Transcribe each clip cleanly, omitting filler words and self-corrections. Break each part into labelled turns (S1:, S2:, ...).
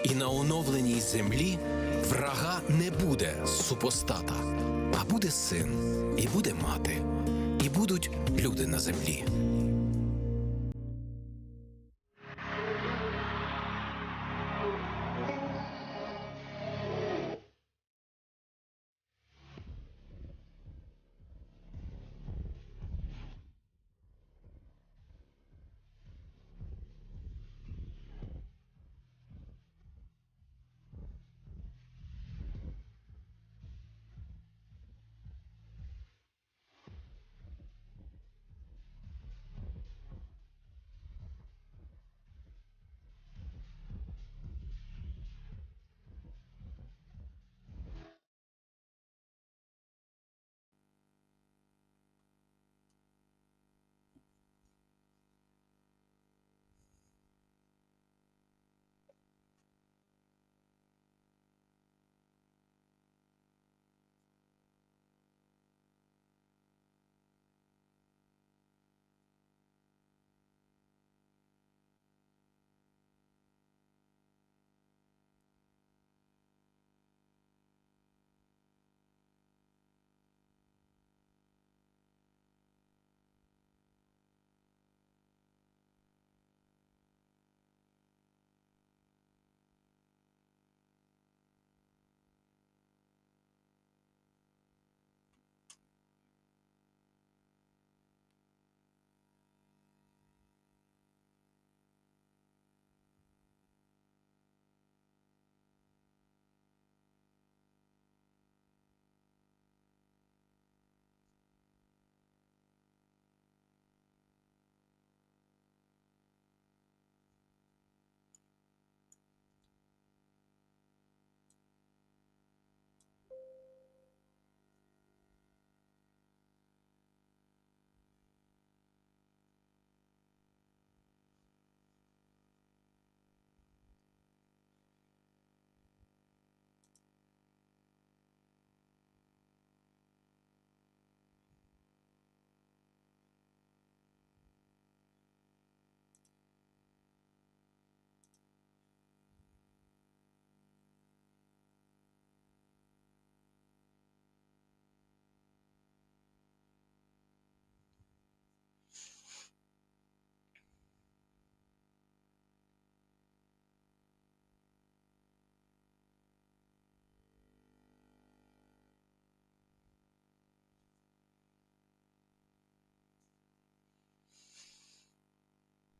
S1: І на оновленій землі врага не буде супостата, а буде син, і буде мати, і будуть люди на землі.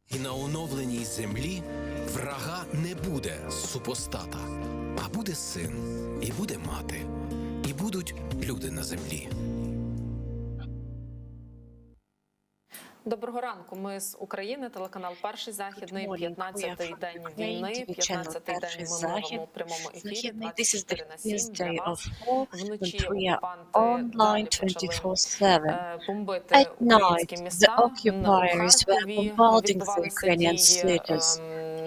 S1: І на оновленій землі врага не буде супостата, а буде син, і буде мати, і будуть люди на землі.
S2: Доброго ранку. Ми з України, телеканал «Перший західний», 15-й день війни, 15-й день ми в прямому ефірі, 24/7 для вас. Вночі окупанти далі почали бомбити українські міста. На Харкові відбувалися дії.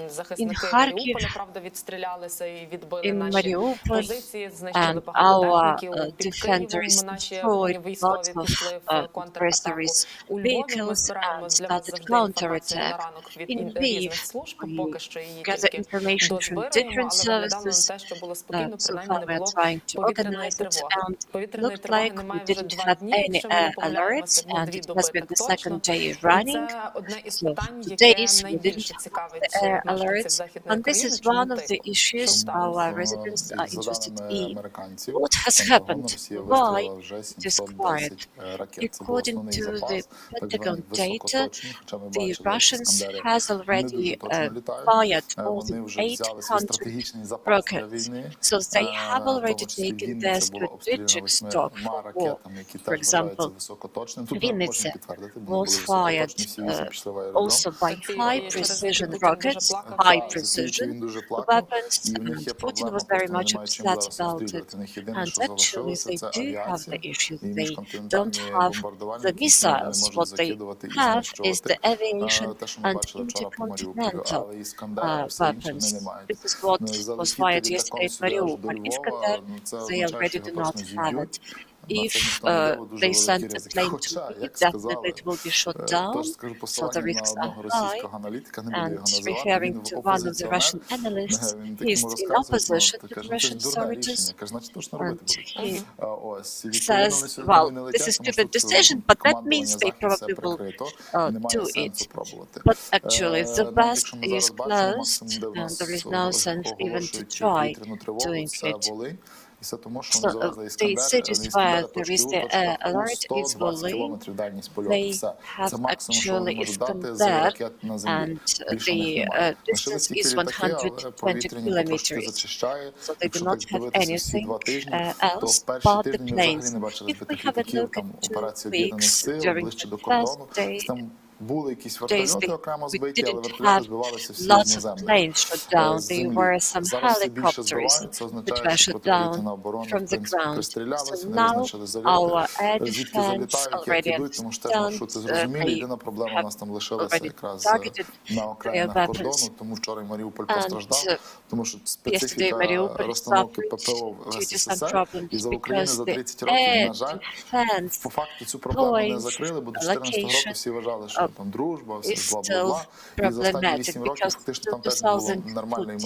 S2: Захисники Маріуполя, правда, відстрілялися і відбили наші позиції, знищили багато техніки під Києвом. Наші військові пішли в контратаку у Львові. Ми збираємося для вас завжди інформацію на ранок від різних служб. Поки що її тільки дозбираємо, але виглядало на те, що було спокійно, принаймні не було повітряної тривоги. Повітряної тривоги немає вже 2 дні, якщо ми не помиляємося, 2 доби так точно. І це одне із питань, яке найбільше цікавить мешканців Західної України.
S3: One of the issues our residents are interested in. What has happened? Why it is quiet? According to the Pentagon data, the Russians has already fired more than 800 rockets. So they have already taken their strategic stock for war. For example, Vinnytsia was fired also by high precision rockets, high precision weapons, and Putin was very much upset about it. And actually they do have the issue. They don't have the missiles. What they have is the aviation and intercontinental weapons. This is what was fired yesterday at Mariupol. Iskander, they already do not have it. if they send a plane to me, definitely it will be shot down, so the risks are high. And referring to one of the Russian analysts, he's in opposition to the Russian authorities, and he says, well, this is a stupid decision, but that means they probably will do it. But actually, the best is closed, and there is no sense even to try doing it. So the cities where there is the alert is Volyn. They have actually Iskander, and the distance is 120 kilometers. So they do not have anything else but the planes. If we have a look at 2 weeks during the past days, we didn't have lots of planes shot down. There were some helicopters that were shot down from the ground. So now our air defense already understand they have already targeted their weapons. And yesterday Mariupol suffered due to some problems because the air defense points location is still problematic, because in 2014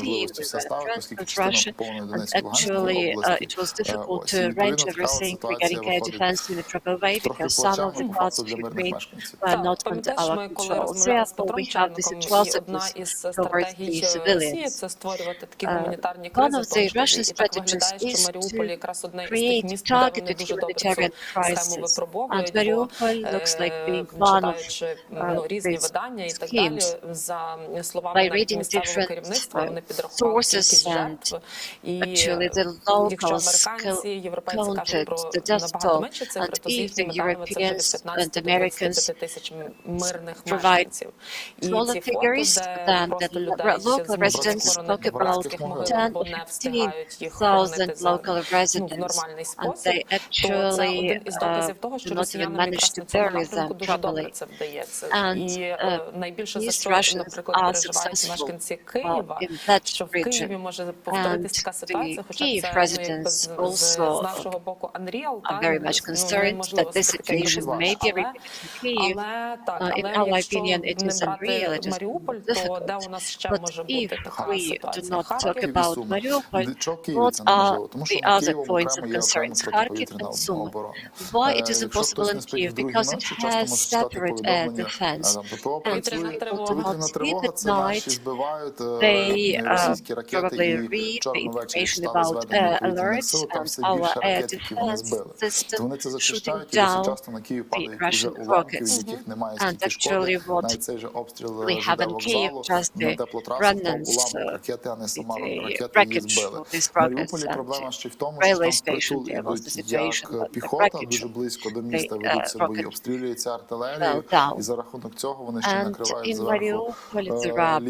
S3: we were transferred to Russia, and actually it was difficult to arrange everything regarding air defense in a proper way, because some of the parts of Ukraine were not under our control. Therefore, we have this atrocities towards the civilians. One of the Russian strategies is to create targeted humanitarian crises, and Mariupol looks like being one of these schemes. By reading different sources, and actually the locals counted the death toll, and if the Europeans and Americans provide smaller figures, then the local residents talk about 10 or 15,000 local residents, and they actually do not even manage to bury them properly. And these Russians are successful in that region. And the Kyiv residents also are very much concerned that this situation may be repeated in Kyiv. In our opinion, it is unreal, it is difficult. But if we do not talk about Mariupol, what are the other points of concern? Kharkiv and Sumy. Why it is impossible in Kyiv? Because it has separate air defense. And if people do not sleep at night, they probably read the information about air alerts and our air defense system shooting down the Russian rockets. And actually what we have in Kyiv, just the remnants, the wreckage of these rockets, and railway station, there was the situation, but the wreckage of the rocket fell down. And in Mariupol there are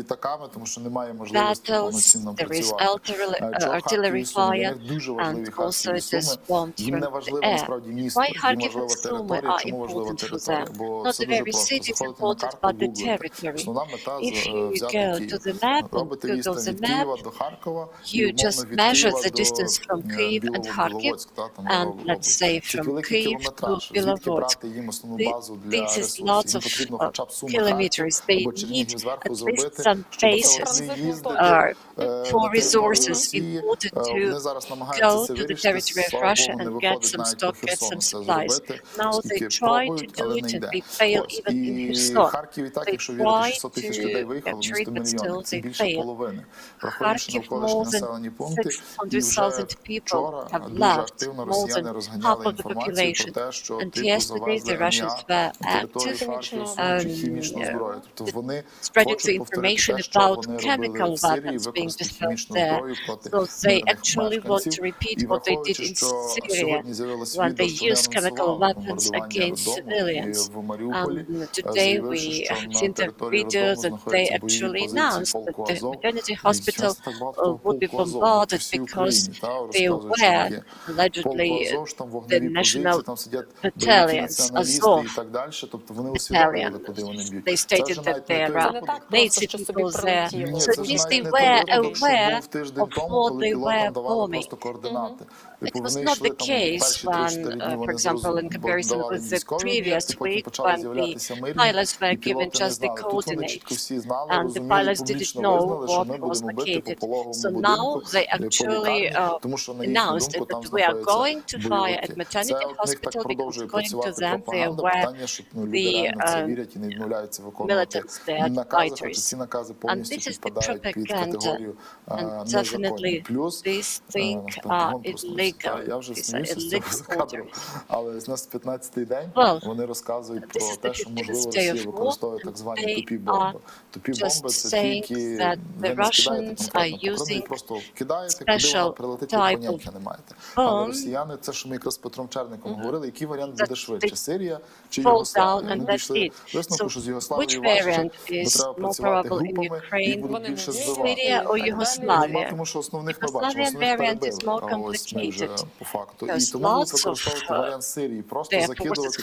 S3: battles, there is artillery fire, and also it is bombed from the air. Why Kharkiv and Sumy are important for them? Not the very city is important, but the territory. If you go to the map and Google the map, you just measure the distance from Kyiv and Kharkiv, and let's say from Kyiv to Belovodsk. This is lots of kilometers. They need at least some bases for resources in order to go to the territory of Russia and get some stock, get some supplies. Now they try to do it and they fail even in Kherson. They try to capture it, but still they fail. Kharkiv, more than 600,000 people have left, more than half of the population. And yesterday the Russians were active, spreading the information about chemical weapons being dispersed there. So they actually want to repeat what they did in Syria, when they used chemical weapons against civilians. Today we seen the video that they actually announced that the maternity hospital would be bombarded because they were allegedly the national battalions, Azov battalions, Bulgarian. They stated that there are native people there. So at least they were aware of what they were bombing. It was not the case when, for example, in comparison with the previous week, when the pilots were given just the coordinates, and the pilots didn't know what was located. So now they actually announced that we are going to fire at maternity hospital because according to them they were the militants, they are fighters. And this is the propaganda, and definitely these things are illegal. These are illegal orders. Well, this is the 15th day of war, and they are just saying that the Russians are using special type of bomb that fall down and that's it. So which variant is more probable in Ukraine, Syria or Yugoslavia? Yugoslavian variant is more complicated because lots of their forces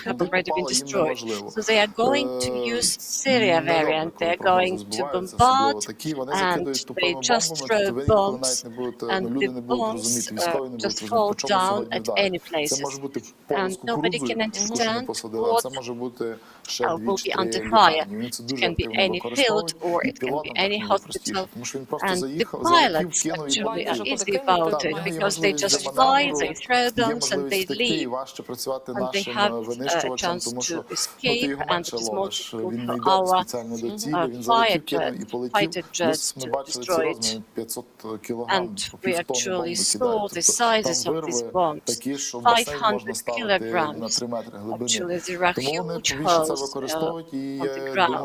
S3: have already been destroyed. So they are going to use Syria variant. They are going to bombard and they just throw bombs and the bombs just fall down at any places. And nobody can understand what will be under fire. It can be any field or it can be any hospital. And the pilots actually are easy about it because they just fly, they throw bombs and they leave. And they have a chance to escape, and it is more difficult for our fighter jets to destroy it. And we actually saw the sizes of these bombs, 500 kilograms. Actually, there are huge holes on the ground.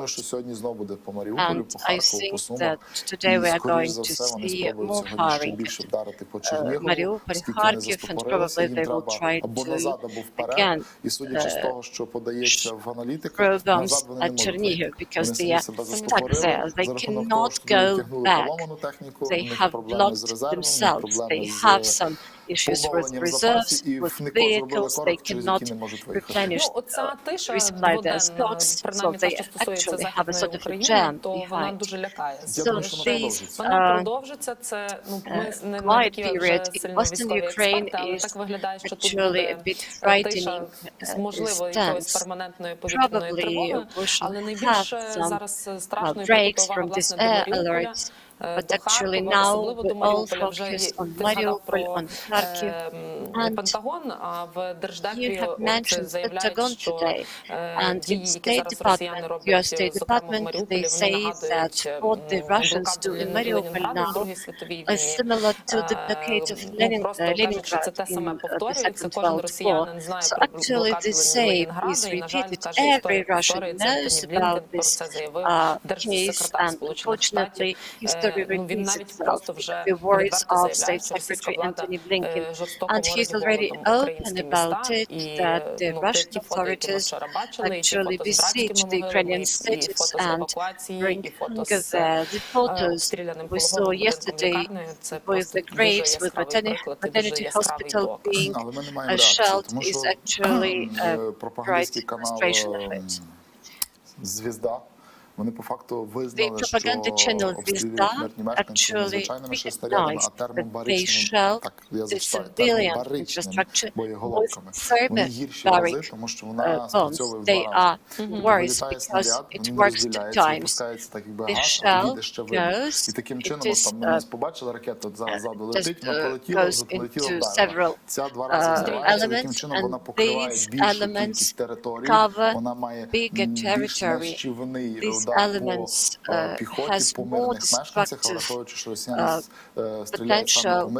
S3: And I think that today we are going to see more firing at Mariupol, Kharkiv, and probably they will try to again throw bombs at Chernihiv because they are stuck there. They cannot go back. They have blocked themselves. They have some issues with reserves, with vehicles. They cannot replenish, resupply their stocks, so they actually have a sort of a jam behind. So this quiet period in Western Ukraine is actually a bit frightening stance. Probably we should have some breaks from these air alerts. But actually now we all focus on Mariupol, on Kharkiv, and you have mentioned Pentagon today, and in State Department, your State Department, they say that what the Russians do in Mariupol now is similar to the blockade of Leningrad in the Second World War. So actually the same is repeated. Every Russian knows about this case, and unfortunately history repeats itself. The words of State Secretary Antony Blinken, and he's already open about it, that the Russian authorities actually besieged the Ukrainian cities and bring hunger there. The photos we saw yesterday with the graves with maternity hospital being shelled is actually a bright demonstration of it. The propaganda channel Звезда actually recognized that they shell the civilian infrastructure with thermobaric bombs. They are worse because it works 2 times. The shell goes, goes into several elements, and these elements cover bigger territory. These elements has more destructive potential,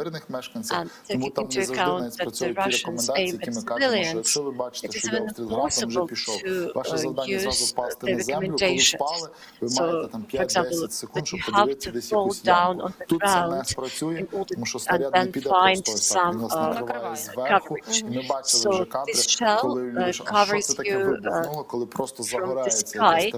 S3: and taking into account that the Russians aim at civilians, it is even impossible to use the recommendations. So, for example, that you have to fall down on the ground in order and then find some coverage. So this shell covers you from the sky,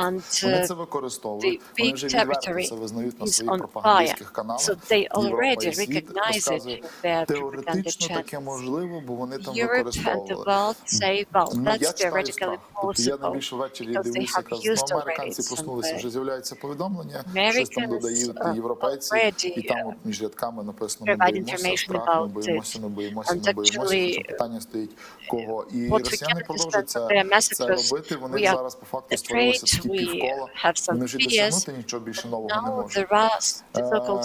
S3: and Вони це використовують, вони вже відверто це визнають на своїх пропагандистських каналах. Європа і світ розказує, теоретично таке можливо, бо вони там використовували. Я читаю страх. Тобто я найбільше ввечері дивлюся, якраз американці проснулися, вже з'являються повідомлення, щось там додають європейці, і там от між рядками написано, ми боїмося, страх, ми боїмося, ми боїмося, ми боїмося. Хоча питання стоїть, кого. І росіяни продовжують це робити, вони зараз по факту створилися такі півкола, вони вже досягнути нічого більше нового не можуть. Там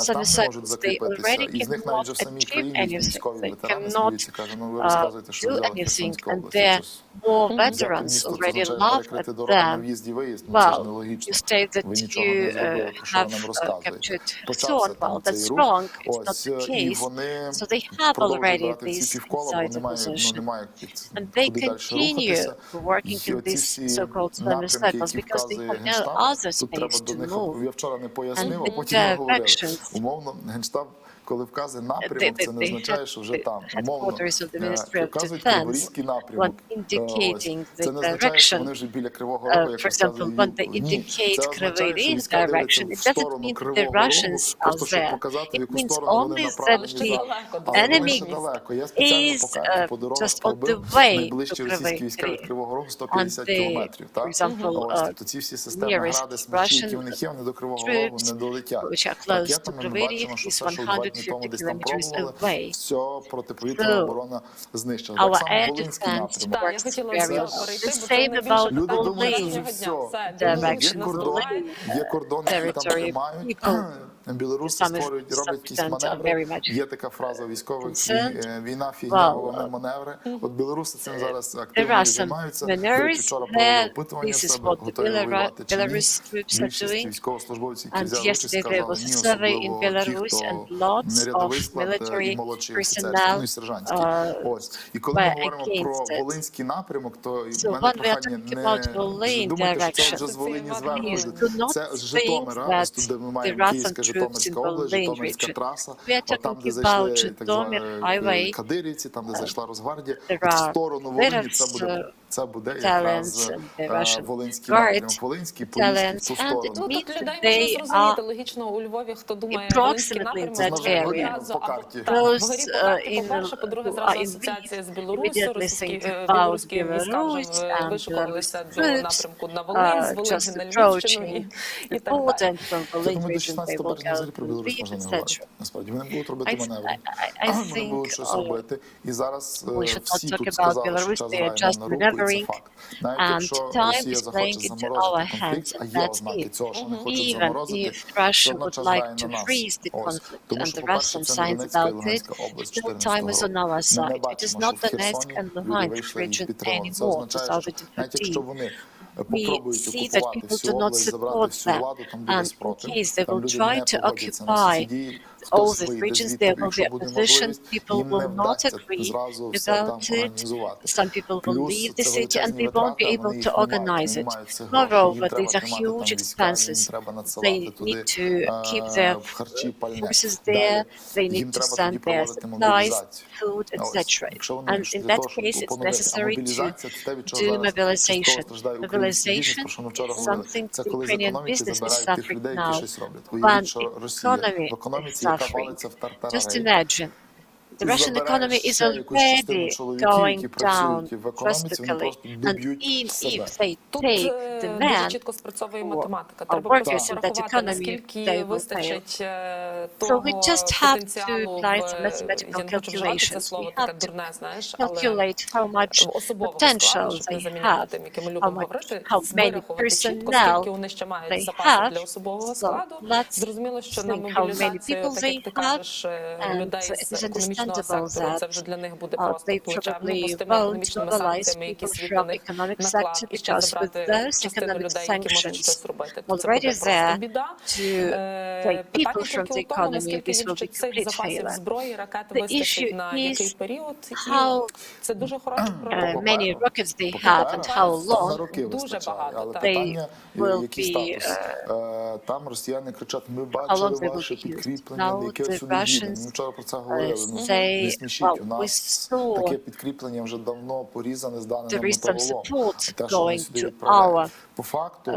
S3: не можуть закріпитися. І з них навіть вже в самій країні військові ветерани сміються, кажуть, ну ви розказуєте, що взяли Херсонську область. Місто це означає перекрити дорогу на в'їзд і виїзд, ну це ж нелогічно. Ви нічого не зробили, про що ви нам розказуєте. Почався там цей рух, ось, і вони продовжують брати ці півкола, бо немає куди далі рухатися. І оці всі напрямки, які вказує Генштаб, тут треба до них, я вчора не пояснив, а потім не говорив. Умовно, Генштаб, коли вказує напрямок, це не означає, що вже там. Умовно, вказують Криворізький напрямок. Це не означає, що вони вже біля Кривого Рогу, якщо вказують Юг. Ні, це означає, що війська дивляться в сторону Кривого Рогу, просто щоб показати, в яку сторону вони направлені. Але вони ще далеко. Я спеціально по дорогах пробив найближчі російські війська від Кривого Рогу 150 кілометрів. Тобто ці всі системи гради, смачі, які в них є, вони до Кривого Рогу не долетять. Ракетами ми бачимо, що все, що 2 дні тому десь там пробували, все протиповітряна оборона знищила. Так само Волинський напрямок.
S2: Так, я хотіла говорити,
S3: люди думають, що все. Є кордони, які там тримають. Білоруси створюють, роблять якісь маневри. Є така фраза військових, війна, фігня, головне маневри. От білоруси цим зараз активно займаються. Вчора провели опитування в себе, готові воювати чи ні. Більшість військовослужбовців, які взяли участь, сказали, ні, особливо ті, хто не рядовий склад і молодший офіцер, ну і сержантський. Ось. І коли ми говоримо про Волинський напрямок, то в мене прохання не думайте, що це вже з Волині зверху. Це з Житомира, ось тут, де ми маємо Київська, Житомирська область, Житомирська траса, там, де зайшли так звані кадирівці, там, де зайшла Росгвардія, в сторону Волині це буде якраз Волинський напрямок, Волинський, Поліський, в цю сторону.
S2: Тут людей можна зрозуміти логічно у Львові, хто думає Волинський напрямок,
S3: це одразу по карті.
S2: По-перше, по-друге, зразу асоціація з Білоруссю, білоруські війська вже вишукувалися до напрямку на Волинь, з Волині на Львівщину і так далі.
S3: Тому до 16 березня взагалі про Білорусь можна не говорити. Насправді, вони будуть робити маневри, вони будуть щось робити. І зараз всі тут сказали, що час грає нам на руку, і це факт. Навіть якщо Росія захоче заморозити конфлікт, а є ознаки цього, що не хочуть заморозити, все одно час грає на нас. Ось. Тому що, по-перше, це не Донецька і Луганська область 14 року. Ми не бачимо, що в Херсоні люди вийшли і підтримали. Це означає, що навіть якщо вони попробують окупувати всю область, забрати всю владу, там буде спротив, там люди не погодяться на ці дії, хтось вийде звідти, якщо буде можливість, їм не вдасться зразу все там організувати. Плюс це величезні витрати, вони їх не мають цих грошей, їм треба тримати там війська, їм треба надсилати туди в харчі, пальне, далі. Їм треба тоді проводити мобілізацію. Якщо вони вирішать для того, щоб поновити, а мобілізація – це те, від чого зараз частково страждає український бізнес, про що ми вчора говорили. Це коли з економіки забирають тих людей, які щось роблять. Уявіть, що Росія в економіці, яка валиться в тартарарей, The Russian economy is already going down drastically, and if they take the man
S2: чітко спрацьовує математика.
S3: or
S2: Треба
S3: workers in that
S2: порахувати,
S3: economy,
S2: наскільки
S3: they will fail.
S2: вистачить
S3: So
S2: того
S3: we just have to
S2: потенціалу,
S3: apply some mathematical
S2: я не хочу вживати це
S3: calculations.
S2: слово
S3: We
S2: таке
S3: have to
S2: дурне, знаєш, але
S3: calculate how much
S2: особового
S3: potential
S2: складу, щоб не
S3: they
S2: заміняти
S3: have,
S2: тим, яким ми
S3: how
S2: любимо
S3: much,
S2: говорити,
S3: how many
S2: вирахувати чітко,
S3: personnel
S2: скільки вони ще мають
S3: they
S2: запасу
S3: have.
S2: для особового
S3: So
S2: складу.
S3: let's
S2: Зрозуміло, що на
S3: think how many
S2: мобілізацію,
S3: people
S2: так як
S3: they
S2: ти
S3: have,
S2: кажеш,
S3: and
S2: людей
S3: it
S2: з
S3: is
S2: економічного
S3: understandable
S2: сектору, це
S3: that
S2: вже для них буде
S3: they
S2: просто плачевно, бо
S3: probably
S2: з тими
S3: won't
S2: економічними
S3: mobilize
S2: санкціями, які
S3: people
S2: світ на
S3: from
S2: них
S3: economic
S2: наклав,
S3: sector
S2: і ще
S3: because with
S2: забрати
S3: those
S2: частину
S3: economic
S2: людей, які можуть
S3: sanctions
S2: щось робити. Це
S3: already
S2: буде просто
S3: there
S2: біда.
S3: to take
S2: Питання
S3: people from
S2: тільки
S3: the
S2: у тому,
S3: economy,
S2: наскільки
S3: this will
S2: від
S3: be
S2: цих
S3: complete
S2: запасів
S3: failure.
S2: зброї, ракет
S3: The
S2: вистачить
S3: issue
S2: на
S3: is
S2: який період.
S3: how
S2: І це дуже хороша проблема.
S3: many rockets they have and how
S2: На
S3: long
S2: роки вистачає,
S3: але
S2: так.
S3: питання,
S2: They
S3: який
S2: will
S3: статус. Там росіяни кричать, ми
S2: how
S3: бачили
S2: long they will
S3: ваше
S2: be used.
S3: підкріплення,
S2: Now
S3: яке
S2: the
S3: сюди їде.
S2: Russians
S3: Ми вчора про це говорили.
S2: say
S3: say,
S4: смішіть, у нас таке підкріплення вже давно порізане з даними металолому. Те, що вони сюди відправляють. По факту,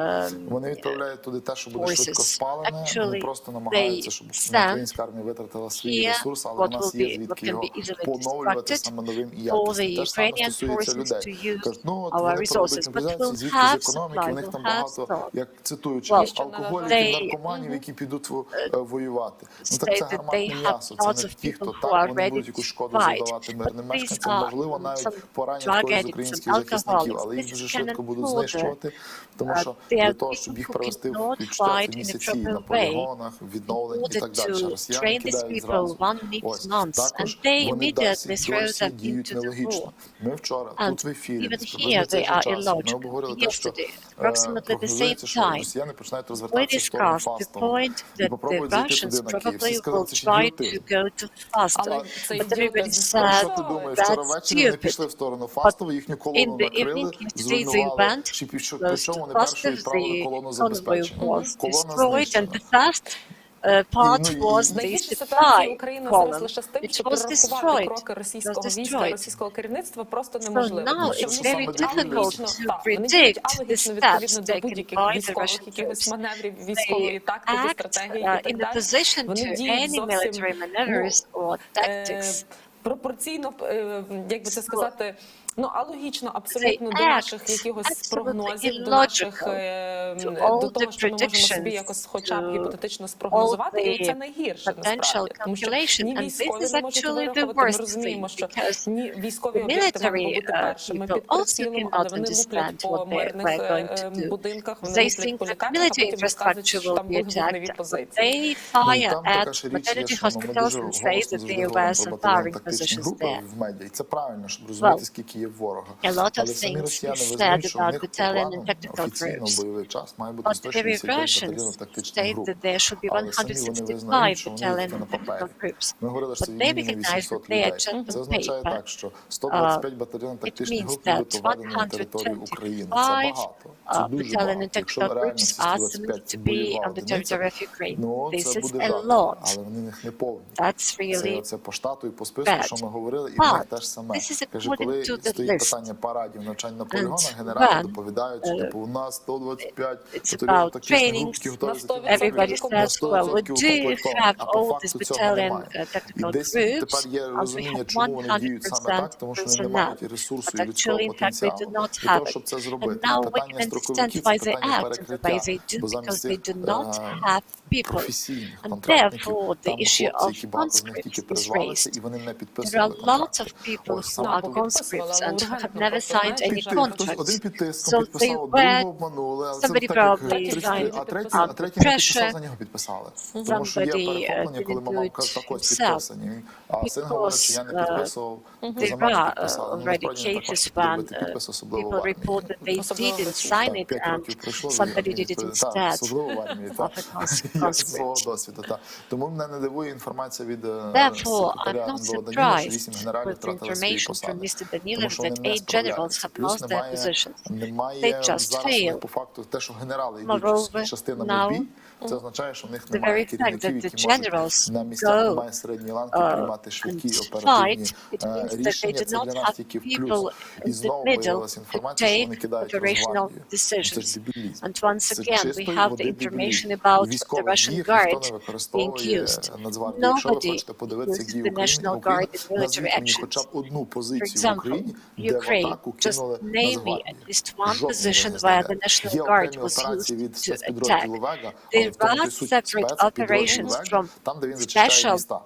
S4: вони відправляють туди те, що буде швидко спалене, вони просто намагаються, щоб українська армія витратила свій ресурс, але в нас є звідки його поновлювати саме новим і якісним. Те ж саме стосується людей. Кажуть, ну от вони проводять мобілізацію, звідки з економіки, у них там багато, як цитуючи, алкоголіків, наркоманів, які підуть воювати. Ну так це гарматне м'ясо, це не ті, хто так, вони будуть якусь шкоду завдавати мирним мешканцям, можливо, навіть поранять когось з українських захисників, але їх дуже швидко будуть знищувати, тому що для того, щоб їх привести в підштовхи місяці на полігонах, відновлення і так далі. Росіяни кидають зразу. Ось. Також вони досі діють нелогічно. Ми вчора тут в ефірі, приблизно цей часу, ми обговорили те, що прогнозується, що росіяни починають розвертатися в сторону Фастова і попробують зайти туди на Київ. Всі сказали, це ще гільотин. Що ти думаєш, вчора ввечері вони пішли в сторону Фастова, їхню колону накрили, зруйнували, причому вони першою відправили колону забезпечення. Колона знищена.
S2: Part was the supply column. It was destroyed.
S5: Кроки російського війська, російського керівництва просто неможливо.
S3: So now it's very difficult to predict the steps taken by the Russian
S5: якихось
S3: troops.
S5: маневрів військової
S3: They
S5: тактики,
S3: act
S5: стратегії і так
S3: in the
S5: далі.
S3: position to any military maneuvers or tactics.
S5: Пропорційно, як би це сказати, ну, алогічно абсолютно до наших якихось прогнозів, до наших, до того, що ми можемо собі якось хоча б гіпотетично спрогнозувати, і це найгірше насправді. Тому що ні військові не можуть вирахувати, ми розуміємо, що ні військові об'єкти мають бути першими під прицілом, але вони луплять по мирних будинках, вони луплять по лікарнях, а потім розказують, що там були вогневі позиції.
S3: They fire at maternity hospitals and say that there were some firing positions there.
S4: В медіа. І це правильно, щоб розуміти, скільки є ворога.
S3: A lot of
S4: Але самі
S3: things
S4: росіяни
S3: is
S4: визнають,
S3: said
S4: що в
S3: about
S4: них по
S3: battalion and
S4: плану
S3: tactical
S4: офіційно
S3: groups.
S4: бойовий час має бути
S3: But the
S4: 165
S3: Russians
S4: батальйонно-тактичних
S3: state
S4: груп.
S3: that there should be
S4: Але самі вони
S3: 165
S4: визнають, що вони
S3: battalion
S4: їх на
S3: and tactical
S4: папері.
S3: groups.
S4: Ми говорили, що
S3: But
S4: це
S3: they
S4: мінімум
S3: recognize
S4: 800
S3: that they are
S4: людей.
S3: just
S4: Це
S3: on
S4: означає
S3: paper.
S4: так, що 125 батальйонно-тактичних
S3: It means
S4: груп будуть
S3: that
S4: введені на територію України. Це багато. Це дуже
S3: battalion
S4: багато.
S3: and
S4: Якщо
S3: tactical
S4: реально
S3: groups
S4: ці
S3: are
S4: 125
S3: to be on
S4: воювали
S3: the
S4: одиниця,
S3: territory of Ukraine.
S4: ну
S3: This
S4: це
S3: is
S4: буде
S3: a
S4: жах.
S3: lot.
S4: Але вони їх не повні.
S3: That's
S4: Це
S3: really
S4: оце по штату і по списку,
S3: bad.
S4: що ми говорили, і в
S3: But
S4: них теж саме.
S3: this is
S4: Каже,
S3: according
S4: коли
S3: to the
S4: стоїть
S3: list.
S4: питання парадів навчань на полігонах,
S3: And
S4: генерали
S3: when,
S4: доповідають, що типу, у нас 125
S3: it's
S4: батальйонів
S3: about
S4: тактичних груп,
S3: trainings.
S4: які готові
S3: Everybody says, well, we do have all these battalion
S4: І
S3: tactical
S4: десь
S3: groups,
S4: тепер є
S3: and we
S4: розуміння,
S3: have
S4: чому вони діють саме
S3: 100%
S4: так, тому що вони не
S3: personnel.
S4: мають і ресурсу,
S3: But
S4: і людського
S3: actually, in fact, they do
S4: потенціалу
S3: not
S4: для
S3: have
S4: того,
S3: it.
S4: щоб це
S3: And
S4: зробити.
S3: now we
S4: Питання
S3: can understand
S4: строковиків
S3: why
S4: – це
S3: they
S4: питання
S3: act the way
S4: перекриття,
S3: they do,
S4: бо
S3: because
S4: замість
S3: they
S4: цих
S3: do not have people.
S4: професійних
S3: And
S4: контрактників,
S3: therefore, the
S4: там
S3: issue
S4: хлопці,
S3: of
S4: які багато з них тільки
S3: conscripts is
S4: призвалися,
S3: raised.
S4: і вони не
S3: There are
S4: підписували
S3: lots
S4: контракти.
S3: of people
S4: Ось
S3: who
S4: саме
S3: are
S4: тому
S3: conscripts and who have never signed any
S4: піти, хтось один
S3: contracts.
S4: під тиском
S3: So
S4: підписав,
S3: they
S4: другого
S3: were,
S4: обманули, але це
S3: somebody
S4: так, як
S3: probably
S4: трішки,
S3: signed
S4: а третій
S3: under
S4: не підписав,
S3: pressure.
S4: за нього підписали. Тому що є
S3: Somebody
S4: перехоплення, коли
S3: didn't
S4: мама
S3: do
S4: каже,
S3: it
S4: так ось
S3: himself.
S4: підписані. А син говорить, що я не підписував,
S3: There
S4: за мене
S3: are
S4: підписали. Ну,
S3: already
S4: насправді не так
S3: cases
S4: важко
S3: when
S4: підробити підпис, особливо в
S3: people
S4: армії.
S3: report that they didn't sign it
S4: 5
S3: and
S4: років пройшло,
S3: somebody
S4: і-
S3: did it
S4: так,
S3: instead
S4: особливо в армії, так.
S3: of a
S4: Я зі свого
S3: conscript.
S4: досвіду, так. Тому мене не дивує інформація від
S3: Therefore, I'm
S4: секретаря
S3: not
S4: НБО Даніла, що 8
S3: surprised
S4: генералів
S3: with the
S4: втратили свої
S3: information from
S4: посади.
S3: Mr. Danilov
S4: Тому що вони
S3: that
S4: не
S3: 8 generals
S4: справляються.
S3: have
S4: Плюс
S3: lost their positions.
S4: немає
S3: They just
S4: зараз у них
S3: failed.
S4: по факту те, що генерали
S3: Moreover,
S4: йдуть частинами
S3: now,
S4: в бій, це означає, що в них
S3: the
S4: немає
S3: very fact
S4: керівників,
S3: that the
S4: які можуть
S3: generals
S4: на місцях,
S3: go,
S4: немає середньої ланки приймати швидкі
S3: and
S4: оперативні
S3: fight, it means that they
S4: рішення.
S3: do
S4: Це
S3: not
S4: для нас
S3: have
S4: тільки в
S3: people
S4: плюс. І
S3: in the
S4: знову
S3: middle
S4: виявилася
S3: to
S4: інформація, що вони
S3: take
S4: кидають
S3: operational
S4: Росгвардію. Це ж
S3: decisions.
S4: дебілізм.
S3: And once
S4: Це
S3: again, we
S4: чистої
S3: have the
S4: води
S3: information
S4: дебілізм.
S3: about the
S4: Військових
S3: Russian
S4: діях ніхто
S3: Guard
S4: не
S3: being
S4: використовує
S3: used.
S4: Нацгвардію. Якщо ви
S3: Nobody
S4: хочете подивитися, як
S3: uses
S4: діє
S3: the
S4: Україна,
S3: National Guard in
S4: Україна, назвіть
S3: military
S4: мені
S3: actions.
S4: хоча б одну
S3: For
S4: позицію в
S3: example,
S4: Україні, де в
S3: Ukraine,
S4: атаку
S3: just
S4: кинули
S3: name me
S4: Нацгвардію.
S3: at least one
S4: Жодної
S3: position
S4: не
S3: where
S4: знайде.
S3: the National
S4: Є
S3: Guard
S4: окремі
S3: was
S4: операції
S3: used
S4: від
S3: to
S4: спецпідрозділу
S3: attack.
S4: Вега, але
S3: There
S4: в тому
S3: are
S4: і суть
S3: separate
S4: спецпідрозділу
S3: operations
S4: Вега,
S3: from
S4: там, де він зачищає
S3: special
S4: міста.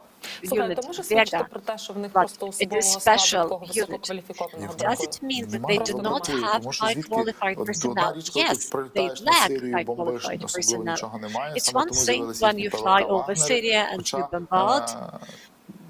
S5: Слухайте,
S3: unit
S5: може свідчити
S3: Vega.
S5: про те, що в них
S3: But
S5: просто
S3: it
S5: особового
S3: is
S5: складу
S3: special
S5: такого
S3: unit.
S5: висококваліфікованого
S3: Does
S5: бракує?
S3: it mean that
S4: Нема
S3: they do
S4: правда
S3: not
S4: бракує,
S3: have
S4: тому що
S3: high
S4: звідки
S3: qualified
S4: одна
S3: personnel?
S4: річ, коли ти
S3: Yes, they
S4: прилітаєш на
S3: lack
S4: Сирію і
S3: high
S4: бомбиш,
S3: qualified
S4: особливо
S3: personnel.
S4: нічого немає,
S3: It's
S4: саме
S3: one
S4: тому
S3: thing
S4: з'явилися
S3: when
S4: їхні
S3: you fly
S4: ПВК
S3: over
S4: Вагнери,
S3: Syria and
S4: хоча
S3: you bombard,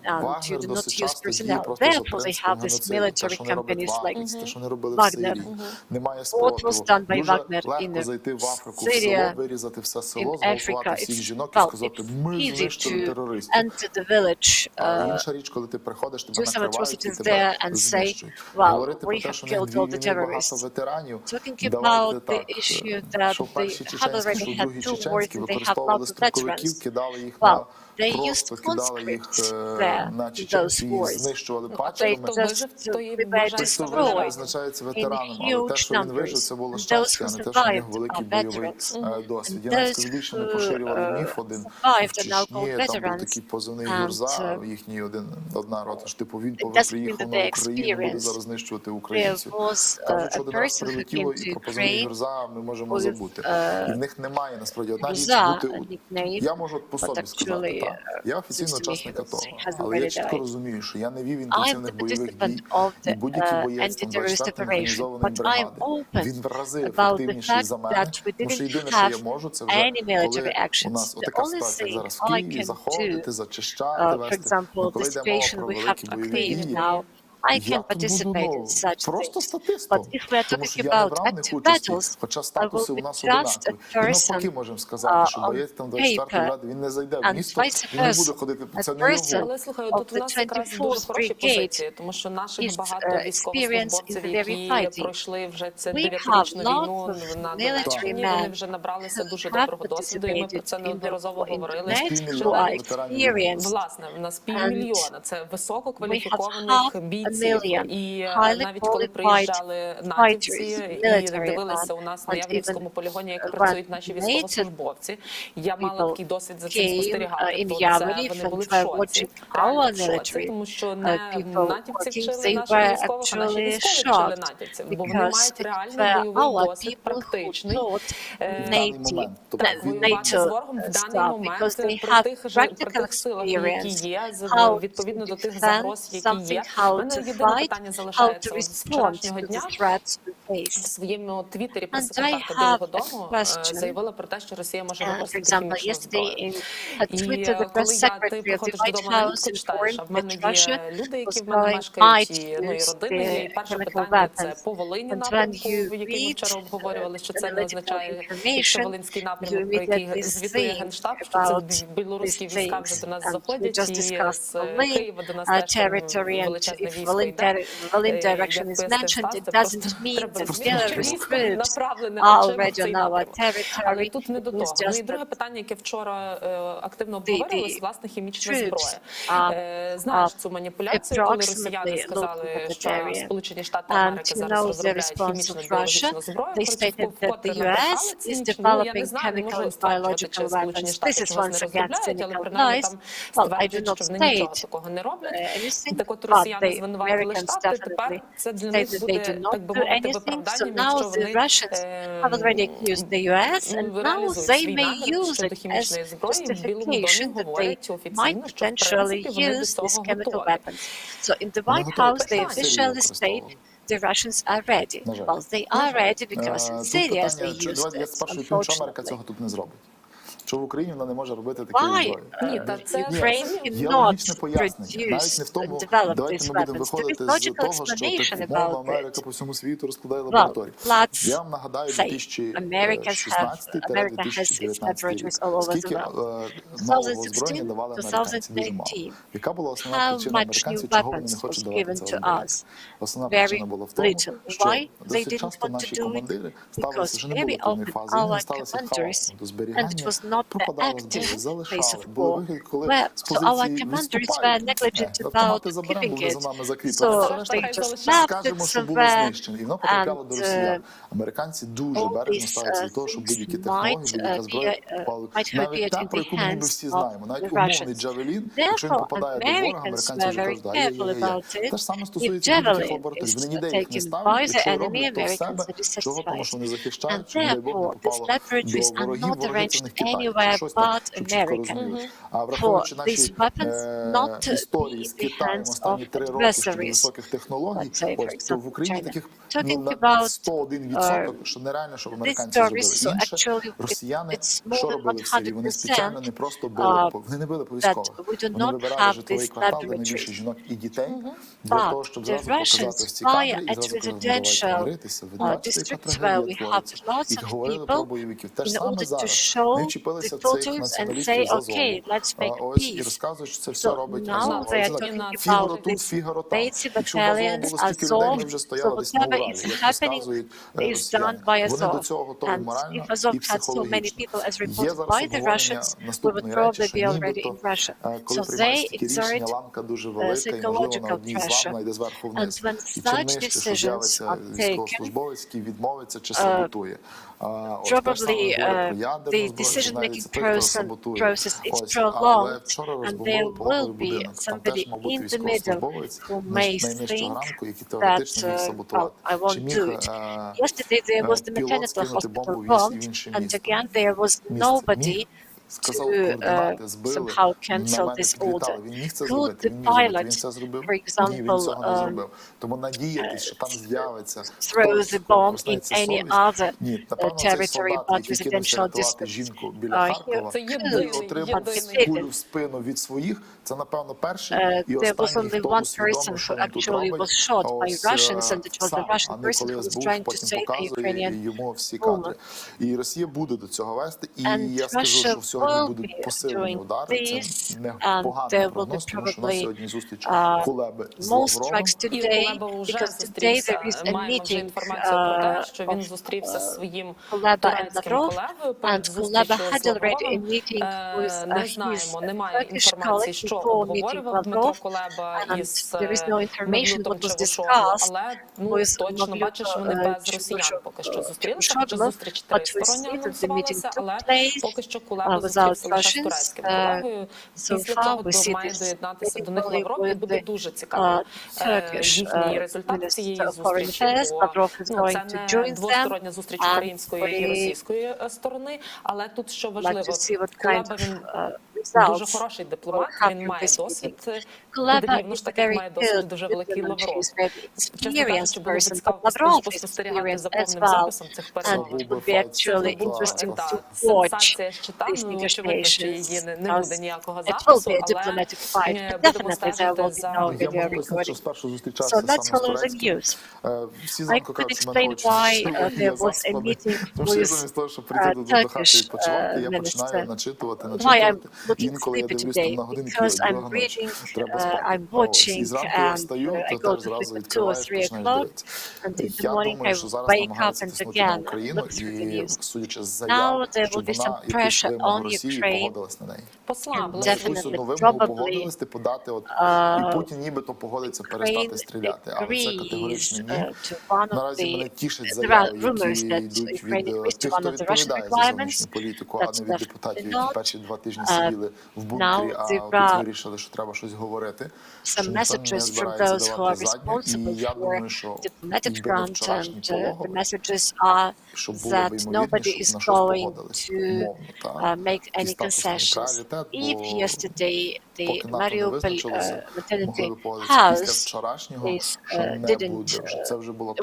S3: and you
S4: Вагнер
S3: do not
S4: досить
S3: use
S4: часто діє
S3: personnel.
S4: просто за
S3: Therefore, they
S4: принципом
S3: have these
S4: геноциду. Те,
S3: military
S4: що вони роблять в
S3: companies like
S4: Африці, те, що вони робили в
S3: Wagner.
S4: Сирії, немає
S3: What was
S4: спротиву.
S3: done by
S4: Дуже
S3: Wagner in
S4: легко зайти в Африку, в
S3: Syria,
S4: село, вирізати все село,
S3: in
S4: зґвалтувати
S3: Africa,
S4: всіх
S3: it's,
S4: жінок і
S3: well,
S4: сказати,
S3: it's
S4: ми
S3: easy
S4: знищили
S3: to
S4: терористів.
S3: enter the village,
S4: А інша річ, коли ти приходиш, тебе
S3: do some
S4: накривають і
S3: atrocities
S4: тебе
S3: there and say,
S4: знищують.
S3: well,
S4: Говорити про
S3: we
S4: те,
S3: have
S4: що в них
S3: killed
S4: дві
S3: all the
S4: війни, багато
S3: terrorists.
S4: ветеранів,
S3: Talking
S4: давайте
S3: about the
S4: так,
S3: issue that
S4: що
S3: they
S4: перші
S3: have
S4: чеченські,
S3: already
S4: що
S3: had
S4: другі
S3: 2 wars
S4: чеченські
S3: and they have
S4: використовували
S3: lots of
S4: строковиків,
S3: veterans.
S4: кидали їх
S3: Well,
S4: просто кидали їх на чеченців і знищували пачками. Той, хто вижив, визначається ветераном, але те, що він вижив, це було щастя, а не те, що в нього великий бойовий досвід. Я навіть скажу більше, ми поширювали міф один в Чечні, там був такий позивний Юрза, їхній одна рота, що типу він приїхав на Україну, буде зараз знищувати українців. Кажуть, що один раз прилетіло і про позивний Юрза ми можемо забути. І в них немає, насправді, одна річ бути... Я можу по собі сказати, так, я офіційно учасник АТО, але я чітко розумію, що я не вів інтенсивних бойових дій, і будь-який боєць там 24-ї організованої бригади, він в рази ефективніший за мене, тому що єдине, що я можу, це вже коли у нас отака ситуація, як зараз в Києві, заходити, зачищати, вести, коли йде мова про великі бойові дії,
S3: I can participate in such
S4: просто
S3: things.
S4: статистом,
S3: But if we are
S4: тому що
S3: talking
S4: я не
S3: about
S4: брав в них
S3: active
S4: участі,
S3: battles,
S4: хоча
S3: I
S4: статуси
S3: will
S4: у
S3: be
S4: нас
S3: just
S4: одинакові.
S3: a
S4: І навпаки
S3: person
S4: можемо сказати, що
S3: on
S4: боєць там 24-ї
S3: paper,
S4: бригади, він не зайде в
S3: and
S4: місто,
S3: vice
S4: він не буде
S3: versa.
S4: ходити,
S3: A
S4: це не
S3: person
S4: його.
S5: Але слухай,
S3: of
S5: тут у
S3: the
S5: нас якраз дуже
S3: 24th
S5: хороші
S3: Brigade
S5: позиції, тому що наших
S3: is
S5: багато
S3: experienced
S5: військовослужбовців,
S3: in very
S5: які
S3: fighting.
S5: пройшли вже це
S3: We
S5: 9-річну
S3: have
S5: війну
S3: lots of
S5: на
S3: military
S5: Донеччині,
S3: men
S5: вони вже набралися
S3: who
S5: дуже
S3: have
S5: доброго досвіду, і ми про це
S3: participated in the
S5: неодноразово
S3: war in
S5: говорили.
S3: Donetsk,
S4: Що
S3: who are
S4: ветеранів війни.
S3: experienced.
S5: Власне, в нас
S3: And
S5: півмільйона, це
S3: we have
S5: висококваліфікованих
S3: half a
S5: бійців,
S3: million
S5: і
S3: highly
S5: навіть коли
S3: qualified
S5: приїжджали натівці
S3: fighters,
S5: і
S3: military
S5: дивилися
S3: men,
S5: у нас на
S3: and
S5: Яврівському
S3: even
S5: полігоні, як
S3: when
S5: працюють наші
S3: native
S5: військовослужбовці, я мала
S3: people
S5: такий досвід за цим
S3: came
S5: спостерігати,
S3: in
S5: то
S3: Yavrів
S5: це вони
S3: and
S5: були в
S3: were
S5: шоці,
S3: watching
S5: реально
S3: our
S5: в шоці,
S3: military
S5: тому що не
S3: people
S5: натівці
S3: working,
S5: вчили
S3: they
S5: наших
S3: were
S5: військових, а наші
S3: actually
S5: військові вчили
S3: shocked
S5: натівців, бо вони
S3: because
S5: мають
S3: it
S5: реальний
S3: were
S5: бойовий
S3: our
S5: досвід,
S3: people who
S5: практичний,
S3: taught
S4: В даний
S3: native
S4: момент. Тобто
S5: воювати з
S3: NATO
S5: ворогом в даний
S3: stuff
S5: момент
S3: because they
S5: при
S3: have
S5: тих
S3: practical
S5: силах, які
S3: experience
S5: є,
S3: how
S5: відповідно
S3: to
S5: до тих
S3: defend
S5: загроз, які є.
S3: something,
S5: У
S3: how
S5: мене
S3: to
S5: єдине
S3: fight,
S5: питання
S3: how to
S5: залишається з
S3: respond
S5: вчорашнього
S3: to
S5: дня.
S3: the threats we
S5: В
S3: face.
S5: своєму твіттері
S3: And I
S5: прес-секретарка
S3: have
S5: Білого
S3: a
S5: Дому
S3: question.
S5: заявила про те, що Росія може
S3: For
S5: використати
S3: example,
S5: хімічну
S3: yesterday
S5: зброю.
S3: in a Twitter, the press
S5: Коли ти
S3: secretary of the
S5: приходиш
S3: White
S5: додому на
S3: House
S5: літку, читаєш, а в
S3: informed
S5: мене
S3: that Russia
S5: є люди, які
S3: was
S5: в мене
S3: going
S5: мешкають,
S3: might
S5: і
S3: use
S5: родини є. І
S3: the
S5: перше
S3: chemical
S5: питання – це
S3: weapons.
S5: по Волині
S3: And when
S5: напрямку,
S3: you
S5: який ми вчора
S3: read
S5: обговорювали, що це не
S3: analytical
S5: означає, якщо
S3: information,
S5: Волинський
S3: you
S5: напрямок, про який
S3: immediately
S5: звітує
S3: think
S5: Генштаб, що це
S3: about
S5: білоруські
S3: these
S5: війська вже до
S3: things.
S5: нас
S3: And we
S5: заходять,
S3: just
S5: і
S3: discussed
S5: з
S3: Volyn
S5: Києва до нас теж
S3: territory, and
S5: величезне
S3: if
S5: військо йде.
S3: Volyn direction
S5: Як
S3: is
S5: пояснив
S3: mentioned,
S5: Стас,
S3: it
S5: це
S3: doesn't
S5: просто
S3: mean
S5: треба
S3: that
S5: розуміти, що
S3: Belarus
S5: військо
S3: troops
S5: направлене
S3: are
S5: очима в
S3: already
S5: цей
S3: on our
S5: напрямок. Але
S3: territory.
S5: тут не до
S3: It was
S5: того. Ну і
S3: just
S5: друге
S3: that
S5: питання, яке вчора активно
S3: the
S5: обговорювалось, власне, хімічна
S3: troops
S5: зброя. Знаєш цю маніпуляцію, коли росіяни
S3: approximately
S5: сказали,
S3: located
S5: що
S3: area.
S5: Сполучені Штати
S3: And
S5: Америки
S3: to
S5: зараз
S3: know the
S5: розробляють
S3: response
S5: хімічну
S3: of
S5: біологічну
S3: Russia,
S5: зброю.
S3: they stated that the
S5: Вкотре
S3: US
S5: напихали
S3: is
S5: цинічно. Ну, я не
S3: developing
S5: знаю, не можу
S3: chemical
S5: стверджувати, чи
S3: biological
S5: Сполучені
S3: weapons.
S5: Штати
S3: This is
S5: чогось не
S3: once again
S5: розробляють, але
S3: cynical
S5: принаймні
S3: lies.
S5: там
S3: Well, I do
S5: стверджують,
S3: not
S5: що вони нічого
S3: state
S5: такого не роблять.
S3: anything,
S5: Так от
S3: but
S5: росіяни
S3: the
S5: звинуватили
S3: Americans
S5: Штати, тепер
S3: definitely
S5: це для
S3: state
S5: них
S3: that they
S5: буде,
S3: do not
S5: так би
S3: do
S5: мовити,
S3: anything. So
S5: виправданням,
S3: now
S5: якщо
S3: the
S5: вони
S3: Russians have already accused the US, and now
S5: реалізують
S3: they
S5: свій
S3: may
S5: намір
S3: use
S5: щодо
S3: it as
S5: хімічної зброї. В Білому домі
S3: justification that they
S5: говорять
S3: might
S5: офіційно, що в
S3: potentially
S5: принципі вони до
S3: use these
S5: цього
S3: chemical
S5: готові.
S3: weapons. So in the White
S4: готові.
S3: House, they
S4: Так,
S3: officially
S4: серйозно
S3: state the Russians are ready.
S4: На жаль.
S3: Well, they are ready because in
S4: Тут
S3: Syria
S4: питання,
S3: they
S4: чи
S3: used
S4: давайте я
S3: it,
S4: спершу відповім, що Америка
S3: unfortunately.
S4: цього тут не зробить. Що в Україні вона не може робити такі
S3: Why
S4: зброї.
S5: Ні, та це
S3: Ukraine
S4: Є
S3: cannot
S4: логічне пояснення. Навіть не
S3: produce
S4: в тому,
S3: and develop
S4: давайте
S3: these
S4: ми будемо
S3: weapons? There
S4: виходити
S3: is
S4: з
S3: logical
S4: того, що
S3: explanation
S4: так, умовно
S3: about
S4: Америка
S3: it.
S4: по всьому світу розкладає
S3: Well,
S4: лабораторії.
S3: let's
S4: Я вам нагадаю,
S3: say America has its
S4: 2016-2019
S3: laboratories all over the
S4: скільки
S3: world.
S4: нового озброєння давали американці? Дуже мало.
S3: 2016,
S4: Яка була основна
S3: how
S4: причина
S3: much
S4: американців,
S3: new
S4: чого вони не
S3: weapons
S4: хочуть
S3: was
S4: давати
S3: given
S4: це
S3: to
S4: озброєння?
S3: us?
S4: Основна
S3: Very
S4: причина була в тому,
S3: little.
S4: що
S3: Why they
S4: досить
S3: didn't
S4: часто
S3: want to
S4: наші
S3: do it?
S4: командири ставилися,
S3: Because
S4: що не було
S3: very
S4: повної
S3: often
S4: фази, вони
S3: our
S4: ставилися
S3: commanders,
S4: хаосом до
S3: and it
S4: зберігання,
S3: was not the
S4: пропадала зброя,
S3: active
S4: залишали.
S3: phase of
S4: Були
S3: war,
S4: вихід, коли
S3: where
S4: з
S3: so our
S4: позиції
S3: commanders were
S4: відступають.
S3: negligent about
S4: Автомати заберемо, бо
S3: keeping
S4: ви за
S3: it.
S4: нами закріпите.
S3: So
S4: Все решта
S3: they just left it
S4: скажемо, що було
S3: somewhere,
S4: знищено. І воно потрапило до
S3: and
S4: росіян. Американці дуже
S3: all
S4: бережно
S3: these
S4: ставляться до того, щоб
S3: things
S4: будь-які технології, будь-яка зброя попали.
S3: might
S4: Навіть
S3: appear
S4: та,
S3: in
S4: про
S3: the
S4: яку ми ніби
S3: hands
S4: всі
S3: of
S4: знаємо. Навіть
S3: the
S4: умовний
S3: Russians.
S4: Джавелін, якщо він
S3: Therefore,
S4: попадає до ворога,
S3: Americans
S4: американці
S3: were
S4: вже
S3: very
S4: кажуть,
S3: careful
S4: ай-яй-яй.
S3: about it.
S4: Те ж саме
S3: If
S4: стосується будь-яких
S3: Javelin
S4: лабораторій. Вони
S3: is
S4: ніде їх не
S3: taken
S4: ставлять,
S3: by the
S4: якщо
S3: enemy,
S4: роблять, то в
S3: Americans
S4: себе,
S3: are
S4: чого, тому
S3: dissatisfied.
S4: що вони
S3: And
S4: захищають, щоб, не дай Бог, не
S3: therefore, these
S4: попало
S3: laboratories
S4: до
S3: are
S4: ворогів,
S3: not
S4: вороги це в
S3: arranged
S4: них Китай,
S3: anywhere
S4: чи щось там,
S3: but
S4: щоб чітко
S3: America.
S4: розуміли. А
S3: For
S4: враховуючи
S3: these
S4: наші
S3: weapons not to
S4: історії
S3: be
S4: з
S3: in the
S4: Китаєм
S3: hands
S4: останні
S3: of
S4: 3 роки щодо
S3: adversaries.
S4: високих технологій,
S3: Let's say, for
S4: ось, то в
S3: example,
S4: Україні
S3: China.
S4: таких
S3: Talking
S4: на
S3: about
S4: 101%, що нереально, щоб
S3: these
S4: американці зробили.
S3: stories, so
S4: Інше,
S3: actually
S4: росіяни,
S3: it's more
S4: що
S3: than
S4: робили в Сирії? Вони спеціально
S3: 100%,
S4: не просто били, вони не били по
S3: that
S4: військових.
S3: we do
S4: Вони
S3: not
S4: вибирали
S3: have
S4: житловий
S3: these
S4: квартал, де найбільше
S3: laboratories.
S4: жінок і дітей, для
S3: But
S4: того, щоб
S3: the
S4: зразу показати
S3: Russians
S4: ось ці кадри
S3: fire
S4: і
S3: at
S4: зразу казати, давайте
S3: residential
S4: миритися, ви бачите, яка
S3: districts where
S4: трагедія
S3: we have
S4: твориться.
S3: lots
S4: І
S3: of
S4: говорили про
S3: people
S4: бойовиків. Те ж
S3: in
S4: саме
S3: order to
S4: зараз.
S3: show
S4: Вони вчепилися подивилися цих націоналістів за зону. Ось і розказують, що це все робить Азов. Фігаро тут, Фігаро там. Якщо в Азову було стільки людей, ми вже стояли десь на Уралі, як розказують росіяни. Вони до цього готові морально і психологічно. Є зараз обговорення наступної речі, що нібито, коли приймається таке рішення, ланка дуже велика, і можливо на одній з лам найде зверху вниз. І чим нижче, що з'явиться військовослужбовець, який відмовиться чи саботує.
S3: Probably the decision-making process is prolonged, and there will be somebody in the middle who may think that I won't do it. Yesterday there was the maternity hospital bombed, and again there was nobody to somehow cancel this order. Could the pilot, for example, throw the bomb in any other territory but residential districts? There was only one person who actually was shot by Russians, and it was the Russian person who was trying to save a Ukrainian woman. And Russia will be doing this, and there will be probably more strikes today, because today there is a meeting of Kuleba and Lavrov, and Kuleba had already a meeting with his Turkish colleague before meeting Lavrov, and there is no information what was discussed with but we see that the meeting took place without Russians. So far we see this meeting with the Turkish Minister of Foreign Affairs. Lavrov is going to join them, and like to see what kind of
S5: дуже хороший дипломат, він має досвід.
S3: Kuleba is a very good diplomat. He's very experienced person, but Lavrov is experienced as well, and it would be actually interesting to watch these negotiations. It will be a diplomatic fight, but definitely there will be no video recording. So let's follow the news. I could explain why there was a meeting with Turkish minister. Why I'm looking sleepy today? Because I'm reading, I'm watching, and I go to sleep at 2 or 3 o'clock, and in the morning I wake up and again look through the news. Now there will be some pressure on Ukraine, and definitely, probably, Ukraine agrees to one of the, there are rumors that Ukraine agrees to one of the Russian requirements. That's definitely not. Now there are some messages from those who are responsible for diplomatic front, and the messages are that nobody is going to make any concessions. If yesterday the Mariupol maternity house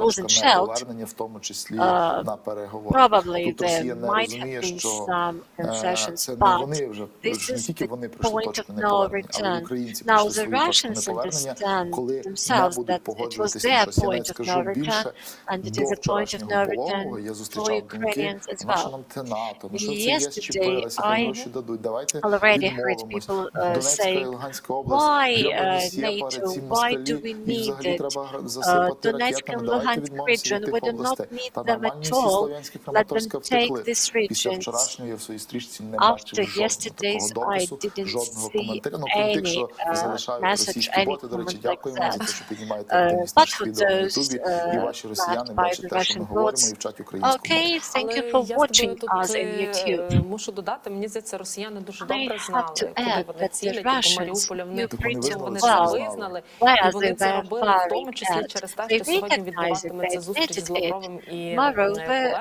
S3: wasn't shelled, probably there might have been some concessions, but this is the point of no return. Now the Russians understand themselves that it was their point of no return, and it is a point of no return for Ukrainians as well. Yesterday I already heard people saying, why NATO, why do we need it? Donetsk and Luhansk region, we do not need them at all. Let them take these regions. After yesterday's, I didn't see any message, any comment like that. But for those led by the Russian bots, okay, thank you for watching us on YouTube.
S5: Мушу додати, мені здається, росіяни дуже добре
S3: I
S5: знали,
S3: have to
S5: куди
S3: add
S5: вони
S3: that the
S5: цілять, і по Маріуполю
S3: Russians knew pretty
S5: вони
S3: well
S5: це визнали, і
S3: where
S5: вони
S3: they
S5: це
S3: were
S5: робили в тому
S3: firing
S5: числі
S3: at.
S5: через те,
S3: They
S5: що сьогодні
S3: recognized it,
S5: відбуватиметься
S3: they
S5: зустріч з
S3: admitted it.
S5: Лавровим і
S3: Moreover,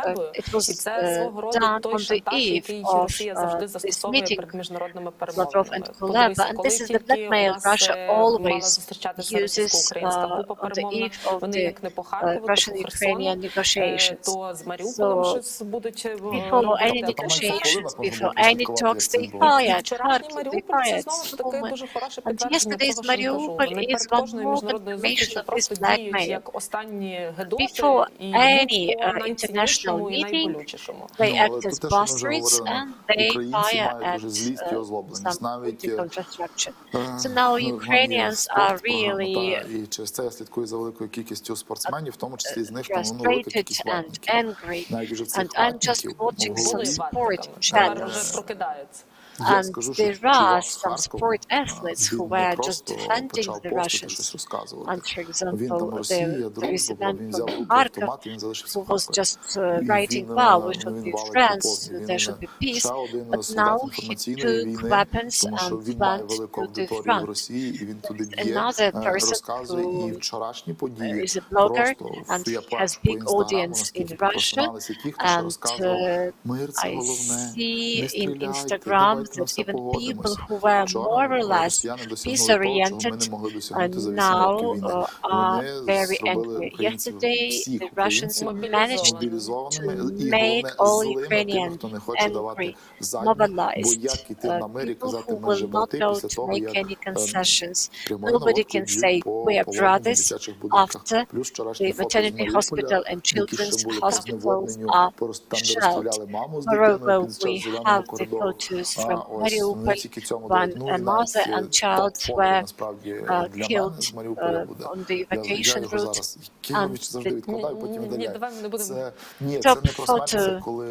S5: Кулебою.
S3: it was
S5: І це свого роду
S3: done
S5: той
S3: on the
S5: шантаж,
S3: eve
S5: який
S3: of
S5: Росія завжди
S3: this
S5: застосовує
S3: meeting
S5: перед міжнародними
S3: Lavrov and
S5: перемовинами.
S3: Kuleba, and
S5: Коли
S3: this is the
S5: тільки у
S3: blackmail
S5: нас
S3: Russia
S5: мала
S3: always
S5: зустрічатися
S3: uses
S5: російсько-українська група
S3: on the
S5: перемовна,
S3: eve of
S5: вони
S3: the
S5: як не по Харкову, то по
S3: Russian-Ukrainian
S5: Херсону,
S3: negotiations.
S5: то з Маріуполем
S3: So
S5: щось будуть
S3: before any
S5: робити.
S3: negotiations, before any talks, they fired,
S5: Вчорашній
S3: they
S5: Маріуполь це
S3: fired.
S5: знову ж таки дуже хороше
S3: And
S5: підтвердження
S3: yesterday's
S5: того шантажу.
S3: Mariupol
S5: Вони
S3: is
S5: перед
S3: one
S5: кожною
S3: more
S5: міжнародною зустрічю
S3: confirmation of
S5: просто
S3: this
S5: діють
S3: blackmail.
S5: як останні гедоти
S3: Before
S5: і
S3: any
S5: б'ють по
S3: international
S5: найціннішому і
S3: meeting,
S5: найболючішому.
S3: they
S4: Але
S3: act
S4: тут
S3: as
S4: те, що ми вже
S3: bastards
S4: говорили,
S3: and they
S4: українці
S3: fire
S4: мають
S3: at
S4: дуже злість і озлобленість.
S3: some
S4: Навіть
S3: critical infrastructure. So now
S4: в мене є
S3: Ukrainians are
S4: спортпрограма,
S3: really
S4: і через це я слідкую за великою кількістю спортсменів, в тому числі з них там велика
S3: frustrated
S4: кількість
S3: and
S4: ватників.
S3: angry.
S4: Навіть уже цих
S3: And I'm just
S4: ватників в
S3: watching some
S4: голові.
S3: sport
S5: Тепер
S3: channels.
S5: вже прокидаються.
S4: Я
S3: And
S4: скажу, що
S3: there are
S4: чувак з
S3: some
S4: Харкова,
S3: sport athletes who
S4: він не
S3: were just
S4: просто
S3: defending
S4: почав
S3: the
S4: постити, щось
S3: Russians.
S4: розказувати.
S3: And for
S4: Він там
S3: example,
S4: Росія,
S3: there
S4: дружба
S3: is
S4: була,
S3: event
S4: він взяв
S3: from
S4: руку
S3: Kharkov
S4: автомат і він залишився в
S3: who was
S4: Харкові.
S3: just
S4: І
S3: writing,
S4: він,
S3: wow, we should
S4: він
S3: be
S4: валить
S3: friends,
S4: любов,
S3: there should be peace.
S4: ще один
S3: But
S4: солдат
S3: now he
S4: інформаційної
S3: took
S4: війни,
S3: weapons
S4: тому що
S3: and
S4: він має
S3: went
S4: велику
S3: to the
S4: аудиторію в
S3: front.
S4: Росії, і він туди б'є,
S3: Another person
S4: розказує, і
S3: who
S4: вчорашні події
S3: is a blogger
S4: просто,
S3: and
S4: я
S3: he has
S4: бачу по
S3: big
S4: інстаграму,
S3: audience in
S4: наскільки
S3: Russia.
S4: просиналися ті, хто ще
S3: And
S4: розказував, мир це
S3: I
S4: головне,
S3: see
S4: не
S3: in
S4: стріляйте,
S3: Instagram
S4: давайте на
S3: that
S4: все
S3: even people
S4: погодимося.
S3: who were more or
S4: Вчора
S3: less
S4: росіяни
S3: peace
S4: досягнули того, чого ми не
S3: oriented
S4: могли досягнути за 8
S3: now
S4: років війни.
S3: are
S4: Вони
S3: very
S4: зробили
S3: angry.
S4: українців,
S3: Yesterday,
S4: всіх
S3: the Russians
S4: українців
S3: managed to
S4: мобілізованими і
S3: make
S4: головне
S3: all
S4: злими тими,
S3: Ukrainians
S4: хто не хоче давати
S3: angry,
S4: задню, бо
S3: mobilized,
S4: як іти на мир і
S3: people
S4: казати,
S3: who
S4: ми же
S3: will not
S4: брати
S3: go
S4: після
S3: to
S4: того,
S3: make
S4: як
S3: any concessions.
S4: прямою
S3: Nobody
S4: наводкою
S3: can say
S4: б'ють по
S3: we are
S4: полоненим в
S3: brothers
S4: дитячих будинках.
S3: after
S4: Плюс вчорашні
S3: the
S4: фото з
S3: maternity hospital
S4: Маріуполя,
S3: and
S4: які ще
S3: children's
S4: були по
S3: hospitals
S4: зневодненню,
S3: are
S4: там де
S3: shelled.
S4: розстріляли маму з дитиною
S3: Moreover,
S4: під час
S3: we
S4: зеленого
S3: have the
S4: коридору.
S3: photos
S4: А
S3: from
S4: ось вони
S3: Mariupol
S4: тільки цьому
S3: when
S4: дають. Ну
S3: a
S4: і
S3: mother and
S4: навіть
S3: child
S4: топ-фото
S3: were
S4: насправді для мене
S3: killed
S4: з Маріуполя буде.
S3: on the
S4: Я
S3: evacuation
S4: його
S3: routes.
S4: зараз Києвич завжди відкладаю, потім
S5: Ні,
S4: видаляю.
S5: давай ми не будемо.
S4: Це
S3: Top
S4: не про смерть, це
S3: photo
S4: коли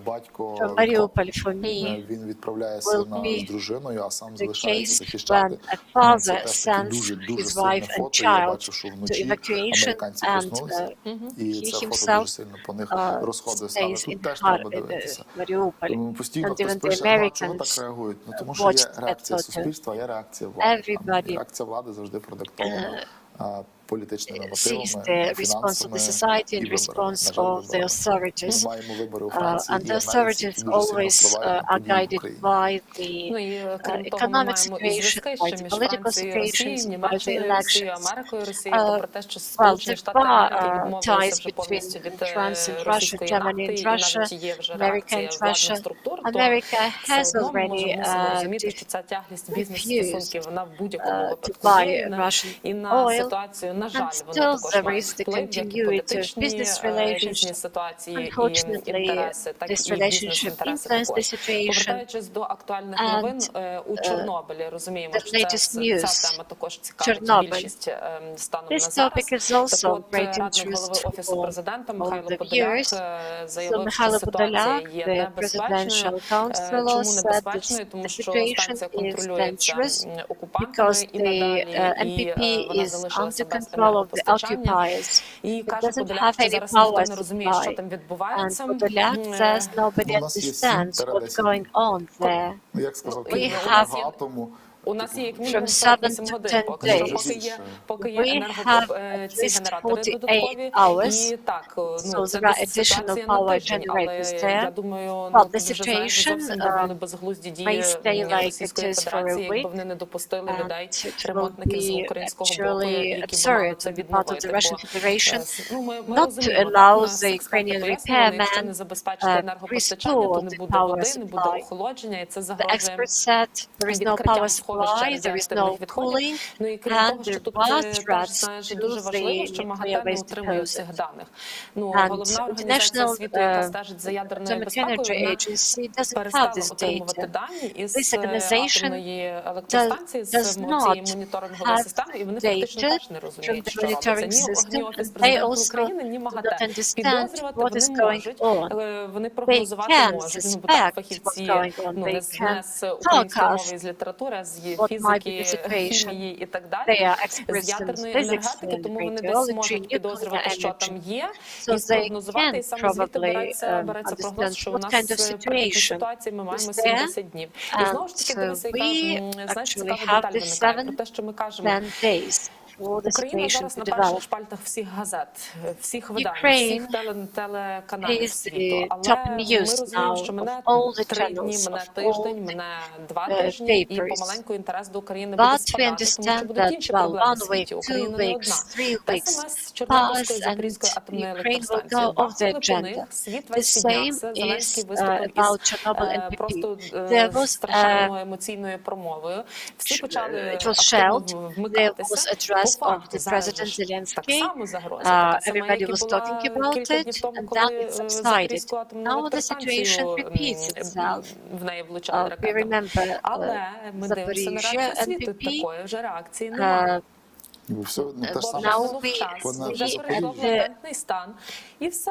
S4: батько
S3: from Mariupol for me
S4: він відправляє
S3: will
S4: сина
S3: be
S4: з дружиною, а сам
S3: the
S4: залишається
S3: case
S4: захищати.
S3: when a father
S4: Це теж таке
S3: sends
S4: дуже
S3: his
S4: сильне
S3: wife and
S4: фото. Я
S3: child
S4: бачив, що
S3: to
S4: вночі
S3: evacuation
S4: американці
S3: and
S4: проснулися, і
S3: he
S4: це фото
S3: himself
S4: дуже сильно по них розходить. Саме
S3: stays in
S4: тут теж треба
S3: Har-
S4: дивитися.
S3: Mariupol.
S4: Тому постійно
S3: And
S4: хтось
S3: even the
S4: пише, а чому
S3: Americans
S4: так реагують? Ну тому що є
S3: watched that
S4: реакція
S3: photo.
S4: суспільства, є реакція влади.
S3: Everybody
S4: Реакція влади завжди продиктована політичними
S3: sees
S4: мотивами,
S3: the response of the
S4: фінансами
S3: society
S4: і
S3: and
S4: виборами.
S3: response
S4: На жаль,
S3: of the
S4: виборами.
S3: authorities.
S4: Ми маємо вибори у Франції
S3: And
S4: і
S3: the
S4: Америці,
S3: authorities
S4: які дуже сильно
S3: always
S4: впливають на
S3: are
S4: події в
S3: guided
S4: Україні.
S3: by the
S5: Ну і крім того, ми
S3: economic
S5: маємо і
S3: situation,
S5: зв'язки
S3: by
S5: ще
S3: the
S5: між
S3: political
S5: Францією і Росією,
S3: situations, by the
S5: Німеччиною, Росією,
S3: elections.
S5: Америкою, Росією, попри те, що
S3: Well,
S5: Сполучені
S3: there
S5: Штати Америки
S3: are
S5: відмовилися
S3: ties
S5: вже
S3: between
S5: повністю від
S3: France and Russia,
S5: російської
S3: Germany
S5: нафти,
S3: and
S5: і
S3: Russia,
S5: навіть є вже
S3: America
S5: реакція
S3: and
S5: владних
S3: Russia.
S5: структур, то
S3: America
S5: все
S3: has
S5: одно ми
S3: already
S5: мусимо розуміти, що ця тяглість бізнес-стосунків, вона в будь-якому
S3: to
S5: випадку
S3: buy
S5: є,
S3: Russian
S5: і на
S3: oil.
S5: ситуацію, на жаль,
S3: And
S5: вона
S3: still
S5: також
S3: there
S5: має
S3: is the
S5: вплив, як і
S3: continuity of
S5: політичні
S3: business
S5: різні
S3: relationship.
S5: ситуації і
S3: Unfortunately,
S5: інтереси, так
S3: this
S5: і
S3: relationship
S5: бізнес-інтереси
S3: influenced the
S5: також.
S3: situation.
S5: Повертаючись до актуальних
S3: And,
S5: новин у Чорнобилі, розуміємо,
S3: the
S5: що
S3: latest
S5: ця
S3: news.
S5: тема також цікавить
S3: Chernobyl.
S5: більшість станом на
S3: This
S5: зараз.
S3: topic is also
S5: Так
S3: of
S5: от,
S3: great
S5: радник голови
S3: interest
S5: Офісу
S3: for
S5: президента
S3: all
S5: Михайло
S3: the
S5: Подоляк
S3: viewers. So
S5: заявив, що
S3: Mihailo
S5: ситуація
S3: Podolyak,
S5: є
S3: the
S5: небезпечною.
S3: presidential counselor,
S5: Чому
S3: said
S5: небезпечною?
S3: that
S5: Тому
S3: the
S5: що
S3: situation
S5: станція
S3: is
S5: контролюється
S3: dangerous
S5: окупантами
S3: because
S5: і
S3: the
S5: надалі, і
S3: NPP
S5: вона
S3: is
S5: залишилася
S3: under
S5: без
S3: control of the
S5: енергопостачання.
S3: occupiers.
S5: І
S3: It
S5: каже
S3: doesn't
S5: Подоляк,
S3: have
S5: що
S3: any
S5: зараз ніхто
S3: power
S5: не розуміє, що
S3: supply.
S5: там
S3: And
S5: відбувається.
S3: Podolyak says nobody
S4: У нас є 7
S3: understands what's
S4: 10
S3: going on there.
S4: Як сказав
S5: We
S4: Київ,
S3: have
S4: атому.
S5: У нас є як мінімум
S3: From
S5: 48
S3: 7 to
S5: годин,
S3: 10
S5: поки що,
S3: days.
S5: поки є
S3: We have at
S5: ці
S3: least
S5: генератори
S3: 48
S5: додаткові.
S3: hours.
S5: І так,
S3: So
S5: ну, це
S3: there are
S5: досить
S3: additional
S5: ситуація на
S3: power
S5: тиждень, але
S3: generators
S5: я
S3: there.
S5: думаю,
S3: Well,
S5: ну,
S3: the
S5: тут вже знаєш,
S3: situation
S5: зовсім довели безглузді
S3: may
S5: дії
S3: stay like
S5: Російської
S3: it is for a
S5: Федерації,
S3: week,
S5: якби вони не допустили
S3: and
S5: людей,
S3: it will
S5: ремонтників з
S3: be
S5: українського боку,
S3: actually
S5: які б мали
S3: absurd
S5: це
S3: on the part of the
S5: відновити.
S3: Russian Federation
S5: Ну, ми
S3: not to
S5: розуміємо,
S3: allow
S5: нас
S3: the
S5: експерти
S3: Ukrainian
S5: пояснювали, якщо не
S3: repairman
S5: забезпечити енергопостачання, то
S3: restore
S5: не
S3: the
S5: буде
S3: power
S5: води, не буде
S3: supply.
S5: охолодження, і це
S3: The
S5: загрожує
S3: experts said there is no power supply, there is no cooling,
S5: Ну і крім
S3: and
S5: того, що
S3: there
S5: тут
S3: was
S5: теж,
S3: threats
S5: знаєш,
S3: to
S5: дуже важливо,
S3: the
S5: що
S3: nuclear
S5: МАГАТЕ не
S3: waste
S5: утримує
S3: deposits.
S5: всіх даних. Ну,
S3: And
S5: головна організація
S3: International
S5: світу, яка стежить за ядерною
S3: Atomic
S5: безпекою,
S3: Energy
S5: вона
S3: Agency doesn't have
S5: перестала
S3: this
S5: отримувати
S3: data.
S5: дані із
S3: This organization
S5: атомної електростанції, з
S3: does
S5: цієї
S3: not
S5: моніторингової
S3: have
S5: системи, і вони фактично
S3: data
S5: теж не
S3: from
S5: розуміють,
S3: the
S5: що робиться.
S3: monitoring
S5: Ні
S3: system,
S5: Офіс
S3: and they
S5: президента
S3: also
S5: України, ні
S3: do
S5: МАГАТЕ.
S3: not understand
S5: Підозрювати
S3: what is
S5: вони
S3: going
S5: можуть,
S3: on.
S5: вони
S3: They
S5: прогнозувати
S3: can
S5: можуть. Ну, бо так,
S3: suspect
S5: фахівці,
S3: what's going on.
S5: ну,
S3: They
S5: не
S3: can
S5: з української мови
S3: forecast
S5: і з літератури, а з
S3: what might be
S5: фізики,
S3: the situation.
S5: хімії і так далі.
S3: They are
S5: З
S3: experts in
S5: ядерної
S3: physics
S5: енергетики,
S3: and
S5: тому вони десь
S3: radiology,
S5: можуть підозрювати,
S3: nuclear
S5: що там
S3: energy.
S5: є,
S3: So
S5: і
S3: they
S5: спрогнозувати,
S3: can
S5: і саме звідти
S3: probably
S5: береться прогноз, що у
S3: understand
S5: нас
S3: what kind of
S5: при такій
S3: situation
S5: ситуації ми маємо
S3: is there.
S5: 70 днів. І знову ж таки,
S3: And
S5: дивися, яка,
S3: we
S5: знаєш,
S3: actually
S5: цікава
S3: have
S5: деталь
S3: the
S5: виникає про те, що ми кажемо,
S3: 7 days. for the
S5: Україна
S3: situation
S5: зараз
S3: to
S5: на перших
S3: develop.
S5: шпальтах всіх газет, всіх видань,
S3: Ukraine
S5: всіх телеканалів
S3: is
S5: світу.
S3: the
S5: Але
S3: top
S5: ми
S3: news
S5: розуміємо, що
S3: now of
S5: мене
S3: all the
S5: 3 дні,
S3: channels,
S5: мене
S3: of all
S5: тиждень, мене 2 тижні, і
S3: papers.
S5: помаленьку інтерес до України буде
S3: But we
S5: спадати, тому що
S3: understand
S5: будуть
S3: that,
S5: інші
S3: well,
S5: проблеми в
S3: 1 week,
S5: світі.
S3: 2
S5: Україна не одна.
S3: weeks, 3 weeks
S5: СМС Чорнобильської
S3: pass,
S5: Запорізької
S3: and
S5: атомної
S3: Ukraine will
S5: електростанції.
S3: go off the
S5: Бачили по них,
S3: agenda.
S5: світ
S3: The
S5: весь
S3: same
S5: піднявся, Зеленський
S3: is
S5: виступив
S3: about
S5: із
S3: Chernobyl and PP.
S5: просто
S3: There was
S5: страшенно емоційною промовою. Всі почали
S3: it was
S5: активно
S3: shelled. There was
S5: вмикатися.
S3: address
S5: По
S3: of
S5: факту
S3: the
S5: зараз
S3: President
S5: же так
S3: Zelensky.
S5: само загроза, така сама,
S3: Everybody
S5: як і
S3: was
S5: була
S3: talking about
S5: кілька днів
S3: it,
S5: тому,
S3: and
S5: коли
S3: then it subsided.
S5: Запорізьку атомну
S3: Now the
S5: електростанцію
S3: situation repeats itself.
S5: в неї влучали
S3: We
S5: ракетами.
S3: remember
S5: Але ми дивимося на реакцію
S3: Zaporizhzhia
S5: світу,
S3: NPP.
S5: такої вже реакції немає.
S4: Все те ж
S5: Бо
S4: саме.
S5: вже
S3: Now
S5: минув
S3: we
S5: час,
S4: Вона
S5: вже
S3: see
S5: перейшло
S3: at
S5: в латентний стан, і все.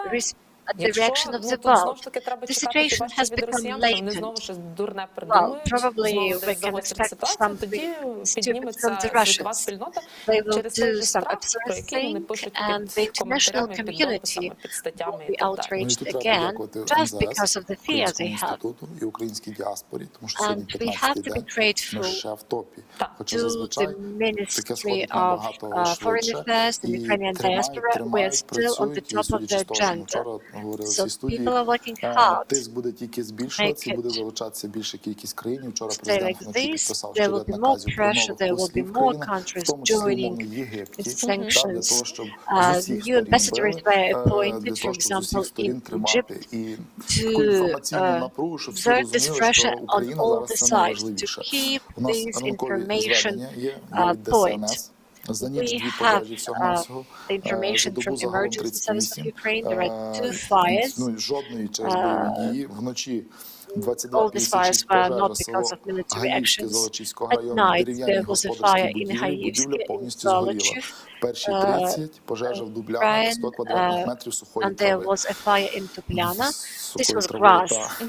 S3: at the
S5: Якщо,
S3: reaction of
S5: ну,
S3: the
S5: тут знову
S3: world.
S5: ж таки треба
S3: The
S5: чекати
S3: situation
S5: хіба що
S3: has
S5: від
S3: become
S5: росіян, що вони
S3: latent.
S5: знову щось дурне
S3: Well,
S5: придумають,
S3: probably
S5: знову
S3: we
S5: десь
S3: can
S5: загострять
S3: expect
S5: ситуацію, тоді
S3: something stupid
S5: підніметься
S3: from the
S5: світова
S3: Russians.
S5: спільнота
S3: They will
S5: через той
S3: do
S5: же
S3: some
S5: страх,
S3: absurd
S5: про який вони
S3: thing,
S5: пишуть
S3: and the
S5: під
S3: international
S5: коментарями, під
S3: community
S5: дописами, під
S3: will
S5: статтями і
S3: be
S5: так далі.
S4: Ну і
S3: outraged
S4: тут треба
S3: again
S4: подякувати
S3: just because
S4: МЗС,
S3: of the fear
S4: Українському
S3: they have.
S4: інституту і українській діаспорі, тому що сьогодні
S3: And we have
S4: 15-й
S3: to be
S4: день,
S3: grateful
S4: ми ще в топі.
S5: Так.
S4: Хоча
S3: to
S4: зазвичай
S3: the
S4: таке
S3: Ministry
S4: сходить
S3: of
S4: набагато
S3: Foreign
S4: швидше.
S3: Affairs and
S4: І
S3: Ukrainian diaspora, we are
S4: тримають,
S3: still on the
S4: працюють, і
S3: top of
S4: судячи
S3: the
S4: з того, що ми
S3: agenda.
S4: вчора говорили в
S3: So
S4: цій студії,
S3: people are working hard.
S4: тиск буде тільки збільшуватися, і
S3: Make
S4: буде
S3: it
S4: залучатися більша кількість країн. Вчора
S3: stay
S4: президент
S3: like
S4: вночі
S3: this.
S4: підписав
S3: There
S4: ще
S3: will
S4: ряд
S3: be more
S4: наказів про
S3: pressure.
S4: нових
S3: There will be
S4: послів
S3: more
S4: країни, в
S3: countries
S4: тому числі,
S3: joining
S4: умовно, Єгипті,
S3: its
S4: для
S3: sanctions.
S4: того, щоб з усіх сторін
S3: Ambassadors
S4: били,
S3: were appointed,
S4: для
S3: for
S4: того, щоб з усіх
S3: example,
S4: сторін
S3: in
S4: тримати.
S3: Egypt
S4: І таку
S3: to
S4: інформаційну напругу, щоб всі
S3: exert this
S4: розуміли, що
S3: pressure on
S4: Україна
S3: all
S4: зараз
S3: the
S4: це
S3: sides to
S4: найважливіше.
S3: keep
S4: У нас
S3: this
S4: ранкові
S3: information
S4: зведення є від
S3: point.
S4: ДСНС. За ніч
S3: We
S4: 2
S3: have
S4: пожежі всього-навсього.
S3: the
S4: За
S3: information
S4: добу
S3: from
S4: загалом
S3: emergency service of
S4: 38.
S3: Ukraine. There are 2 fires.
S4: Ну, і жодної через бойові дії. Вночі
S3: All these fires
S4: 22:56
S3: were not
S4: пожежа,
S3: because
S4: село
S3: of military
S4: Гаївське
S3: actions.
S4: Золочівського
S3: At
S4: району,
S3: night
S4: дерев'яні
S3: there was a
S4: господарські
S3: fire in
S4: будівлі,
S3: Гаївське,
S4: будівля
S3: in
S4: повністю згоріла.
S3: Zolochiv.
S4: В першій 30 пожежа в Дублянах, 100 квадратних метрів сухої
S3: And there
S4: трави.
S3: was a fire in Dublana. This
S4: Сухої
S3: was
S4: трави,
S3: grass
S4: так.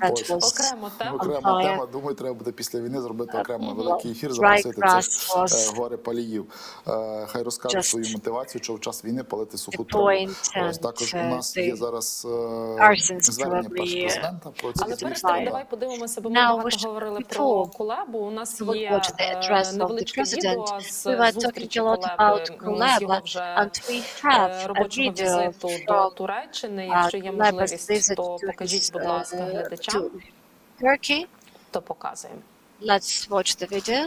S3: that was
S5: Окрема тема.
S4: Окрема
S3: fire.
S4: тема. Думаю, треба буде після війни зробити окремо великий ефір,
S3: Dry
S4: запросити
S3: grass
S4: цих
S3: was
S4: горе-паліїв. Хай розкажуть
S3: just
S4: свою мотивацію, що в час війни палити суху
S3: the
S4: траву.
S3: point,
S4: Ось також у
S3: and
S4: нас є зараз
S3: arsons
S4: звернення
S3: probably,
S4: першого президента про ці
S5: Але перш
S3: fire.
S5: тим, давай подивимося, бо ми
S3: Now,
S5: багато
S3: we
S5: говорили
S3: should-
S5: про
S3: before
S5: колебу. У нас
S3: we
S5: є
S3: watch the address of the
S5: невеличке
S3: president,
S5: відео з
S3: we were talking
S5: зустрічі
S3: a lot
S5: колеби,
S3: about
S5: з його
S3: Kuleba,
S5: вже
S3: and we have a
S5: робочого
S3: video
S5: візиту до
S3: from
S5: Туреччини. Якщо є
S3: Kuleba's
S5: можливість,
S3: visit
S5: то
S3: to
S5: покажіть, будь
S3: his,
S5: ласка, глядачам,
S3: to Turkey.
S5: то показуємо.
S3: Let's watch the video.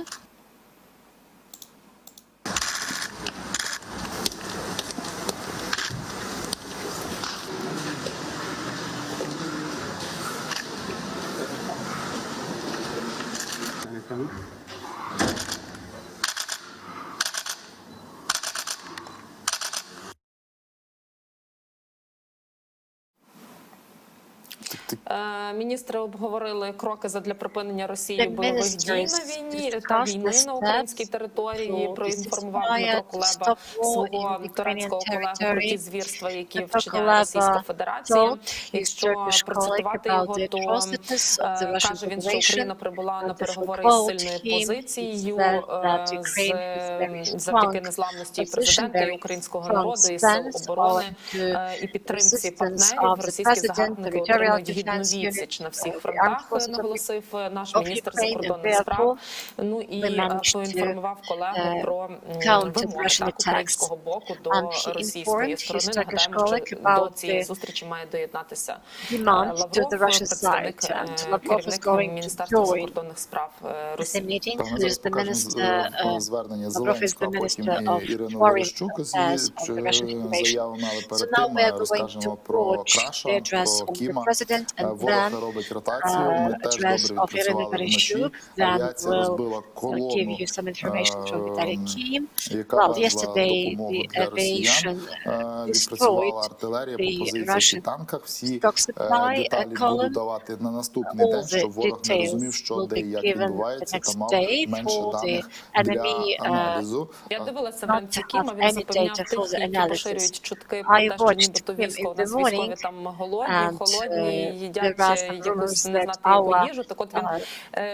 S5: Міністри обговорили кроки задля припинення Росії
S3: The
S5: бойових дій на
S3: ministers
S5: війні та
S3: discussed
S5: війни
S3: the
S5: на українській
S3: steps
S5: території.
S3: for
S5: Проінформував
S3: ceasefire
S5: Дмитро
S3: to
S5: Кулеба
S3: stop war
S5: свого
S3: in the
S5: турецького
S3: Ukrainian
S5: колегу про ті
S3: territory.
S5: звірства, які
S3: Dmytro
S5: вчиняє
S3: Kuleba
S5: Російська Федерація.
S3: told his
S5: Якщо
S3: Turkish
S5: процитувати
S3: colleague about
S5: його,
S3: the
S5: то
S3: atrocities of the Russian
S5: каже він, що
S3: Federation.
S5: Україна прибула на
S3: This
S5: переговори
S3: will
S5: з
S3: quote
S5: сильною
S3: him.
S5: позицією
S3: He said that Ukraine is very
S5: завдяки
S3: strong
S5: незламності і
S3: position,
S5: президента, і
S3: very
S5: українського
S3: strong
S5: народу, і сил
S3: stance
S5: оборони,
S3: to
S5: і підтримці
S3: resistance
S5: партнерів.
S3: of the
S5: Російські
S3: president,
S5: загарбники
S3: territorial
S5: отримують гідну
S3: defense unit,
S5: відсіч на всіх
S3: the
S5: фронтах,
S3: armed forces
S5: наголосив наш
S3: of
S5: міністр
S3: Ukraine, and
S5: закордонних справ.
S3: therefore
S5: Ну і
S3: we managed
S5: поінформував колегу про
S3: counter
S5: вимоги
S3: Russian
S5: так,
S3: attacks.
S5: українського боку до
S3: And he
S5: російської
S3: informed his
S5: сторони.
S3: Turkish
S5: Нагадаємо,
S3: colleague
S5: що
S3: about
S5: до цієї
S3: the
S5: зустрічі має доєднатися
S3: demand to
S5: Лавров,
S3: the Russian
S5: представник,
S3: side, and Lavrov is
S5: керівник
S3: going to
S5: Міністерства
S3: join
S5: закордонних справ
S3: the
S5: Росії.
S3: meeting.
S4: Ми
S3: Who
S4: зараз
S3: is the
S4: покажемо
S3: minister?
S4: звернення
S3: Lavrov is
S4: Зеленського,
S3: the
S4: а потім
S3: minister of
S4: Ірину
S3: foreign
S4: Верещук з
S3: affairs of the Russian
S4: її
S3: Federation.
S4: заявами, але
S3: So
S4: перед
S3: now
S4: тим
S3: we are going
S4: розкажемо
S3: to
S4: про
S3: watch
S4: Краша,
S3: the address
S4: про
S3: of the
S4: Кіма.
S3: president, and
S4: Ворог
S3: then
S4: не робить ротацію. Ми теж
S3: address
S4: добре
S3: of Irina
S4: відпрацювали вночі.
S3: Vereshchuk. Then
S4: Авіація розбила
S3: we'll
S4: колону,
S3: give you some information from Vitaly Kim.
S4: яка
S3: Well,
S4: везла
S3: yesterday
S4: допомогу
S3: the
S4: для росіян.
S3: aviation
S4: Відпрацювала
S3: destroyed
S4: артилерія по
S3: the
S4: позиціях і
S3: Russian
S4: танках. Всі
S3: stock supply
S4: деталі буду
S3: column.
S4: давати на наступний
S3: All
S4: день,
S3: the
S4: щоб ворог не розумів,
S3: details
S4: що
S3: will
S4: де і
S3: be
S4: як
S3: given the
S4: відбувається, та
S3: next
S4: мав
S3: day
S4: менше
S3: for the
S4: даних
S3: enemy,
S4: для аналізу.
S5: Я дивилася
S3: not
S5: вранці
S3: to
S5: Кіма,
S3: have
S5: він
S3: any
S5: запевняв
S3: data
S5: тих,
S3: for the
S5: які
S3: analysis.
S5: поширюють чутки про
S3: I
S5: те, що
S3: watched
S5: нібито
S3: him
S5: військо
S3: in
S5: у
S3: the
S5: нас військові
S3: morning
S5: там голодні,
S3: and
S5: холодні, їдять їдять якусь не знати яку їжу. Так от він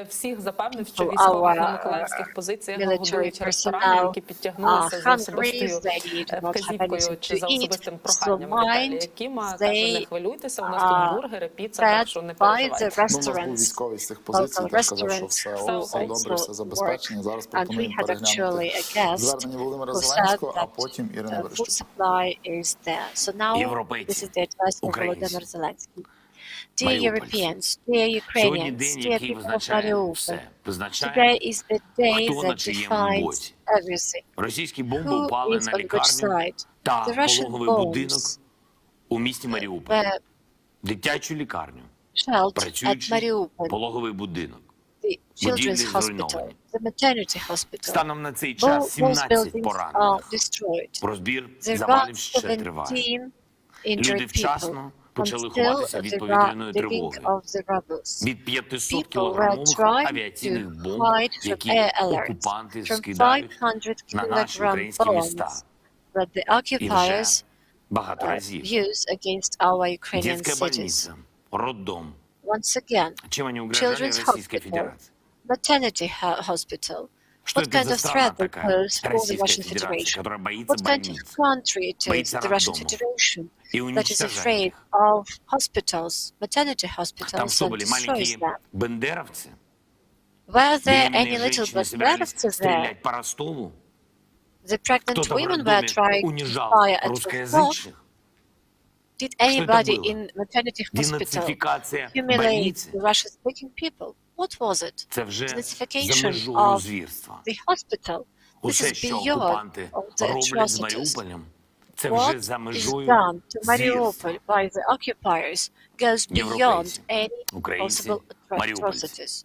S5: всіх запевнив, що військових на миколаївських позиціях годують ресторани, які підтягнулися за особистою вказівкою чи за особистим проханням Віталія Якима. Каже, не хвилюйтеся, у нас тут бургери, піца, так що не переживайте.
S4: У нас був військовий з цих позицій, теж сказав, що все добре, все забезпечено. Зараз пропонуємо переглянути звернення Володимира Зеленського, а потім Ірини Верещук.
S6: Європейці, українці, Маріуполь. Сьогодні день, який визначає все. Визначає, хто на чиєму боці. Російські бомби впали на лікарню та пологовий будинок у місті Маріуполь. Дитячу лікарню, працюючий пологовий будинок. Будівлі зруйновані. Станом на цей час 17 поранених. Розбір завалів ще триває. Люди вчасно почали ховатися від повітряної тривоги. Від 500-кілограмових авіаційних бомб, які окупанти скидають на наші українські міста. І вже багато разів. Детська больниця, роддом. Чем они угрожали Российской Федерации? Что это за страна такая, Российская Федерация, которая боится больниц, боится роддомов и уничтожает их? Там что, были маленькие бендеровцы? Беременные женщины собирались стрелять по Ростову? Кто-то в роддоме унижал русскоязычных?
S3: Did anybody in maternity hospital
S6: Денацифікація
S3: humiliate
S6: больниці.
S3: the Russian-speaking people? What was it?
S6: Це вже за
S3: Denacifcation
S6: межою
S3: of
S6: звірства.
S3: the hospital. This
S6: Усе,
S3: is
S6: що
S3: beyond
S6: окупанти
S3: of the
S6: роблять з
S3: atrocities.
S6: Маріуполем, це
S3: What
S6: вже за
S3: is
S6: межою
S3: done to
S6: звірства.
S3: Mariupol by the occupiers goes beyond
S6: Європейці,
S3: any
S6: українці,
S3: possible
S6: маріупольці.
S3: atrocities.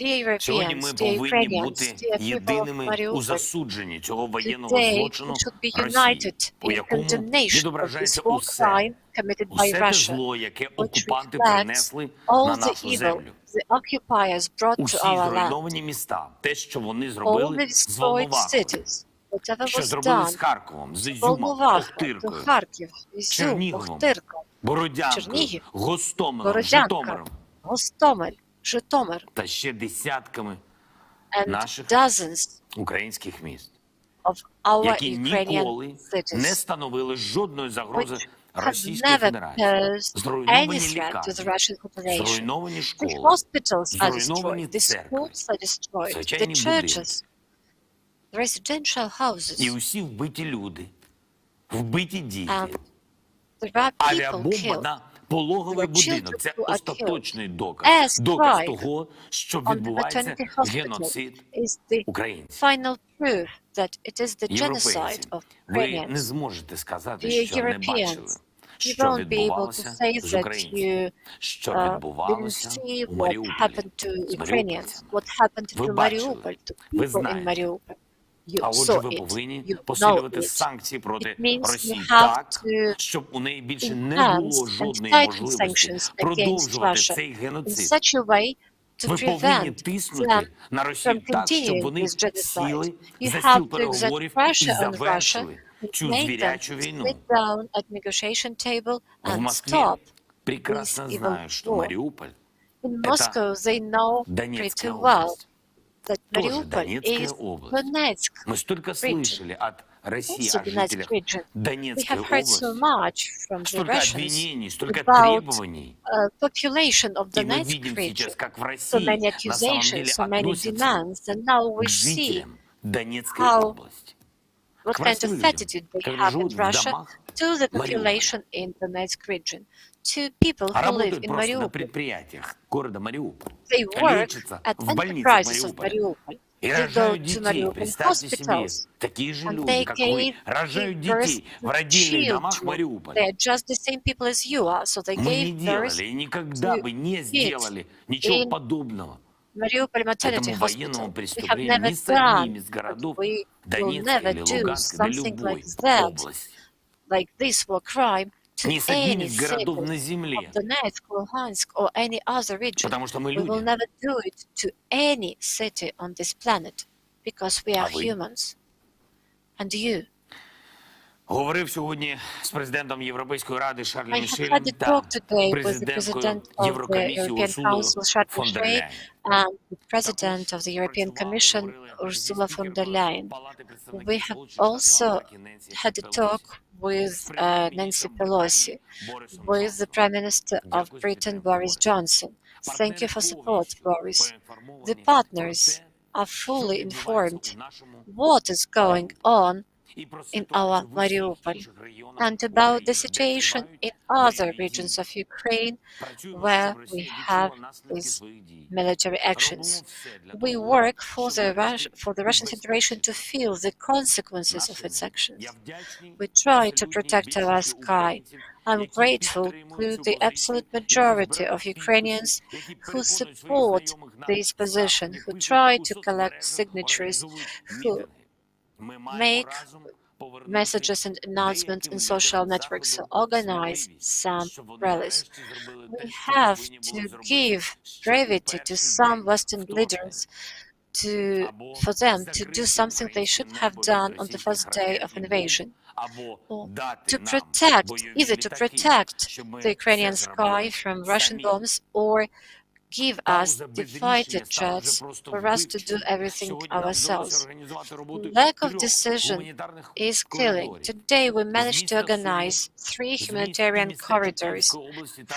S3: Dear
S6: Сьогодні ми
S3: Europeans, dear
S6: повинні
S3: Ukrainians,
S6: бути
S3: dear people of
S6: єдиними у
S3: Mariupol,
S6: засудженні цього воєнного
S3: today we
S6: злочину
S3: should be
S6: Росії,
S3: united
S6: у
S3: in
S6: якому
S3: condemnation of
S6: відображається
S3: this war
S6: усе,
S3: crime committed by
S6: усе те
S3: Russia,
S6: зло, яке
S3: which
S6: окупанти
S3: reflects
S6: принесли
S3: all
S6: на
S3: the
S6: нашу
S3: evil
S6: землю.
S3: the occupiers brought to
S6: Усі
S3: our land.
S6: зруйновані міста, те, що вони
S3: All
S6: зробили
S3: the
S6: з
S3: destroyed
S6: Волновахою,
S3: cities, whatever
S6: що
S3: was
S6: зробили з
S3: done,
S6: Харковом, з Ізюмом,
S3: Волноваха,
S6: Охтиркою,
S3: Харків, Ізюм,
S6: Черніговом,
S3: Охтирка,
S6: Бородянкою,
S3: Чернігів,
S6: Гостомелем,
S3: Бородянка,
S6: Житомиром
S3: Гостомель, Житомир,
S6: та ще десятками
S3: and
S6: наших
S3: dozens
S6: українських міст,
S3: of our
S6: які ніколи
S3: Ukrainian cities
S6: не становили жодної загрози
S3: which
S6: Російської
S3: have never
S6: Федерації.
S3: posed any
S6: Зруйновані
S3: threat to the
S6: лікарні,
S3: Russian Federation.
S6: зруйновані
S3: The
S6: школи,
S3: hospitals are
S6: зруйновані
S3: destroyed, the
S6: церкви,
S3: schools are destroyed, the
S6: звичайні
S3: churches, the residential
S6: і
S3: houses,
S6: усі вбиті люди, вбиті діти.
S3: and there are people
S6: Авіабомба
S3: killed.
S6: на пологовий
S3: There are children
S6: будинок – це
S3: who are
S6: остаточний
S3: As
S6: доказ. Доказ
S3: strike
S6: того, що
S3: on the
S6: відбувається
S3: maternity hospital
S6: геноцид
S3: is the
S6: українців.
S3: final proof that it is the
S6: Європейці,
S3: genocide of
S6: ви не
S3: Ukrainians.
S6: зможете сказати,
S3: Dear
S6: що не бачили,
S3: Europeans, you
S6: що
S3: won't be able to
S6: відбувалося
S3: say
S6: з
S3: that
S6: українцями,
S3: you
S6: що
S3: didn't
S6: відбувалося
S3: see
S6: у
S3: what
S6: Маріуполі
S3: happened to
S6: з
S3: Ukrainians,
S6: маріупольцями.
S3: what happened
S6: Ви
S3: to
S6: бачили,
S3: Mariupol, to
S6: ви
S3: people in
S6: знаєте.
S3: Mariupol. You
S6: А отже,
S3: saw
S6: ви
S3: it,
S6: повинні
S3: you know
S6: посилювати
S3: it.
S6: санкції проти
S3: It means you
S6: Росії
S3: have
S6: так,
S3: to
S6: щоб у неї більше не
S3: enhance
S6: було
S3: and
S6: жодної
S3: tighten
S6: можливості
S3: sanctions against
S6: продовжувати
S3: Russia
S6: цей
S3: in
S6: геноцид.
S3: such a way to
S6: Ви повинні
S3: prevent them
S6: тиснути на Росію
S3: from
S6: так, щоб
S3: continuing
S6: вони
S3: this genocide.
S6: сіли
S3: You
S6: за
S3: have
S6: стіл
S3: to exert
S6: переговорів і
S3: pressure on Russia
S6: завершили
S3: and
S6: цю
S3: make them
S6: звірячу війну.
S3: sit down at negotiation table
S6: В
S3: and
S6: Москве
S3: stop
S6: прекрасно
S3: this evil
S6: знают, что
S3: war.
S6: Мариуполь
S3: In
S6: Это
S3: Moscow, they know
S6: Донецкая
S3: pretty well
S6: область.
S3: that
S6: Тоже
S3: Mariupol
S6: Донецкая
S3: is
S6: область.
S3: Donetsk.
S6: Мы столько
S3: region.
S6: слышали от России,
S3: Also
S6: о
S3: Donetsk
S6: жителях
S3: region. We
S6: Донецкой
S3: have heard so
S6: области.
S3: much from the
S6: Столько
S3: Russians
S6: обвинений, столько
S3: about
S6: требований.
S3: population of
S6: И мы
S3: Donetsk
S6: видим
S3: region.
S6: сейчас, как в
S3: So
S6: России
S3: many
S6: на самом
S3: accusations,
S6: деле
S3: so many
S6: относятся
S3: demands, and now we
S6: к
S3: see
S6: жителям Донецкой
S3: how
S6: области.
S3: what
S6: К
S3: kind
S6: простым
S3: of
S6: людям,
S3: attitude they
S6: которые
S3: have in
S6: живут в
S3: Russia
S6: домах
S3: to the
S6: Мариуполя.
S3: population in Donetsk region, to people
S6: А
S3: who live
S6: работают
S3: in
S6: просто на
S3: Mariupol.
S6: предприятиях города Мариуполь.
S3: They work
S6: Лечатся
S3: at
S6: в больницах
S3: enterprises of
S6: Мариуполя.
S3: Mariupol.
S6: И
S3: They go
S6: рожают
S3: to
S6: детей.
S3: Mariupol
S6: Представьте себе,
S3: hospitals.
S6: такие же
S3: And
S6: люди,
S3: they
S6: как вы,
S3: gave
S6: рожают
S3: birth
S6: детей в
S3: to
S6: родильных домах
S3: children.
S6: Мариуполя.
S3: They are just the same people as you are, so they
S6: Мы не
S3: gave birth
S6: делали и никогда
S3: to
S6: бы не
S3: kids
S6: сделали ничего
S3: in
S6: подобного
S3: Mariupol maternity
S6: этому военному
S3: hospital. We have
S6: преступлению
S3: never
S6: ни с одним
S3: done,
S6: из
S3: but
S6: городов
S3: we will
S6: Донецкой
S3: never
S6: или
S3: do
S6: Луганской, да
S3: something
S6: любой
S3: like that,
S6: области.
S3: like this war crime, to
S6: Ни с одним
S3: any
S6: из городов
S3: city
S6: на
S3: of
S6: земле.
S3: Donetsk, Luhansk, or any other region.
S6: Потому что мы
S3: We will
S6: люди.
S3: never do it to any city on this planet, because we are
S6: А вы?
S3: humans. And you,
S6: Говорив сьогодні з президентом Європейської ради Шарлем
S3: I have
S6: Мішелем
S3: had a
S6: та
S3: talk today with the
S6: президенткою
S3: President of the
S6: Єврокомісії
S3: European
S6: Урсулою
S3: Council, Charles
S6: фон дер
S3: Michel,
S6: Ляєн.
S3: and the President of the European Commission, Ursula von der Leyen. We have also had a talk with Nancy Pelosi, with the Prime Minister of Britain, Boris Johnson. Thank you for support, Boris. The partners are fully informed what is going on in our Mariupol and about the situation in other regions of Ukraine where we have these military actions. We work for the Russian Federation to feel the consequences of its actions. We try to protect our sky. I'm grateful to the absolute majority of Ukrainians who support this position, who try to collect signatures, who make messages and announcements in social networks, to organize some rallies. We have to give brevity to some Western leaders for them to do something they should have done on the first day of invasion. Either to protect the Ukrainian sky from Russian bombs or give us the fighter jets for us to do everything ourselves. Lack of decision is killing. Today we managed to organize 3 humanitarian corridors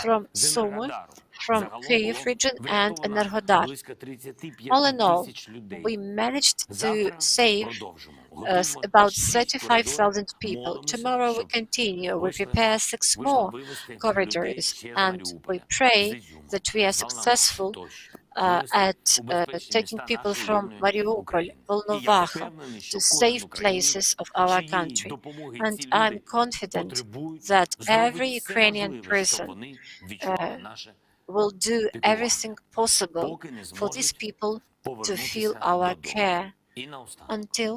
S3: from Sumy, from Kyiv region and Enerhodar. All in all, we managed to save about 35,000 people. Tomorrow we continue. We prepare 6 more corridors and we pray that we are successful at taking people from Mariupol, Volnovakha to safe places of our country. And I'm confident that every Ukrainian person will do everything possible for these people to feel our care until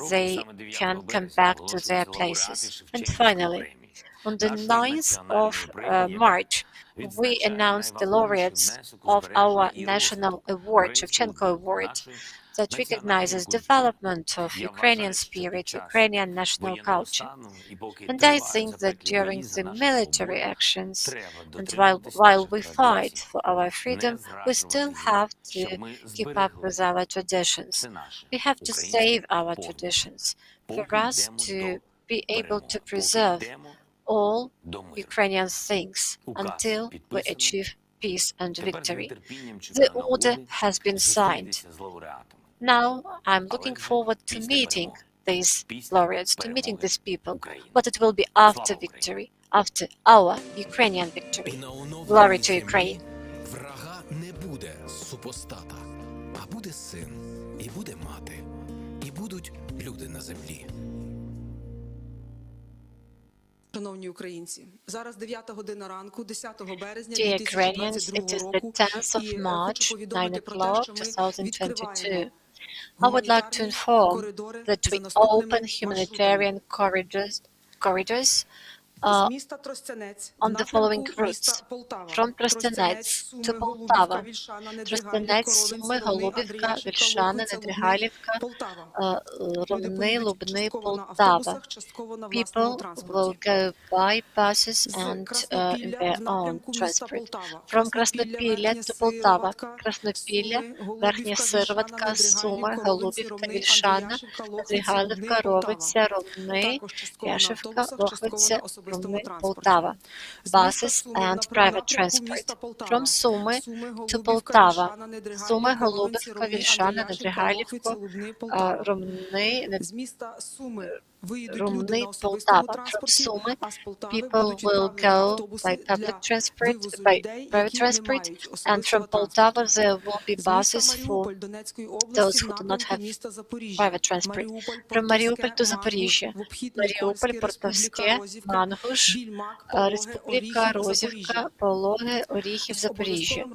S3: they can come back to their places. And finally, on the 9th of March, we announced the laureates of our national award, Shevchenko Award, that recognizes development of Ukrainian spirit, Ukrainian national culture. And I think that during the military actions, and while we fight for our freedom, we still have to keep up with our traditions. We have to save our traditions for us to be able to preserve all Ukrainian things until we achieve peace and victory. The order has been signed. Now I'm looking forward to meeting these laureates, to meeting these people, but it will be after victory, after our Ukrainian victory. Glory to Ukraine.
S1: Врага не буде супостата, а буде син, і буде мати, і будуть люди на землі.
S7: Шановні українці, зараз 9 година ранку, 10 березня
S3: Dear Ukrainians, it is the 10th of March, 9 o'clock, 2022. I would like to inform that we open humanitarian corridors on the following routes: from Тростянець to Poltava, Тростянець, Суми, Голубівка, Вільшана, Недригайлівка, Ровни, Лубни, Poltava. People will go by buses and in their own transport. From Краснопілля to Poltava, Краснопілля, Верхня Сироватка, Суми, Голубівка, Вільшана, Недригайлівка, Ровиця, Ровни, Яшівка, Лохвиця, Poltava, buses and private transport. From Sumy to Poltava, Sumy, Голубівка, Вільшана, Недригайлівка, Ромни, Poltava. From Sumy, people will go by private transport, and from Poltava there will be buses for those who do not have private transport. From Mariupol to Запоріжжя, Маріуполь, Портовське, Мангуш, Республіка, Розівка, Пологи, Оріхів, Запоріжжя.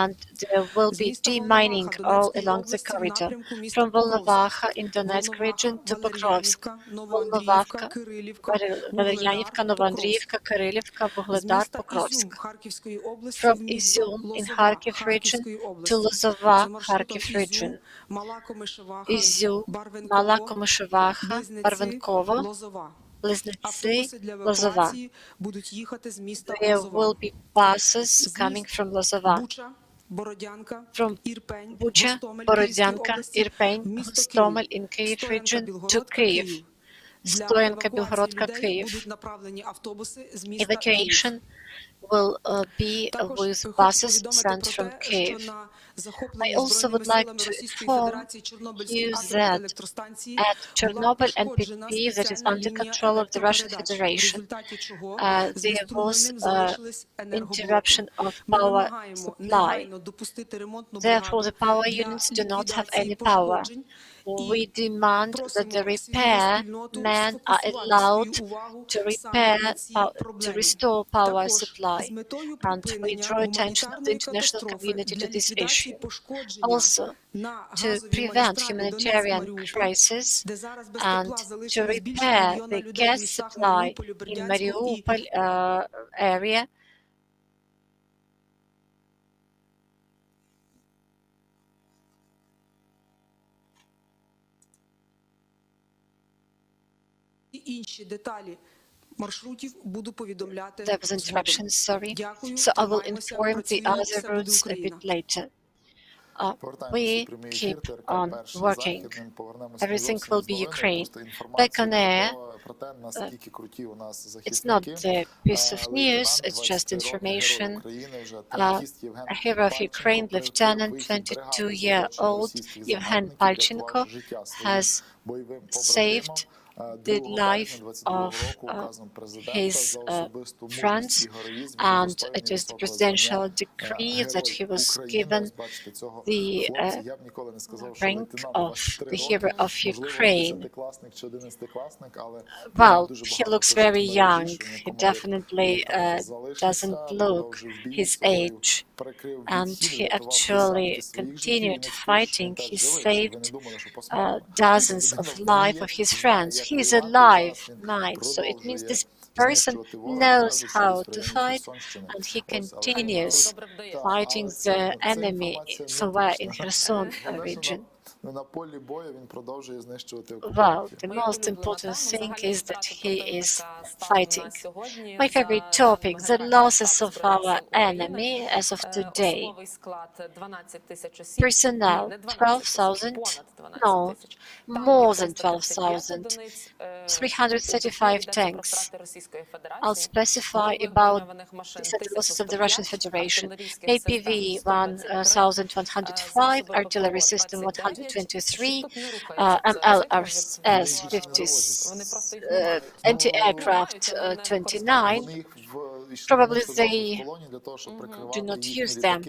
S3: And there will be demining all along the corridor. From Volnovakha in Donetsk region going to Покровськ, Волноваха, Валер'янівка, Новоандріївка, Кирилівка, Вугледар, Покровськ. From Izum in Kharkiv region to Lozova, Kharkiv region. Ізюм, Мала Комишеваха, Барвинково, Близнеці, Лозова. There will be buses coming from Lozova. From Bucha, Borodyanka, Irpень, Гостомель in Kyiv region to Kyiv. Стоянка, Білгородка, Київ. Evacuation will be with buses sent from Kyiv. I also would like to inform you that at Chernobyl and PP, that is under control of the Russian Federation, there was interruption of power supply. Therefore, the power units do not have any power. We demand that the repairmen are allowed to restore power supply, and we draw attention of the international community to this issue. Also, to prevent humanitarian crisis and to repair the gas supply in Mariupol area, there was interruption, sorry. So I will inform the other routes a bit later. We keep on working. Everything will be Ukraine. Back on air, it's not a piece of news, it's just information. A hero of Ukraine, Lieutenant, 22-year-old Yevhen Palchenko, has saved the life of his friends, and it is the presidential decree that he was given the rank of the hero of Ukraine. Well, he looks very young. He definitely doesn't look his age. And he actually continued fighting. He saved dozens of lives of his friends. He is alive, so it means this person knows how to fight, and he continues fighting the enemy somewhere in Kherson region. Well, the most important thing is that he is fighting. My favorite topic, the losses of our enemy as of today. Personnel, 12,000, no, more than 12,000, 335 tanks. I'll specify about the losses of the Russian Federation. APV 1,105, artillery system 123, MLRS 50, anti-aircraft 29. Probably they do not use them.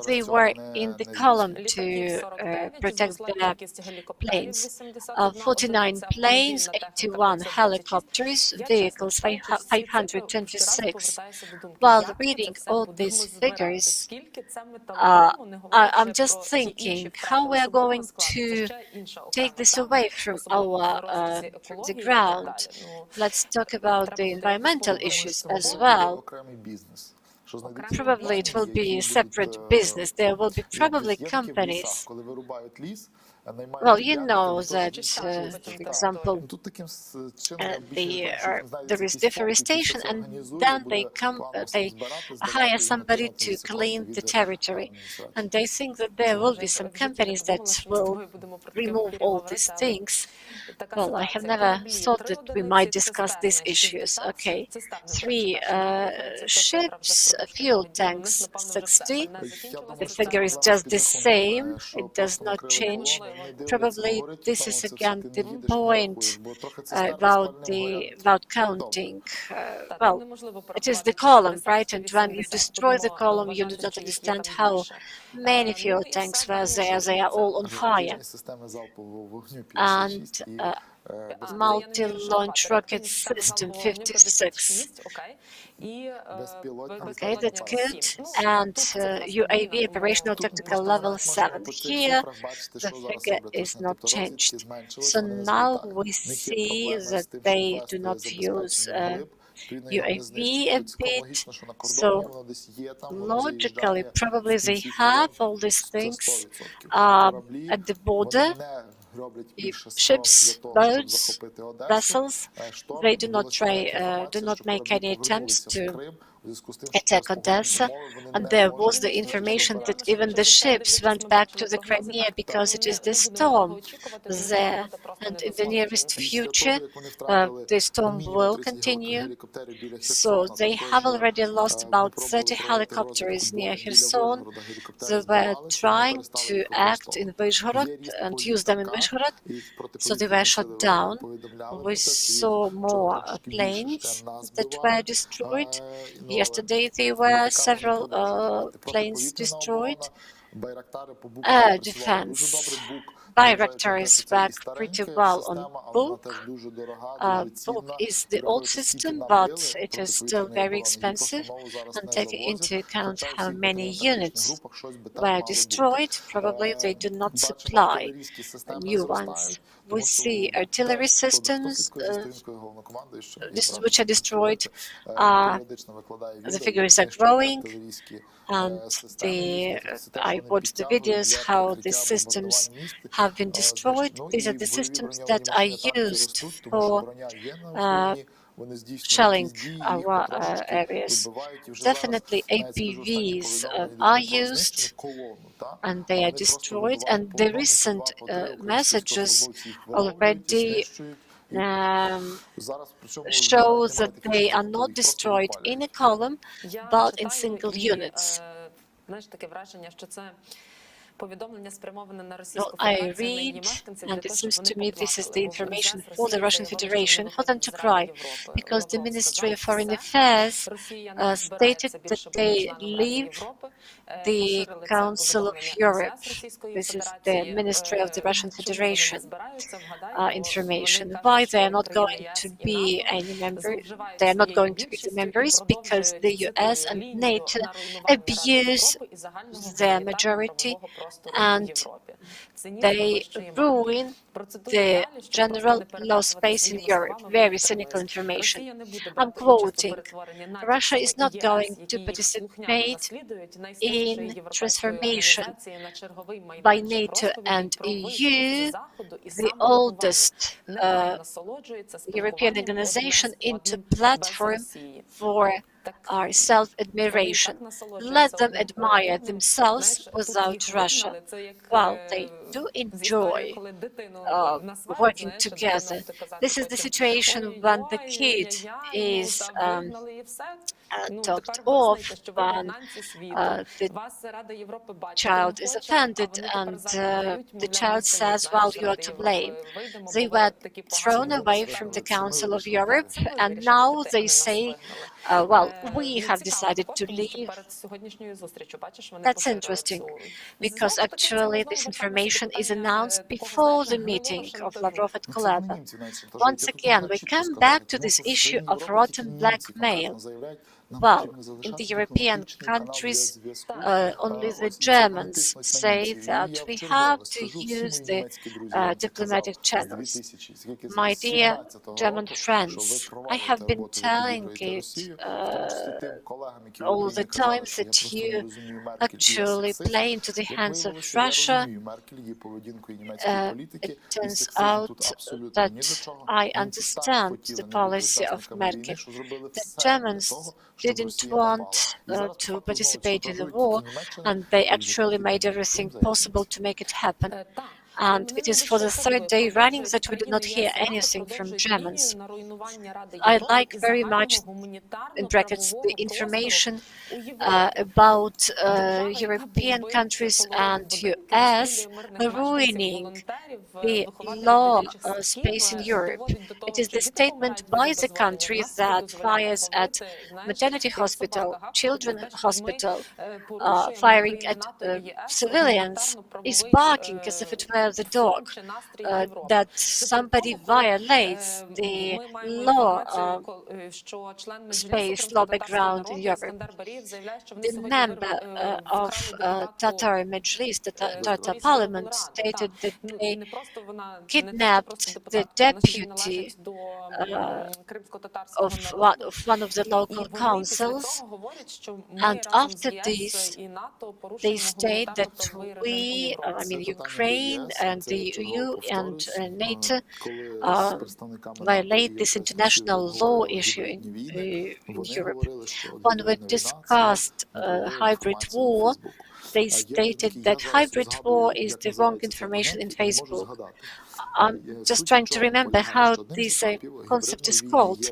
S3: They were in the column to protect their planes. 49 planes, 81 helicopters, vehicles 526. While reading all these figures, I'm just thinking how we are going to take this away from the ground. Let's talk about the environmental issues as well. Probably it will be a separate business. There will be probably companies. Well, you know that, for example, there is deforestation, and then they hire somebody to clean the territory. And they think that there will be some companies that will remove all these things. Well, I have never thought that we might discuss these issues. Okay, 3 ships, fuel tanks, 60. The figure is just the same. It does not change. Probably this is again the point about counting. Well, it is the column, right? And when you destroy the column, you do not understand how many fuel tanks were there. They are all on fire. And multi-launch rocket system 56. Okay, that's good. And UAV operational tactical level 7. Here, the figure is not changed. So now we see that they do not use UAV a bit. So logically, probably they have all these things at the border. Ships, boats, vessels, they do not make any attempts to attack Odessa, and there was the information that even the ships went back to the Crimea because it is the storm there, and in the nearest future the storm will continue. So they have already lost about 30 helicopters near Kherson. They were trying to act in Vyshgorod and use them in Vyshgorod, so they were shot down. We saw more planes that were destroyed. Yesterday there were several planes destroyed. Air defense. Bayraktars work pretty well on Buk. Buk is the old system, but it is still very expensive. And taking into account how many units were destroyed, probably they do not supply new ones. We see artillery systems which are destroyed. The figures are growing, and I watched the videos how the systems have been destroyed. These are the systems that are used for shelling our areas. Definitely APVs are used and they are destroyed, and the recent messages already show that they are not destroyed in a column but in single units. Well, I read, and it seems to me this is the information for the Russian Federation, for them to cry, because the Ministry of Foreign Affairs stated that they leave the Council of Europe. This is the Ministry of the Russian Federation information. Why they are not going to be any member? They are not going to be the members because the US and NATO abuse their majority and they ruin the general law space in Europe. Very cynical information. I'm quoting, Russia is not going to participate in transformation by NATO and EU, the oldest European organization, into platform for our self-admiration. Let them admire themselves without Russia. Well, they do enjoy working together. This is the situation when the kid is talked off, when the child is offended and the child says, well, you are to blame. They were thrown away from the Council of Europe and now they say, well, we have decided to leave. That's interesting, because actually this information is announced before the meeting of Lavrov at Kuleba. Once again, we come back to this issue of rotten blackmail. Well, in the European countries, only the Germans say that we have to use the diplomatic channels. My dear German friends, I have been telling it all the time that you actually play into the hands of Russia. It turns out that I understand the policy of Merkel. The Germans didn't want to participate in the war, and they actually made everything possible to make it happen. And it is for the third day running that we do not hear anything from Germans. I like very much, in brackets, the information about European countries and US ruining the law space in Europe. It is the statement by the country that fires at maternity hospital, children's hospital, firing at civilians, is barking as if it were of the dog, that somebody violates the law, space, law background in Europe. The member of Tatar Majlis, the Tatar parliament, stated that they kidnapped the deputy of one of the local councils, and after this they state that we, I mean Ukraine and the EU and NATO violate this international law issue in Europe. When we discussed hybrid war, they stated that hybrid war is the wrong information in Facebook. I'm just trying to remember how this concept is called,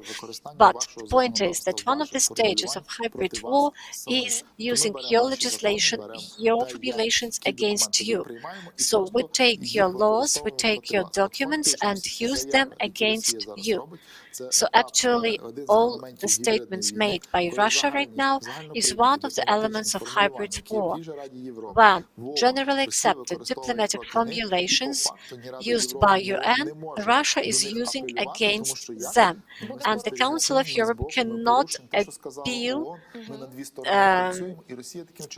S3: but the point is that one of the stages of hybrid war is using your legislation, your formulations against you. So we take your laws, we take your documents and use them against you. So actually all the statements made by Russia right now is one of the elements of hybrid war, when generally accepted diplomatic formulations used by UN, Russia is using against them, and the Council of Europe cannot appeal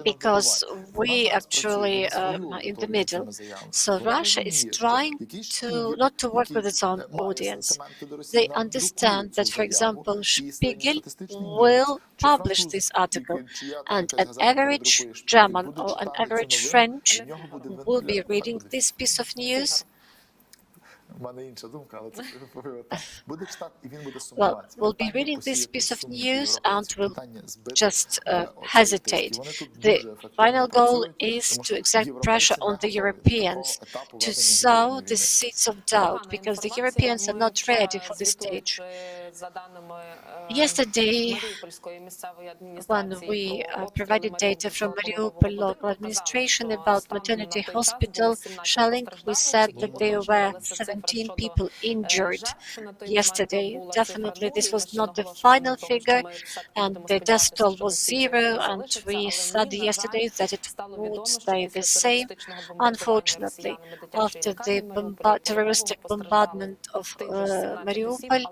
S3: because we actually are in the middle. So Russia is trying not to work with its own audience. They understand that, for example, Spiegel will publish this article, and an average German or an average French will be reading this piece of news. Well, we'll be reading this piece of news and will just hesitate. The final goal is to exert pressure on the Europeans to sow the seeds of doubt, because the Europeans are not ready for this stage. Yesterday, when we provided data from Mariupol local administration about maternity hospital shelling, we said that there were 17 people injured yesterday. Definitely this was not the final figure, and the death toll was 0, and we said yesterday that it would stay the same. Unfortunately, after the terroristic bombardment of Mariupol,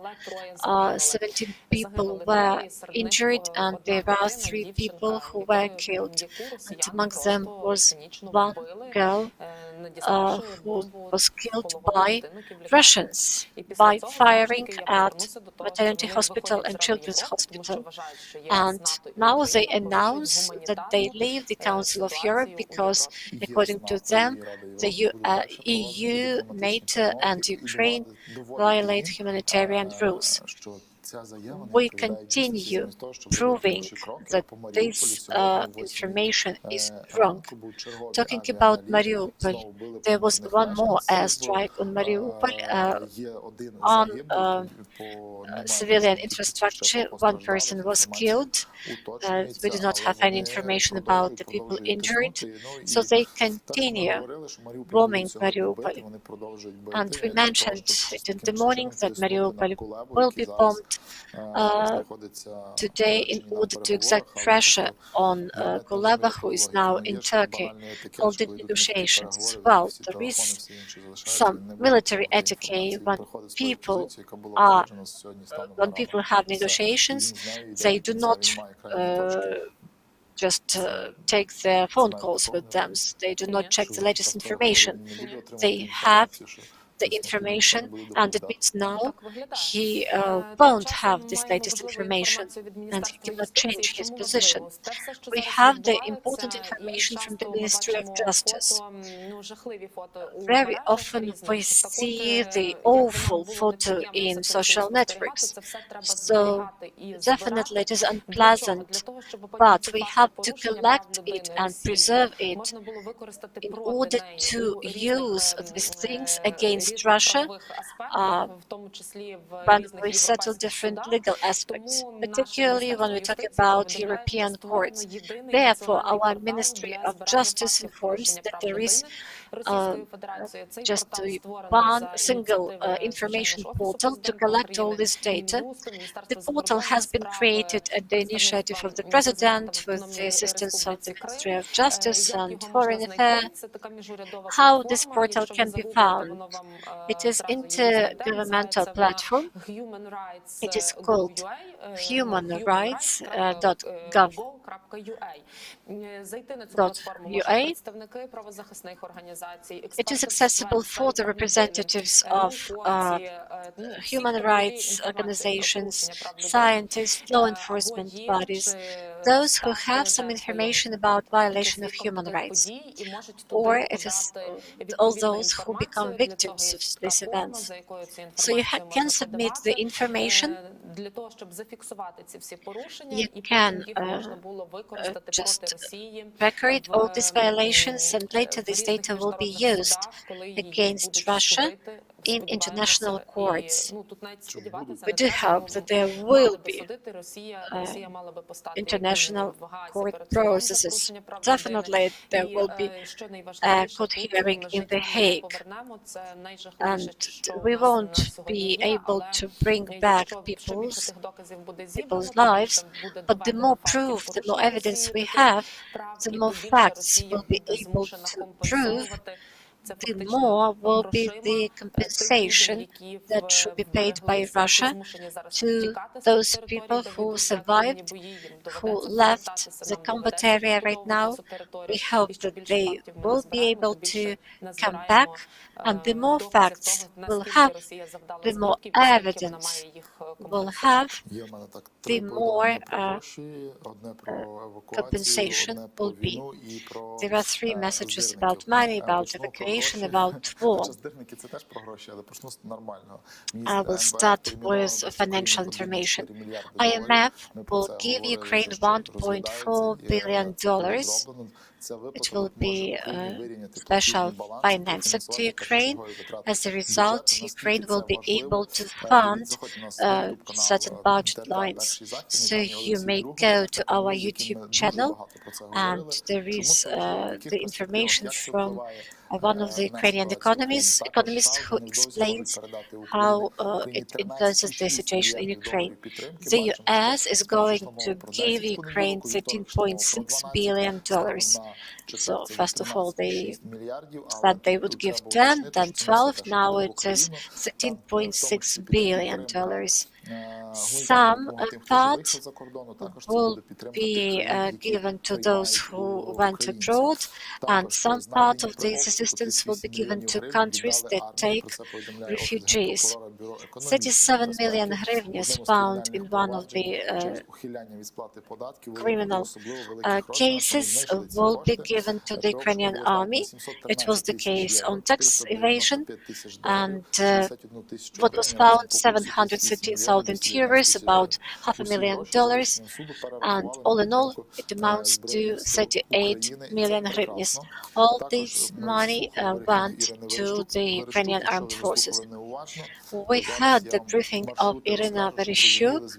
S3: 17 people were injured, and there were 3 people who were killed. And among them was one girl who was killed by Russians by firing at maternity hospital and children's hospital. And now they announce that they leave the Council of Europe because, according to them, the EU, NATO and Ukraine violate humanitarian rules. We continue proving that this information is wrong. Talking about Mariupol, there was one more airstrike on Mariupol on civilian infrastructure. 1 person was killed. We do not have any information about the people injured, so they continue bombing Mariupol. And we mentioned it in the morning that Mariupol will be bombed today in order to exert pressure on Kuleba, who is now in Turkey, holding negotiations. Well, there is some military etiquette when people have negotiations. They do not just take their phone calls with them. They do not check the latest information. They have the information, and it means now he won't have this latest information, and he cannot change his position. We have the important information from the Ministry of Justice. Very often we see the awful photo in social networks, so definitely it is unpleasant, but we have to collect it and preserve it in order to use these things against Russia when we settle different legal aspects, particularly when we talk about European courts. Therefore, our Ministry of Justice informs that there is just one single information portal to collect all this data. The portal has been created at the initiative of the President with the assistance of the Ministry of Justice and Foreign Affairs. How this portal can be found? It is intergovernmental platform. It is called humanrights.gov.ua. It is accessible for the representatives of human rights organizations, scientists, law enforcement bodies, those who have some information about violation of human rights, or it is all those who become victims of these events. So you can submit the information. You can just record all these violations, and later this data will be used against Russia in international courts. We do hope that there will be international court processes. Definitely there will be a court hearing in The Hague, and we won't be able to bring back people's lives, but the more proof, the more evidence we have, the more facts we'll be able to prove, the more will be the compensation that should be paid by Russia to those people who survived, who left the combat area right now. We hope that they will be able to come back, and the more facts we'll have, the more evidence we'll have, the more compensation will be. There are three messages about money, about evacuation, about war. I will start with financial information. IMF will give Ukraine $1.4 billion. It will be special financing to Ukraine. As a result, Ukraine will be able to fund certain budget lines. So you may go to our YouTube channel, and there is the information from one of the Ukrainian economists who explains how it influences the situation in Ukraine. The US is going to give Ukraine $13.6 billion. So first of all, they said they would give 10, then 12, now it is $13.6 billion. Some part will be given to those who went abroad, and some part of this assistance will be given to countries that take refugees. 37 million hryvnias found in one of the criminal cases will be given to the Ukrainian army. It was the case on tax evasion, and what was found, 713,000 euros, about $500,000, and all in all, it amounts to 38 million hryvnias. All this money went to the Ukrainian armed forces. We heard the briefing of Irina Vereshchuk,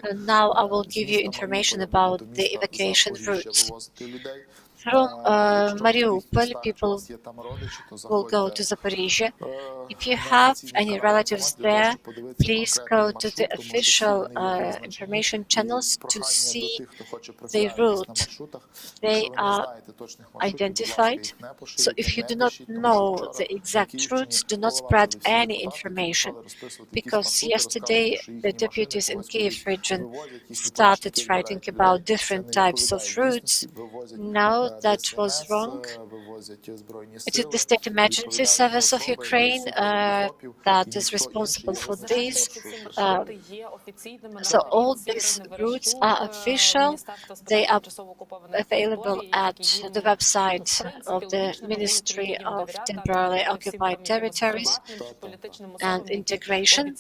S3: and now I will give you information about the evacuation routes. From Mariupol, people will go to Zaporizhia. If you have any relatives there, please go to the official information channels to see the route. They are identified. So if you do not know the exact routes, do not spread any information. Because yesterday, the deputies in Kyiv region started writing about different types of routes. Now, that was wrong. It is the State Emergency Service of Ukraine that is responsible for this. So all these routes are official. They are available at the website of the Ministry of Temporarily Occupied Territories and Integration.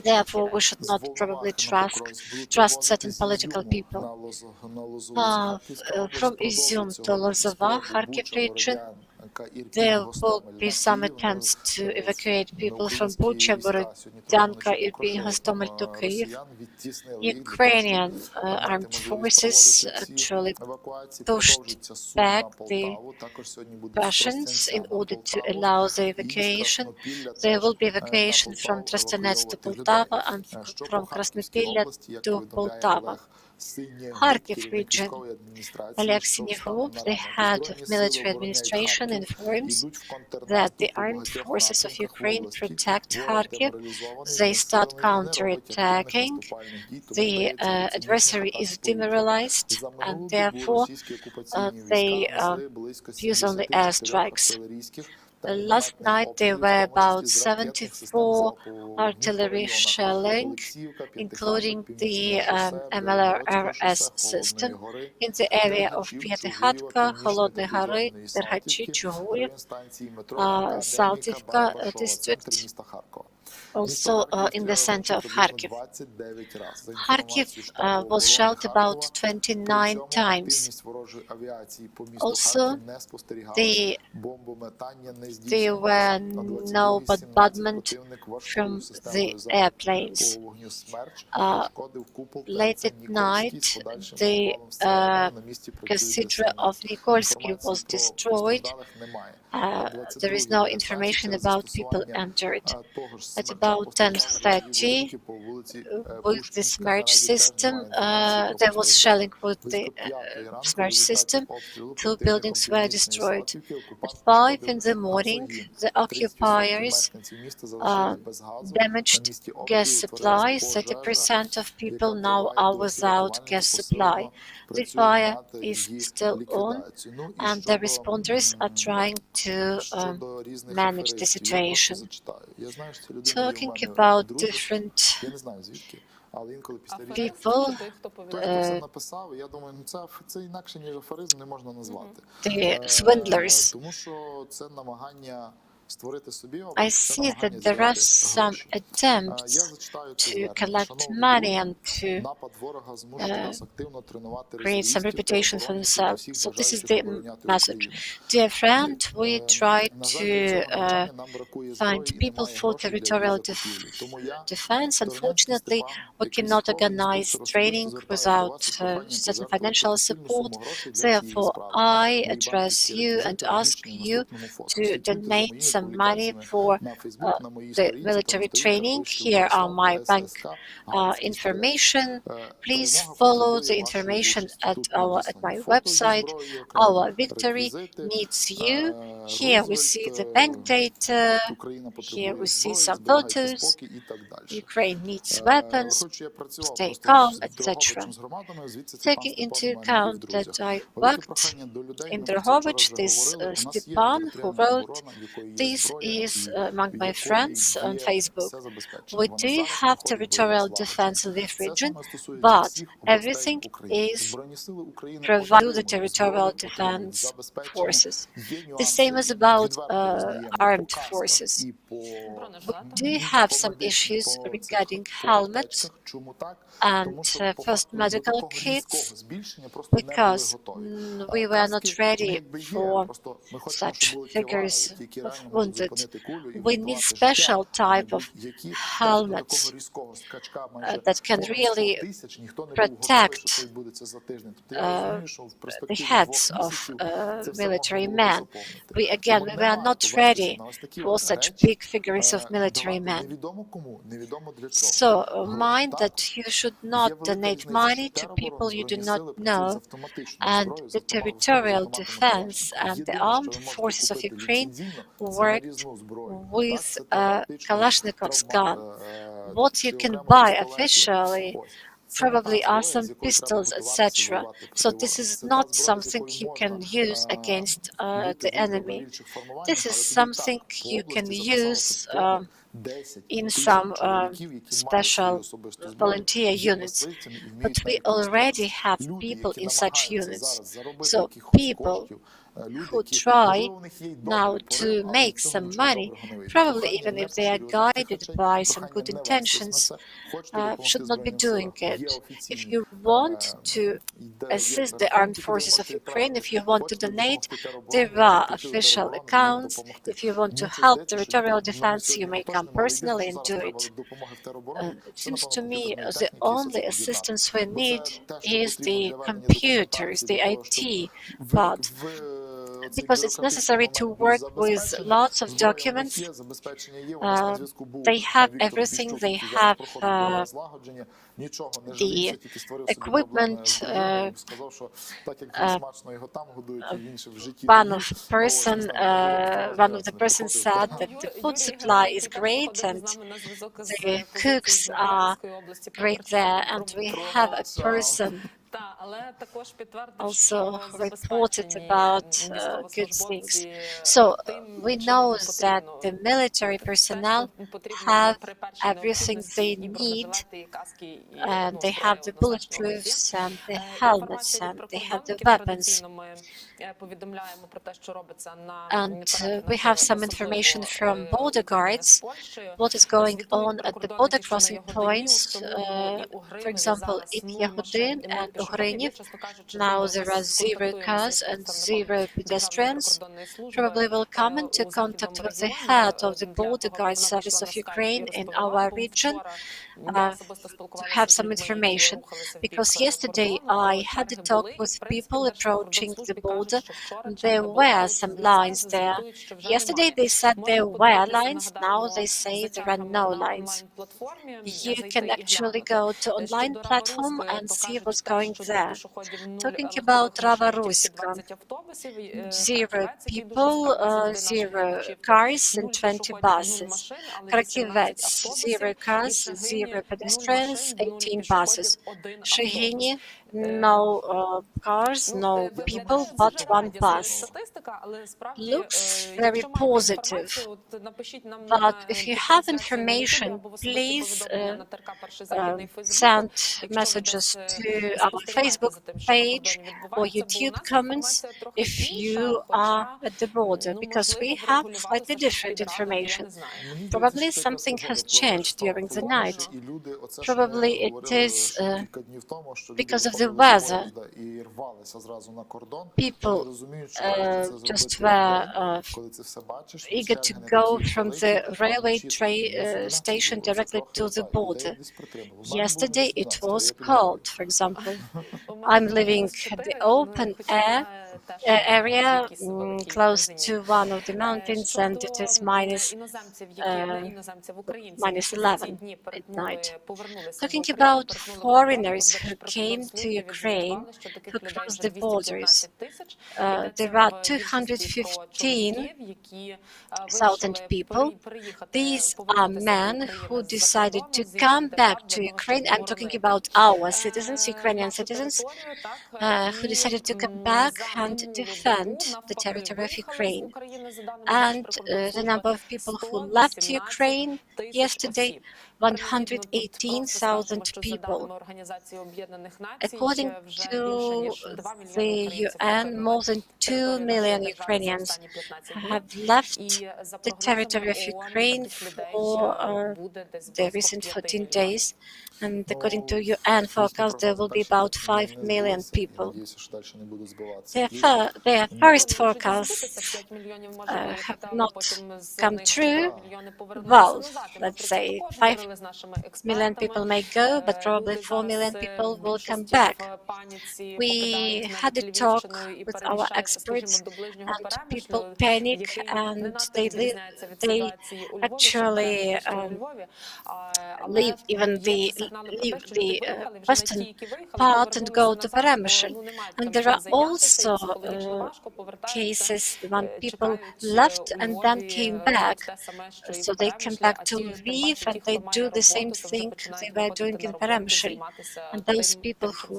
S3: Therefore, we should not probably trust certain political people. From Izyum to Lozova, Kharkiv region, there will be some attempts to evacuate people from Bucha, Borodyanka, Irpin, Hostomel to Kyiv. Ukrainian armed forces actually pushed back the Russians in order to allow the evacuation. There will be evacuation from Trastevets to Poltava and from Krasnopilya to Poltava. Kharkiv region. Oleg Sinigub, the head of military administration, informs that the armed forces of Ukraine protect Kharkiv. They start counterattacking. The adversary is demoralized, and therefore they use only airstrikes. Last night there were about 74 artillery shelling, including the MLRS system, in the area of Pyatikhatka, Холодные Горы, Derhachi, Chuguyev, Saltivka district, also in the center of Kharkiv. Kharkiv was shelled about 29 times. Also, there were no bombardment from the airplanes. Late at night, the Cathedral of Nikolsky was destroyed. There is no information about people entered. At about 10:30, with the Smerch system, there was shelling with the Smerch system. 2 buildings were destroyed. At 5 in the morning, the occupiers damaged gas supply. 30% of people now are without gas supply. The fire is still on, and the responders are trying to manage the situation. Talking about different people, the swindlers. I see that there are some attempts to collect money and to create some reputation for themselves. So this is the message. Dear friend, we try to find people for territorial defense. Unfortunately, we cannot organize training without certain financial support. Therefore, I address you and ask you to donate some money for the military training. Here are my bank information. Please follow the information at my website. Our victory needs you. Here we see the bank data. Here we see some photos. Ukraine needs weapons. Stay calm, etc. Taking into account that I worked in Drohovich, this Stepan who wrote, this is among my friends on Facebook. We do have territorial defense in this region, but everything is provided to the territorial defense forces. The same is about armed forces. We do have some issues regarding helmets and first medical kits because we were not ready for such figures of wounded. We need special type of helmets that can really protect the heads of military men. We were not ready for such big figures of military men. So mind that you should not donate money to people you do not know, and the territorial defense and the armed forces of Ukraine worked with Kalashnikov's gun. What you can buy officially probably are some pistols, etc. So this is not something you can use against the enemy. This is something you can use in some special volunteer units. But we already have people in such units. So people who try now to make some money, probably even if they are guided by some good intentions, should not be doing it. If you want to assist the armed forces of Ukraine, if you want to donate, there are official accounts. If you want to help territorial defense, you may come personally and do it. It seems to me the only assistance we need is the computers, the IT part, because it's necessary to work with lots of documents. They have everything. They have the equipment. One of the persons said that the food supply is great and the cooks are great there, and we have a person also reported about good things. So we know that the military personnel have everything they need, and they have the bulletproofs and the helmets and they have the weapons. And we have some information from border guards, what is going on at the border crossing points. For example, in Yahudin and Ughrinov, now there are 0 cars and 0 pedestrians. Probably will come into contact with the head of the border guard service of Ukraine in our region to have some information. Because yesterday I had a talk with people approaching the border. There were some lines there. Yesterday they said there were lines, now they say there are no lines. You can actually go to online platform and see what's going there. Talking about Rava Ruska, 0 people, 0 cars and 20 buses. Kharkivets, 0 cars, 0 pedestrians, 18 buses. Shahini, no cars, no people, but 1 bus. Looks very positive. But if you have information, please send messages to our Facebook page or YouTube comments if you are at the border, because we have slightly different information. Probably something has changed during the night. Probably it is because of the weather. People just were eager to go from the railway station directly to the border. Yesterday it was cold, for example. I'm living at the open air area close to one of the mountains, and it is -11 at night. Talking about foreigners who came to Ukraine, who crossed the borders, there are 215,000 people. These are men who decided to come back to Ukraine. I'm talking about our citizens, Ukrainian citizens, who decided to come back and defend the territory of Ukraine. And the number of people who left Ukraine yesterday, 118,000 people. According to the UN, more than 2 million Ukrainians have left the territory of Ukraine for the recent 14 days. And according to UN forecast, there will be about 5 million people. Their first forecasts have not come true. Well, let's say 5 million people may go, but probably 4 million people will come back. We had a talk with our experts, and people panic, and they actually leave the western part and go to Peremyshel. And there are also cases when people left and then came back. So they came back to Lviv and they do the same thing they were doing in Peremyshel. And those people who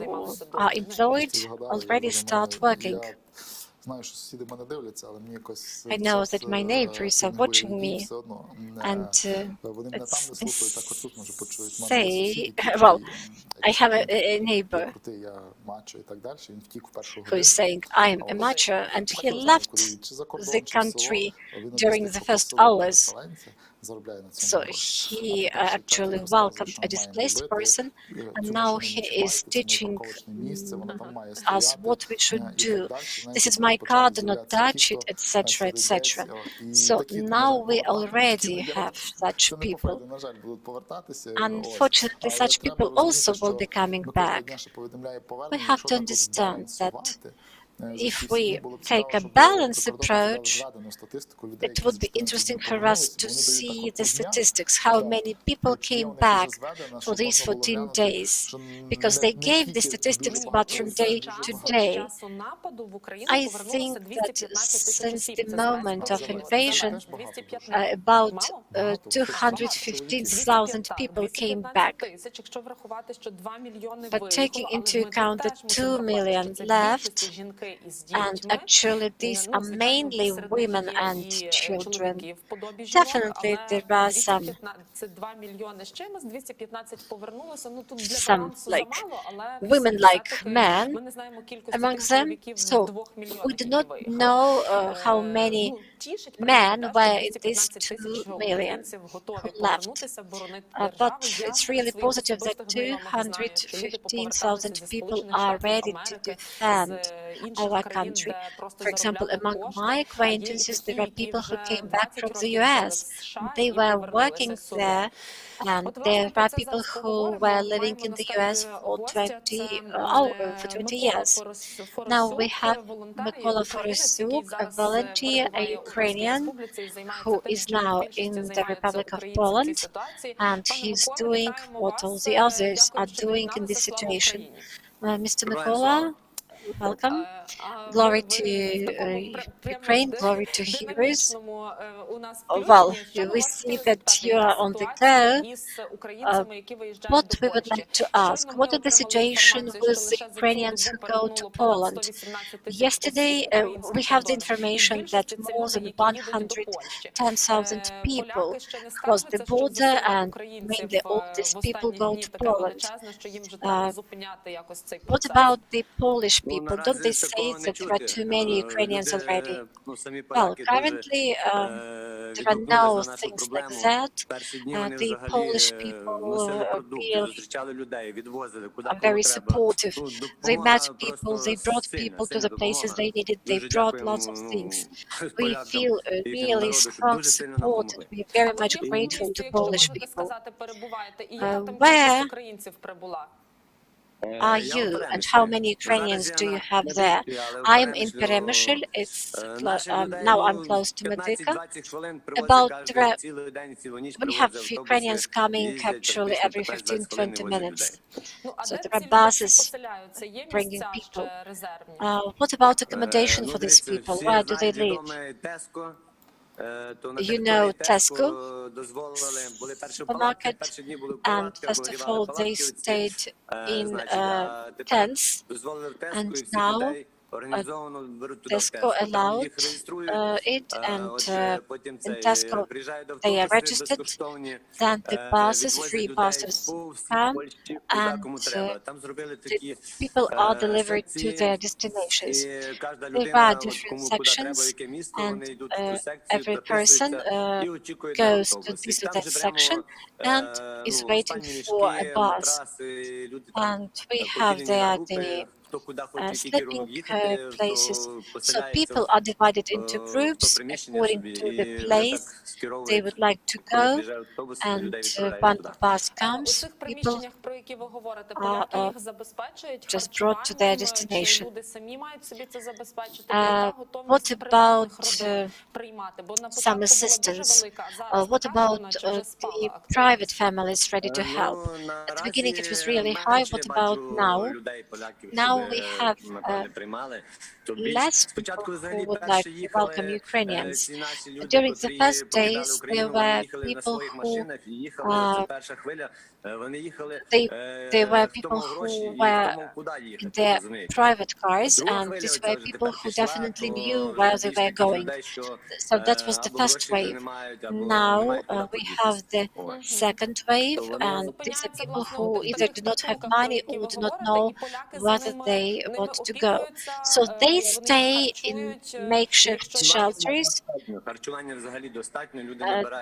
S3: are employed already start working.
S4: Знаю, що сусіди мене дивляться, але мені якось
S3: I know that my neighbors are watching me,
S4: все одно.
S3: and
S4: Вони мене там не слухають, також тут може почують.
S3: say, well, I have a neighbor
S4: крутий, я мачо і так далі. Він втік в першу
S3: who is saying, I'm a macho, and he left the country during the first hours. So he actually welcomed a displaced person, and now he is teaching us what we should do. This is my car, do not touch it, etc., etc. So now we already have such people. Unfortunately, such people also will be coming back. We have to understand that if we take a balanced approach, it would be interesting for us to see the statistics, how many people came back for these 14 days, because they gave the statistics but from day to day. I think that since the moment of invasion, about 215,000 people came back. But taking into account the 2 million left, and actually these are mainly women and children. Definitely there are some like women like men among them. So we do not know how many men were in these 2 million who left. But it's really positive that 215,000 people are ready to defend our country. For example, among my acquaintances, there are people who came back from the US. They were working there, and there are people who were living in the US for 20 years. Now we have Mykola Forysyuk, a volunteer, a Ukrainian, who is now in the Republic of Poland, and he's doing what all the others are doing in this situation. Mr. Mykola, welcome. Glory to Ukraine, glory to heroes. Well, we see that you are on the go. What we would like to ask, what is the situation with the Ukrainians who go to Poland? Yesterday, we have the information that more than 110,000 people crossed the border, and mainly all these people go to Poland. What about the Polish people? Don't they say that there are too many Ukrainians already? Well, currently there are no things like that. The Polish people are very supportive. They met people, they brought people to the places they needed, they brought lots of things. We feel really strong support, and we are very much grateful to Polish people. Where are you, and how many Ukrainians do you have there? I am in Peremyshel. It's now I'm close to Medyka. We have Ukrainians coming actually every 15-20 minutes. So there are buses bringing people. What about accommodation for these people? Where do they live? You know Tesco supermarket, and first of all they stayed in tents, and now Tesco allowed it, and in Tesco they are registered. Then the buses, free buses come, and the people are delivered to their destinations. There are different sections, and every person goes to this or that section and is waiting for a bus. And we have there the sleeping places. So people are divided into groups according to the place they would like to go, and when the bus comes, people are just brought to their destination. What about some assistance? What about the private families ready to help? At the beginning it was really high. What about now? Now we have less people who would like to welcome Ukrainians. During the first days, there were people who they were people who were in their private cars, and these were people who definitely knew where they were going. So that was the first wave. Now we have the second wave, and these are people who either do not have money or do not know whether they want to go. So they stay in makeshift shelters.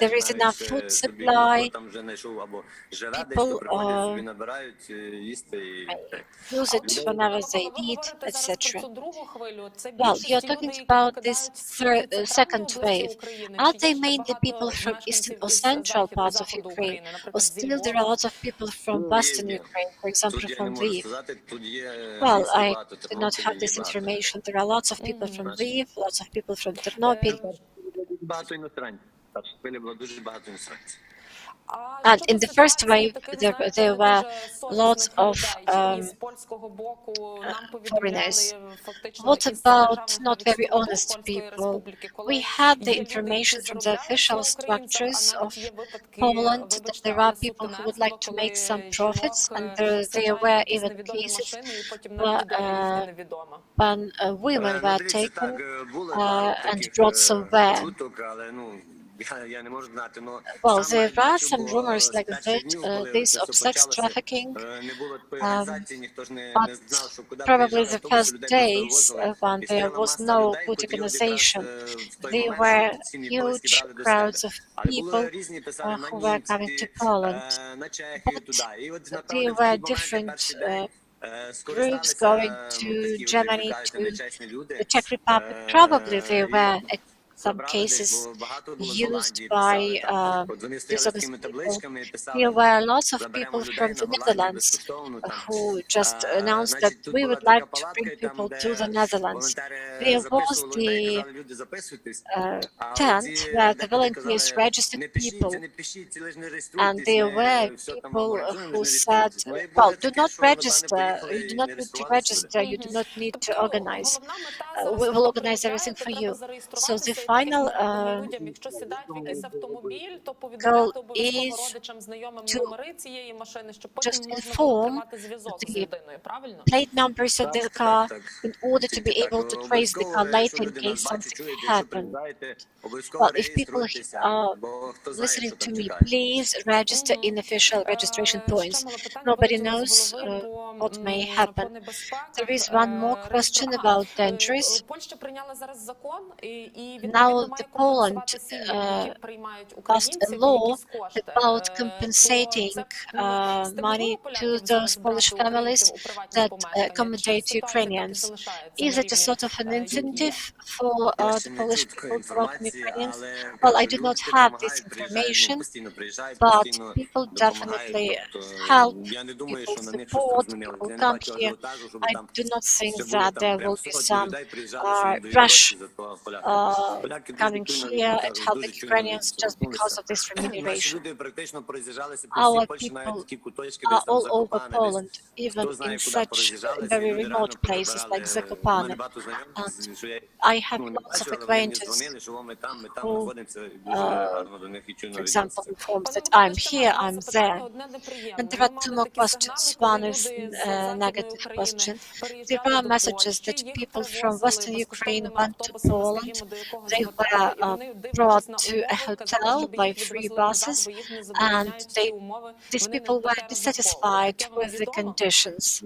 S3: There is enough food supply. People use it whenever they need, etc. Well, you're talking about this second wave. Are they mainly people from eastern or central parts of Ukraine, or still there are lots of people from western Ukraine, for example, from Lviv? Well, I do not have this information. There are lots of people from Lviv, lots of people from Ternopil. And in the first wave, there were lots of foreigners. What about not very honest people? We had the information from the official structures of Poland that there are people who would like to make some profits, and there were even cases when women were taken and brought somewhere. Well, there are some rumors like that, this of sex trafficking, but probably the first days when there was no good organization, there were huge crowds of people who were coming to Poland, but there were different groups going to Germany, to the Czech Republic. Probably there were some cases used by dishonest people. There were lots of people from the Netherlands who just announced that we would like to bring people to the Netherlands. There was the tent where the volunteers registered people, and there were people who said, well, do not register, you do not need to register, you do not need to organize. We will organize everything for you. So the final goal is to just inform the plate numbers of the car in order to be able to trace the car later in case something happened. Well, if people are listening to me, please register in official registration points. Nobody knows what may happen. There is one more question about dangerous. Now the Poland passed a law about compensating money to those Polish families that accommodate Ukrainians. Is it a sort of an incentive for the Polish people to welcome Ukrainians? Well, I do not have this information, but people definitely help, people support, people come here. I do not think that there will be some rush coming here and helping Ukrainians just because of this remuneration. Our people are all over Poland, even in such very remote places like Zakopane. And I have lots of acquaintances who, for example, informs that I'm here, I'm there. And there are two more questions. One is a negative question. There are messages that people from Western Ukraine went to Poland. They were brought to a hotel by 3 buses, and these people were dissatisfied with the conditions.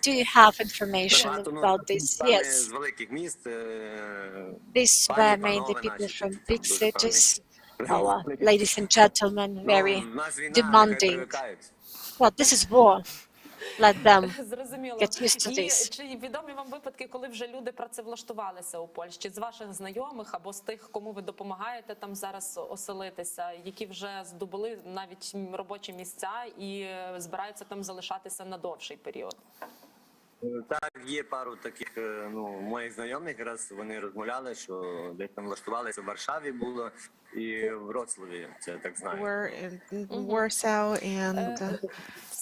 S3: Do you have information about this? Yes. These were mainly people from big cities. Ladies and gentlemen, very demanding. Well, this is war. Let them get used to this.
S5: Чи відомі вам випадки, коли вже люди працевлаштувалися у Польщі? З ваших знайомих або з тих, кому ви допомагаєте там зараз оселитися, які вже здобули навіть робочі місця і збираються там залишатися на довший період?
S8: Так, є пару таких, моїх знайомих, якраз вони розмовляли, що десь там влаштувалися в Варшаві було і в Вроцлаві, це так знаю.
S9: Were in Warsaw and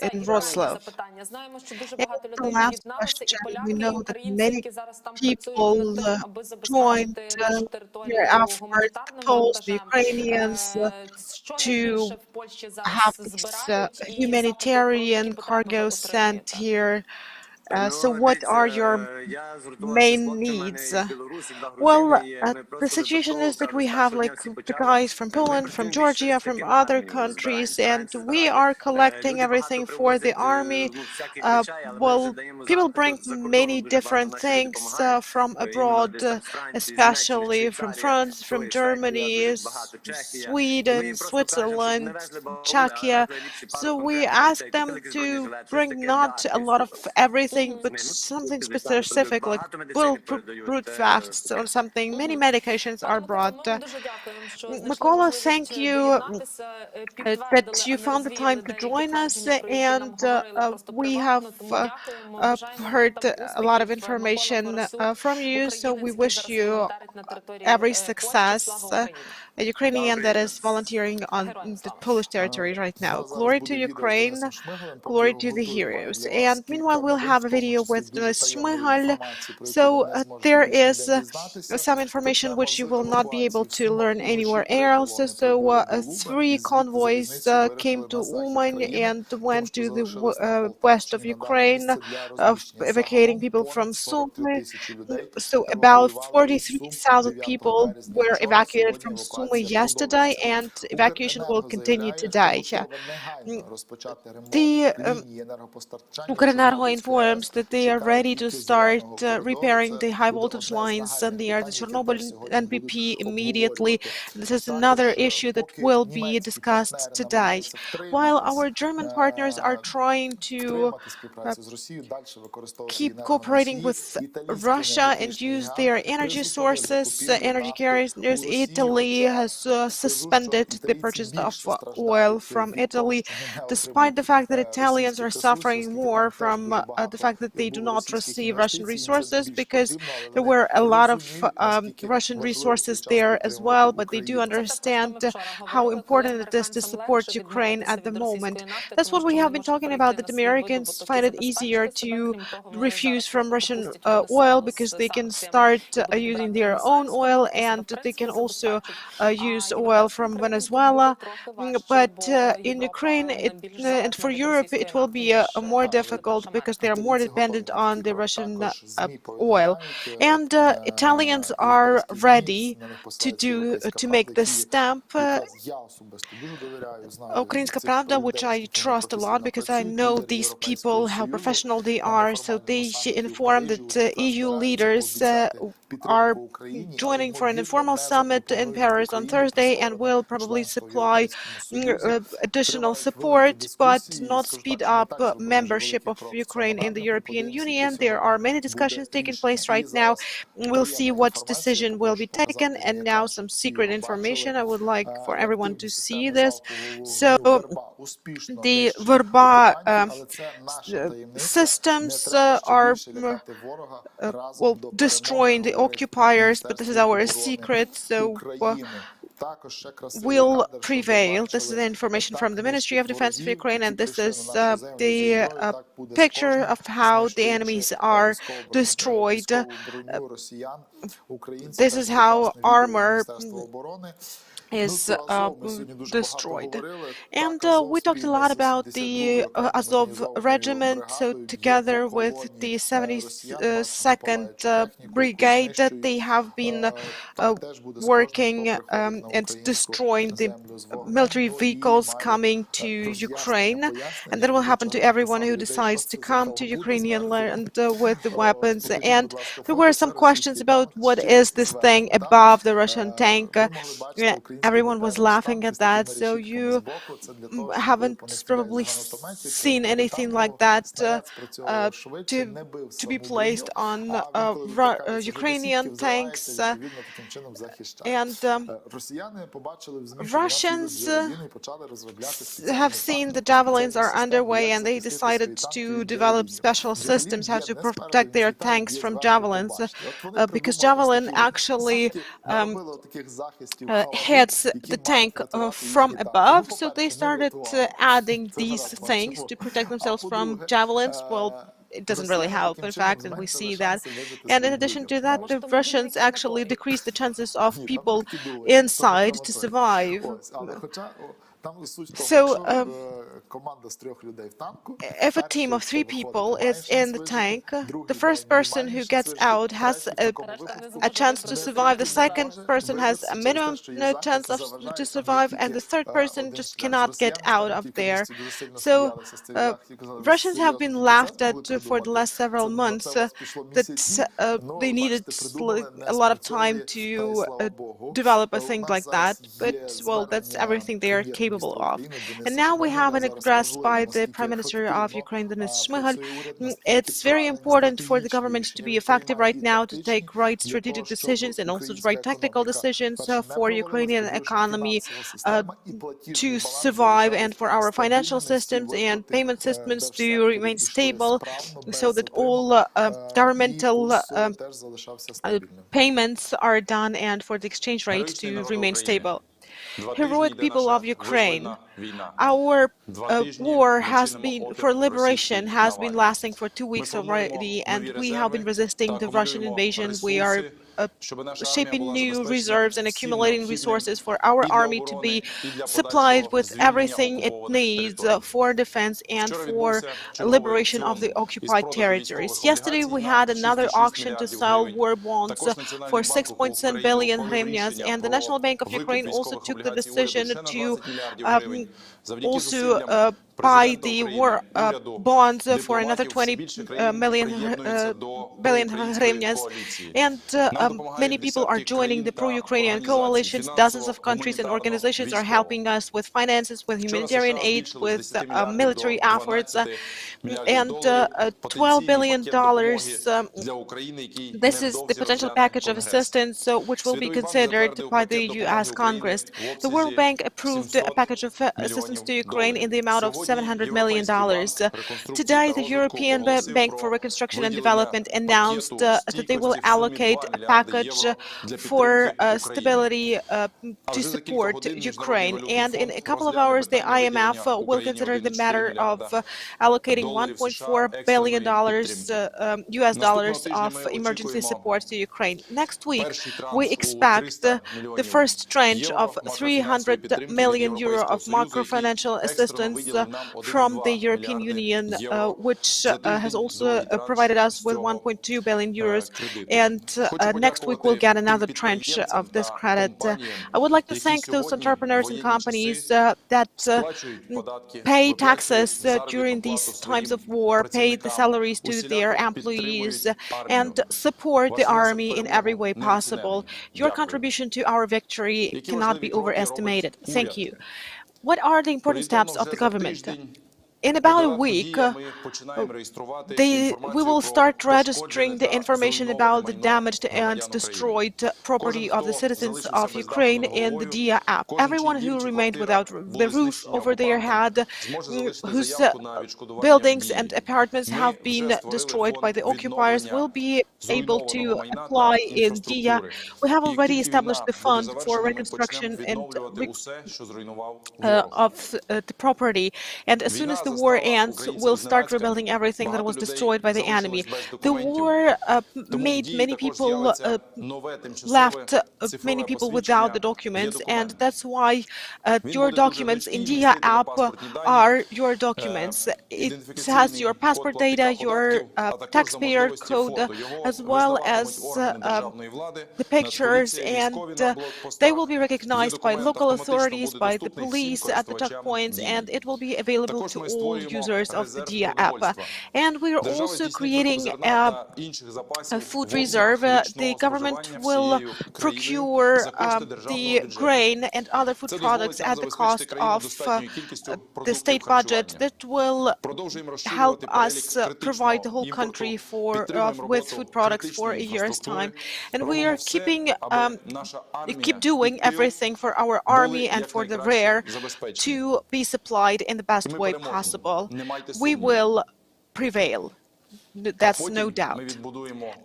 S9: in
S5: І
S9: Wrocław.
S5: запитання. Знаємо, що дуже
S9: And
S5: багато
S9: the
S5: людей
S9: last
S5: доєдналися, і
S9: question,
S5: поляки,
S9: we
S5: і
S9: know that
S5: українці,
S9: many
S5: які зараз там працюють над тим, аби
S9: joined
S5: забезпечити нашу територію
S9: thereafter
S5: гуманітарним
S9: told the
S5: вантажем.
S9: Ukrainians
S5: Що
S9: to
S5: найбільше в Польщі зараз
S9: have these
S5: збирають, і
S9: humanitarian
S5: загалом, які потреби
S9: cargo
S5: ви
S9: sent
S5: отримуєте?
S9: here. So what are your main needs? Well, the situation is that we have like the guys from Poland, from Georgia, from other countries, and we are collecting everything for the army. Well, people bring many different things from abroad, especially from France, from Germany, Sweden, Switzerland, Czechia. So we ask them to bring not a lot of everything, but something specific, like bulletproof vests or something. Many medications are brought. Mykola, thank you that you found the time to join us, and we have heard a lot of information from you, so we wish you every success. A Ukrainian that is volunteering on the Polish territory right now. Glory to Ukraine, glory to the heroes. And meanwhile, we'll have a video with Ms. Shmyhal. So there is some information which you will not be able to learn anywhere else. So 3 convoys came to Uman and went to the west of Ukraine, evacuating people from Sumy. So about 43,000 people were evacuated from Sumy yesterday, and evacuation will continue today. The Ukrenergo informs that they are ready to start repairing the high voltage lines near the Chernobyl NPP immediately. This is another issue that will be discussed today. While our German partners are trying to keep cooperating with Russia and use their energy sources, energy carriers, Italy has suspended the purchase of oil from Italy, despite the fact that Italians are suffering more from the fact that they do not receive Russian resources, because there were a lot of Russian resources there as well, but they do understand how important it is to support Ukraine at the moment. That's what we have been talking about, that Americans find it easier to refuse from Russian oil because they can start using their own oil, and they can also use oil from Venezuela. But in Ukraine and for Europe, it will be more difficult because they are more dependent on the Russian oil. And Italians are ready to make this stamp. Ukrainska Pravda, which I trust a lot because I know these people, how professional they are, so they inform that EU leaders are joining for an informal summit in Paris on Thursday and will probably supply additional support, but not speed up membership of Ukraine in the European Union. There are many discussions taking place right now. We'll see what decision will be taken. And now some secret information. I would like for everyone to see this. So the Verba systems are destroying the occupiers, but this is our secret. So will prevail. This is the information from the Ministry of Defense of Ukraine, and this is the picture of how the enemies are destroyed. This is how armor is destroyed. And we talked a lot about the Azov regiment, so together with the 72nd Brigade, they have been working and destroying the military vehicles coming to Ukraine, and that will happen to everyone who decides to come to Ukrainian land with the weapons. And there were some questions about what is this thing above the Russian tank, everyone was laughing at that, so you haven't probably seen anything like that to be placed on Ukrainian tanks. And Russians have seen the javelins are underway, and they decided to develop special systems how to protect their tanks from javelins, because javelin actually hits the tank from above. So they started adding these things to protect themselves from javelins. Well, it doesn't really help, in fact, and we see that. And in addition to that, the Russians actually decreased the chances of people inside to survive. So, if a team of 3 people is in the tank, the first person who gets out has a chance to survive, the second person has a minimum chance to survive, and the third person just cannot get out of there. So, Russians have been laughed at for the last several months that they needed a lot of time to develop a thing like that, but, well, that's everything they are capable of. And now we have an address by the Prime Minister of Ukraine, Denis Shmyhal. It's very important for the government to be effective right now, to take right strategic decisions and also right tactical decisions for Ukrainian economy to survive, and for our financial systems and payment systems to remain stable, so that all governmental payments are done, and for the exchange rate to remain stable. Heroic people of Ukraine, our war for liberation has been lasting for 2 weeks already, and we have been resisting the Russian invasion. We are shaping new reserves and accumulating resources for our army to be supplied with everything it needs for defense and for liberation of the occupied territories. Yesterday, we had another auction to sell war bonds for 6.7 billion hryvnias, and the National Bank of Ukraine also took the decision to buy the war bonds for another 20 billion hryvnias, and many people are joining the pro-Ukrainian coalitions. Dozens of countries and organizations are helping us with finances, with humanitarian aid, with military efforts, and $12 billion. This is the potential package of assistance which will be considered by the U.S. Congress. The World Bank approved a package of assistance to Ukraine in the amount of $700 million. Today, the European Bank for Reconstruction and Development announced that they will allocate a package for stability to support Ukraine. And in a couple of hours, the IMF will consider the matter of allocating $1.4 billion US dollars of emergency support to Ukraine. Next week, we expect the first tranche of 300 million euro of macro-financial assistance from the European Union, which has also provided us with 1.2 billion euros. And next week, we'll get another tranche of this credit. I would like to thank those entrepreneurs and companies that pay taxes during these times of war, pay the salaries to their employees, and support the army in every way possible. Your contribution to our victory cannot be overestimated. Thank you. What are the important steps of the government? In about a week, we will start registering the information about the damaged and destroyed property of the citizens of Ukraine in the DIA app. Everyone who remained without the roof over their head, whose buildings and apartments have been destroyed by the occupiers, will be able to apply in DIA. We have already established the fund for reconstruction and of the property, and as soon as the war ends, we'll start rebuilding everything that was destroyed by the enemy. The war made many people left many people without the documents, and that's why your documents in DIA app are your documents. It has your passport data, your taxpayer code, as well as the pictures, and they will be recognized by local authorities, by the police at the checkpoints, and it will be available to all users of the Dia app. And we are also creating a food reserve. The government will procure the grain and other food products at the cost of the state budget that will help us provide the whole country with food products for a year's time. And we are keep doing everything for our army and for the rear to be supplied in the best way possible. We will prevail. That's no doubt.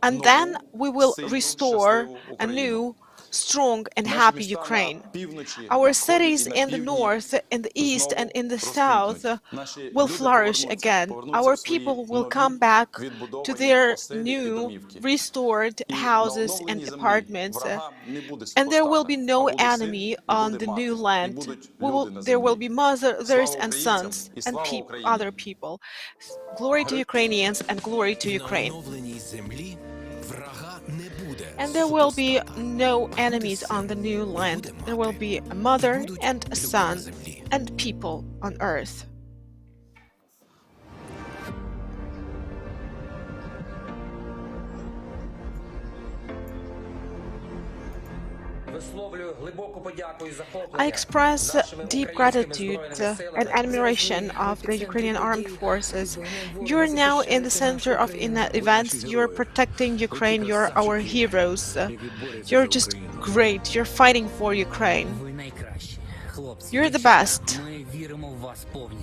S9: And then we will restore a new, strong and happy Ukraine. Our cities in the north, in the east and in the south will flourish again. Our people will come back to their new, restored houses and apartments. And there will be no enemy on the new land. There will be mothers and sons and other people. Glory to Ukrainians and glory to Ukraine. And there will be no enemies on the new land. There will be a mother and a son and people on earth. I express deep gratitude and admiration of the Ukrainian armed forces. You're now in the center of events. You're protecting Ukraine. You're our heroes. You're just great. You're fighting for Ukraine. You're the best.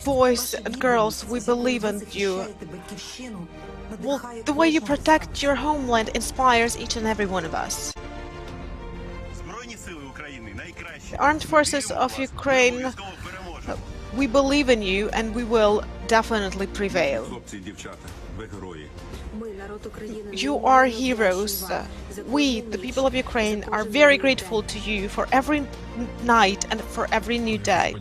S9: Boys and girls, we believe in you. Well, the way you protect your homeland inspires each and every one of us. The armed forces of Ukraine, we believe in you and we will definitely prevail. You are heroes. We, the people of Ukraine, are very grateful to you for every night and for every new day.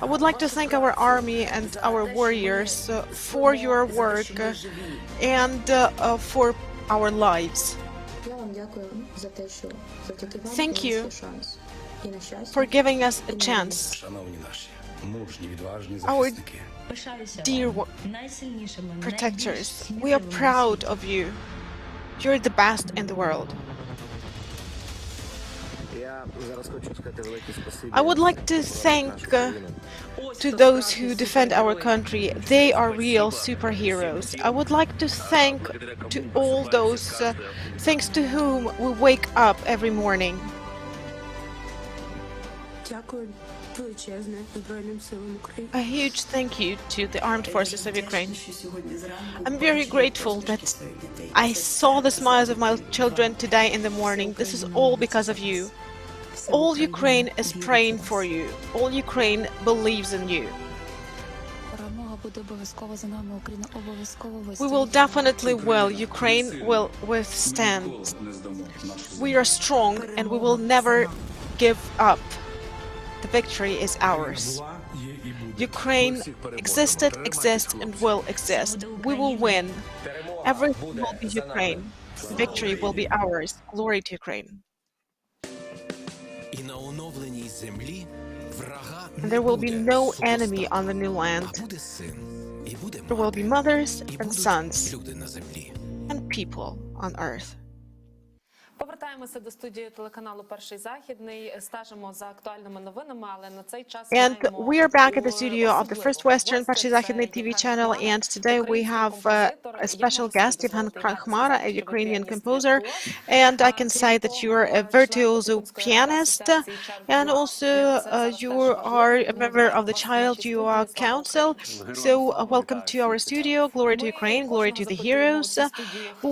S9: I would like to thank our army and our warriors for your work and for our lives. Thank you for giving us a chance. Our dear protectors, we are proud of you. You're the best in the world. I would like to thank to those who defend our country. They are real superheroes. I would like to thank to all those thanks to whom we wake up every morning. A huge thank you to the armed forces of Ukraine. I'm very grateful that I saw the smiles of my children today in the morning. This is all because of you. All Ukraine is praying for you. All Ukraine believes in you. We will definitely win. Ukraine will withstand. We are strong and we will never give up. The victory is ours. Ukraine existed, exists, and will exist. We will win. Everything will be Ukraine. The victory will be ours. Glory to Ukraine. And there will be no enemy on the new land. There will be mothers and sons and people on earth.
S5: Повертаємося до студії телеканалу «Перший Західний». Стежимо за актуальними новинами, але на цей час
S9: And we are back at the studio of the First Western Перший Західний TV channel, and today we have a special guest, Yevhen Khmara, a Ukrainian composer, and I can say that you are a virtuoso pianist, and also you are a member of the Child UA Council. So welcome to our studio. Glory to Ukraine, glory to the heroes.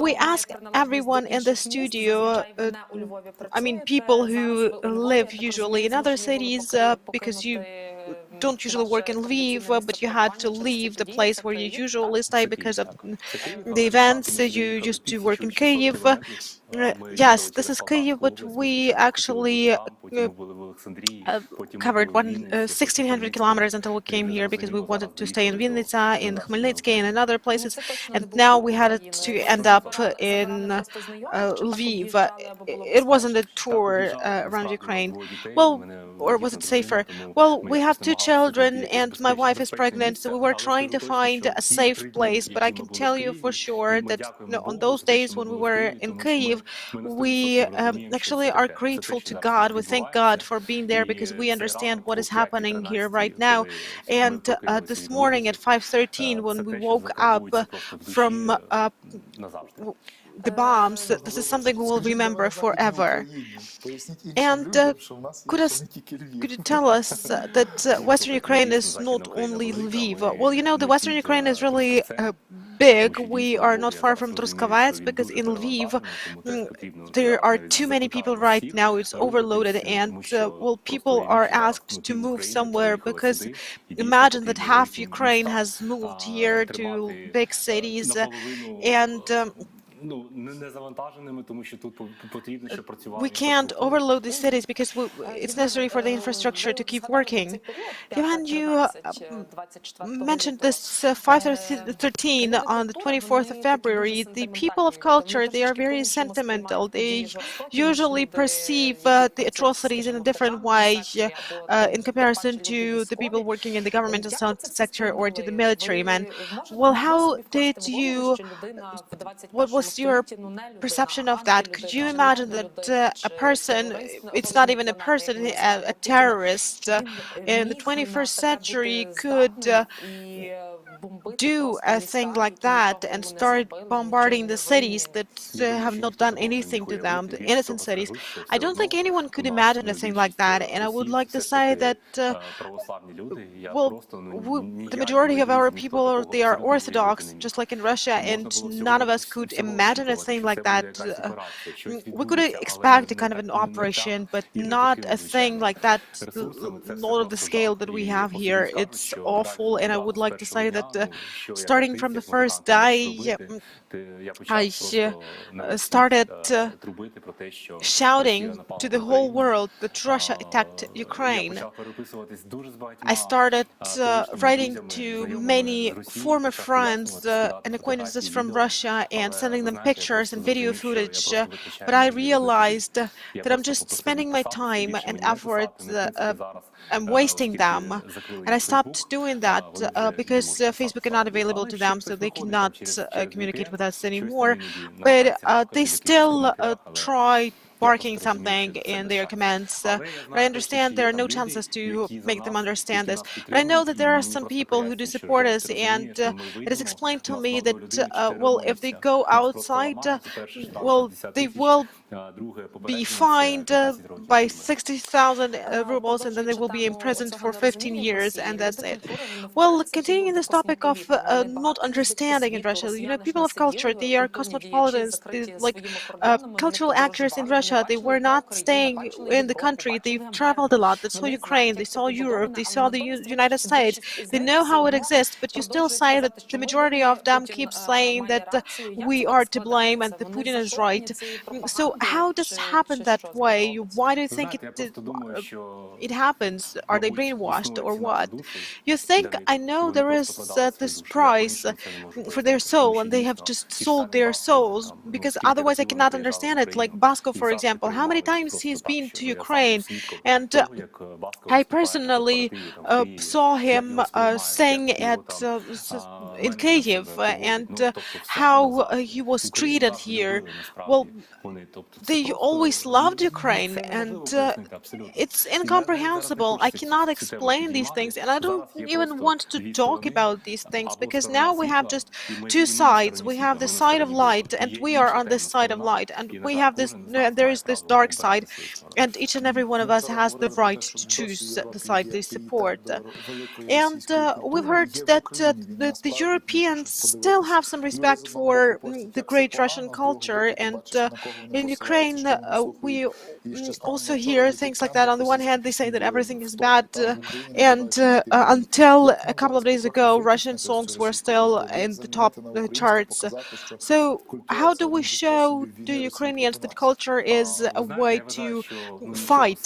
S9: We ask everyone in the studio, I mean people who live usually in other cities because you don't usually work in Lviv, but you had to leave the place where you usually stay because of the events. You used to work in Kyiv. Yes, this is Kyiv, but we actually covered 1,600 kilometers until we came here because we wanted to stay in Vinnytsia, in Khmelnytsky, and in other places. And now we had to end up in Lviv. It wasn't a tour around Ukraine. Well, or was it safer? Well, we have 2 children and my wife is pregnant, so we were trying to find a safe place. But I can tell you for sure that on those days when we were in Kyiv, we actually are grateful to God. We thank God for being there because we understand what is happening here right now. And this morning at 5:13, when we woke up from the bombs, this is something we will remember forever. And could you tell us that Western Ukraine is not only Lviv? Well, you know, the Western Ukraine is really big. We are not far from Truskavets because in Lviv there are too many people right now. It's overloaded, and well, people are asked to move somewhere because imagine that half Ukraine has moved here to big cities, and we can't overload the cities because it's necessary for the infrastructure to keep working. Ivan, you mentioned this 5:13 on the 24th of February. The people of culture, they are very sentimental. They usually perceive the atrocities in a different way in comparison to the people working in the governmental sector or to the military men. Well, how did you, what was your perception of that? Could you imagine that a person, it's not even a person, a terrorist in the 21st century could do a thing like that and start bombarding the cities that have not done anything to them, the innocent cities? I don't think anyone could imagine a thing like that, and I would like to say that well, the majority of our people, they are Orthodox, just like in Russia, and none of us could imagine a thing like that. We could expect a kind of an operation, but not a thing like that, not of the scale that we have here. It's awful, and I would like to say that starting from the first day, I started shouting to the whole world that Russia attacked Ukraine. I started writing to many former friends and acquaintances from Russia and sending them pictures and video footage, but I realized that I'm just spending my time and effort, I'm wasting them, and I stopped doing that because Facebook is not available to them, so they cannot communicate with us anymore, but they still try barking something in their comments, but I understand there are no chances to make them understand this. But I know that there are some people who do support us, and it is explained to me that, well, if they go outside, well, they will be fined by 60,000 rubles, and then they will be imprisoned for 15 years, and that's it. Well, continuing this topic of not understanding in Russia, you know, people of culture, they are cosmopolitans, they, like cultural actors in Russia. They were not staying in the country. They've traveled a lot. They saw Ukraine. They saw Europe. They saw the United States. They know how it exists. But you still say that the majority of them keep saying that we are to blame and that Putin is right. So how does it happen that way? Why do you think it happens? Are they brainwashed or what? You think, I know there is this price for their soul, and they have just sold their souls, because otherwise I cannot understand it. Like Basko, for example, how many times he's been to Ukraine, and I personally saw him sing at in Kyiv, and how he was treated here. Well, they always loved Ukraine, and it's incomprehensible. I cannot explain these things, and I don't even want to talk about these things, because now we have just 2 sides. We have the side of light, and we are on this side of light, and we have this, there is this dark side, and each and every one of us has the right to choose the side they support. And we've heard that the Europeans still have some respect for the great Russian culture, and in Ukraine we also hear things like that. On the one hand, they say that everything is bad, and until a couple of days ago, Russian songs were still in the top charts. So how do we show the Ukrainians that culture is a way to fight?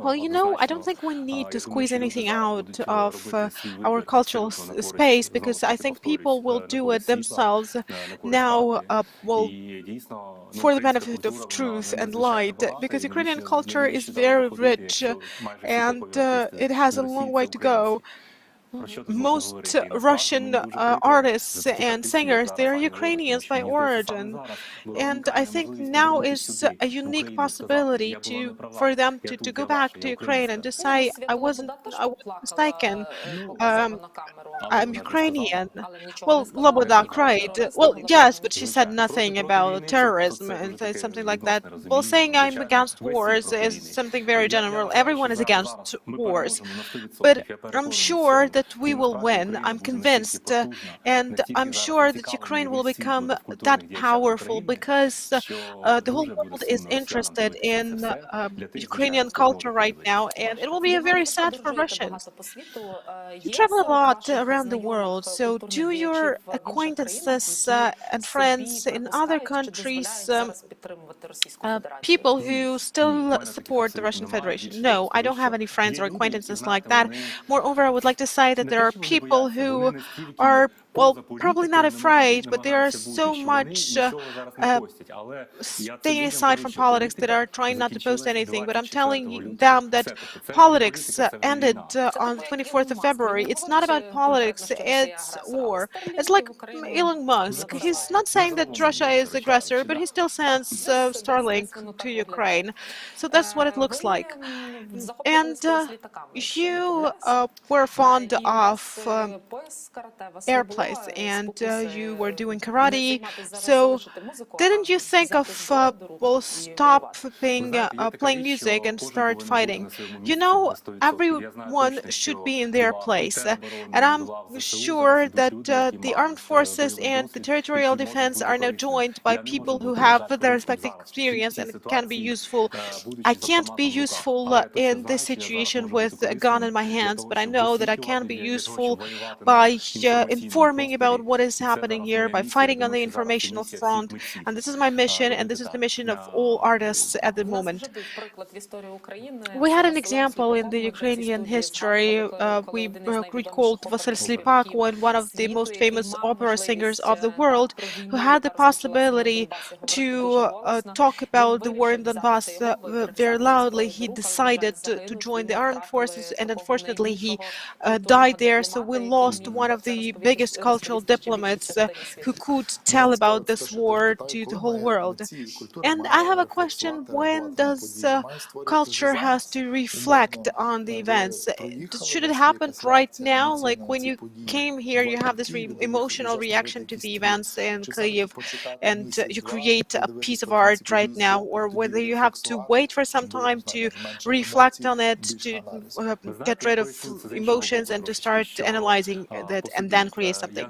S9: Well, you know, I don't think we need to squeeze anything out of our cultural space, because I think people will do it themselves now, well, for the benefit of truth and light, because Ukrainian culture is very rich and it has a long way to go. Most Russian artists and singers, they are Ukrainians by origin, and I think now is a unique possibility for them to go back to Ukraine and to say, I wasn't mistaken, I'm Ukrainian. Well, Loboda cried. Well, yes, but she said nothing about terrorism and something like that. Well, saying I'm against wars is something very general. Everyone is against wars, but I'm sure that we will win. I'm convinced, and I'm sure that Ukraine will become that powerful, because the whole world is interested in Ukrainian culture right now, and it will be very sad for Russians. You travel a lot around the world, so do your acquaintances and friends in other countries people who still support the Russian Federation? No, I don't have any friends or acquaintances like that. Moreover, I would like to say that there are people who are, well, probably not afraid, but they are so much staying aside from politics that are trying not to post anything. But I'm telling them that politics ended on the 24th of February. It's not about politics, it's war. It's like Elon Musk. He's not saying that Russia is the aggressor, but he still sends Starlink to Ukraine. So that's what it looks like. And you were fond of airplanes, and you were doing karate. So didn't you think of, well, stop playing music and start fighting? You know, everyone should be in their place. And I'm sure that the armed forces and the territorial defense are now joined by people who have their respective experience and can be useful. I can't be useful in this situation with a gun in my hands, but I know that I can be useful by informing about what is happening here, by fighting on the informational front. And this is my mission, and this is the mission of all artists at the moment. We had an example in the Ukrainian history. We recalled Vasyl Slipak, one of the most famous opera singers of the world, who had the possibility to talk about the war in Donbass very loudly. He decided to join the armed forces, and unfortunately he died there. So we lost one of the biggest cultural diplomats who could tell about this war to the whole world. And I have a question: when does culture has to reflect on the events? Should it happen right now? Like when you came here, you have this emotional reaction to the events in Kyiv, and you create a piece of art right now, or whether you have to wait for some time to reflect on it, to get rid of emotions and to start analyzing that and then create something.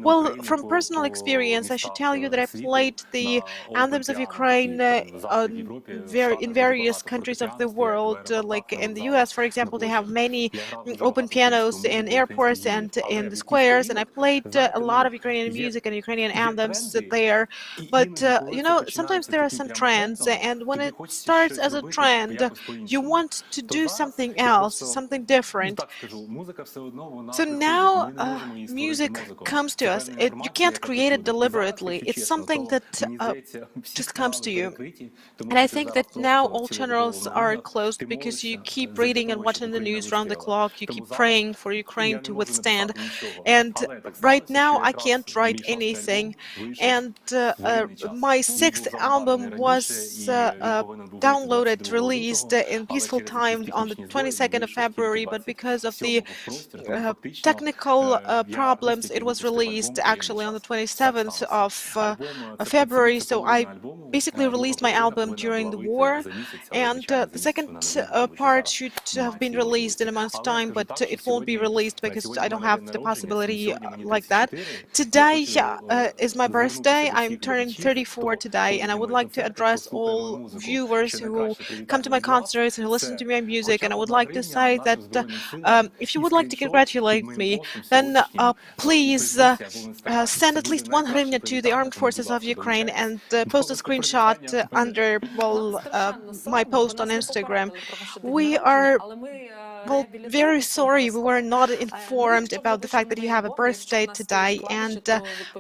S9: Well, from personal experience, I should tell you that I played the anthems of Ukraine in various countries of the world. Like in the US, for example, they have many open pianos in airports and in the squares, and I played a lot of Ukrainian music and Ukrainian anthems there. But you know, sometimes there are some trends, and when it starts as a trend, you want to do something else, something different. So now music comes to us. You can't create it deliberately. It's something that just comes to you. And I think that now all channels are closed because you keep reading and watching the news round the clock. You keep praying for Ukraine to withstand. And right now I can't write anything. And my sixth album was downloaded, released in peaceful time on the 22nd of February, but because of the technical problems, it was released actually on the 27th of February, so I basically released my album during the war, and the second part should have been released in a month's time, but it won't be released because I don't have the possibility like that. Today is my birthday. I'm turning 34 today, and I would like to address all viewers who come to my concerts and who listen to my music, and I would like to say that if you would like to congratulate me, then please send at least 1 hryvnia to the Armed Forces of Ukraine and post a screenshot under my post on Instagram. We are very sorry we were not informed about the fact that you have a birthday today, and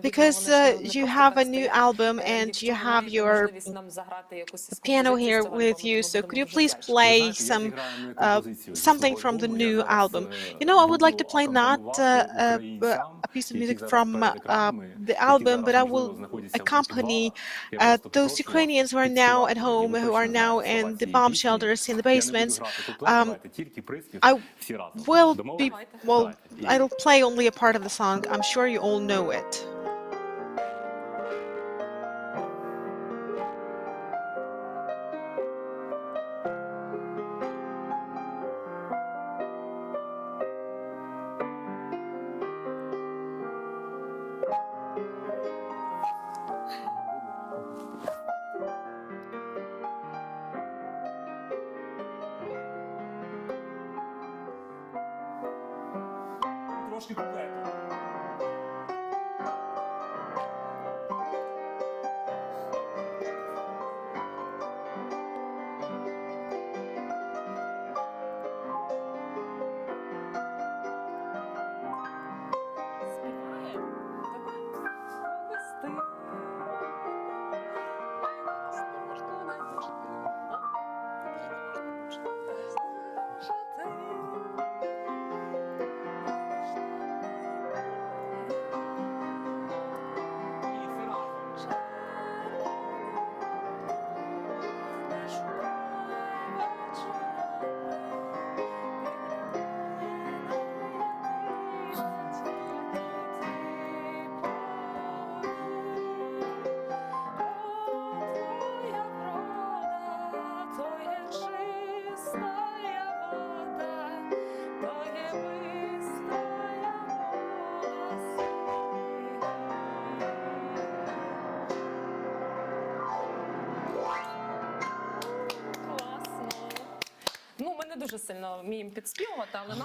S9: because you have a new album and you have your piano here with you, so could you please play something from the new album? You know, I would like to play not a piece of music from the album, but I will accompany those Ukrainians who are now at home, who are now in the bomb shelters in the basements. I'll play only a part of the song. I'm sure you all know it.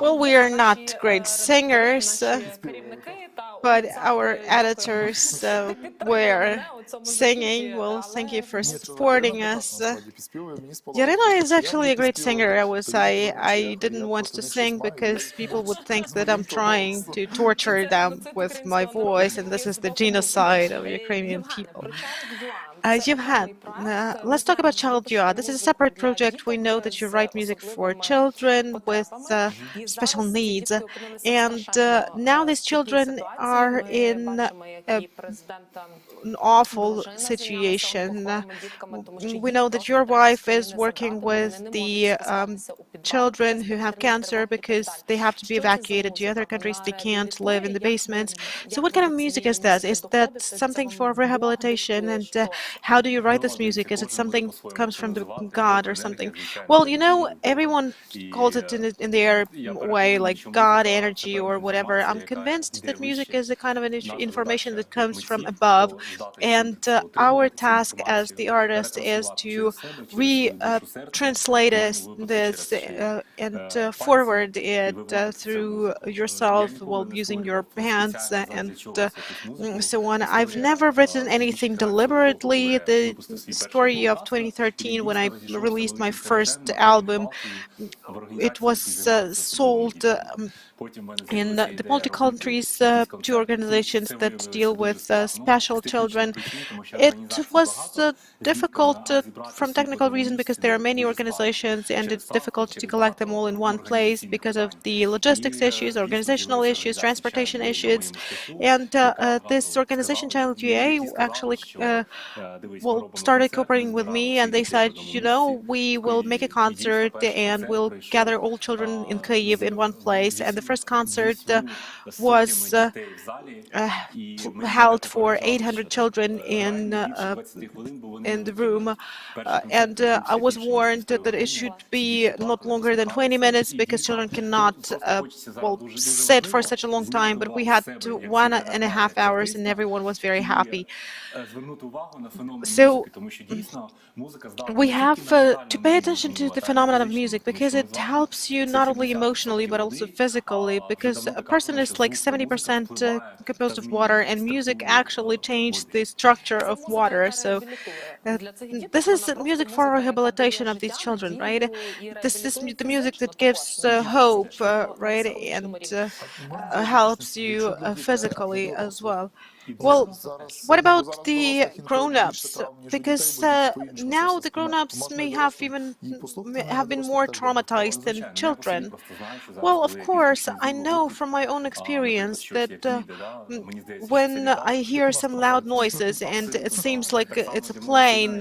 S9: Well, we are not great singers, but our editors were singing. Well, thank you for supporting us. Yarina is actually a great singer, I would say. I didn't want to sing because people would think that I'm trying to torture them with my voice, and this is the genocide of Ukrainian people. Let's talk about Child You Are. This is a separate project. We know that you write music for children with special needs, and now these children are in an awful situation. We know that your wife is working with the children who have cancer because they have to be evacuated to other countries. They can't live in the basements. So what kind of music is that? Is that something for rehabilitation? And how do you write this music? Is it something that comes from the God or something? Well, you know, everyone calls it in their way, like God, energy, or whatever. I'm convinced that music is a kind of an information that comes from above, and our task as the artist is to translate this and forward it through yourself while using your hands and so on. I've never written anything deliberately. The story of 2013, when I released my first album, it was sold in the Baltic countries to organizations that deal with special children. It was difficult from technical reasons because there are many organizations and it's difficult to collect them all in one place because of the logistics issues, organizational issues, transportation issues. And this organization, Child UA, actually started cooperating with me, and they said, you know, we will make a concert and we'll gather all children in Kyiv in one place. And the first concert was held for 800 children in the room, and I was warned that it should be not longer than 20 minutes because children cannot sit for such a long time, but we had 1.5 hours and everyone was very happy. So we have to pay attention to the phenomenon of music because it helps you not only emotionally but also physically, because a person is like 70% composed of water, and music actually changed the structure of water. So this is music for rehabilitation of these children, right? This is the music that gives hope, right, and helps you physically as well. Well, what about the grown-ups? Because now the grown-ups may have been more traumatized than children. Well, of course, I know from my own experience that when I hear some loud noises and it seems like it's a plane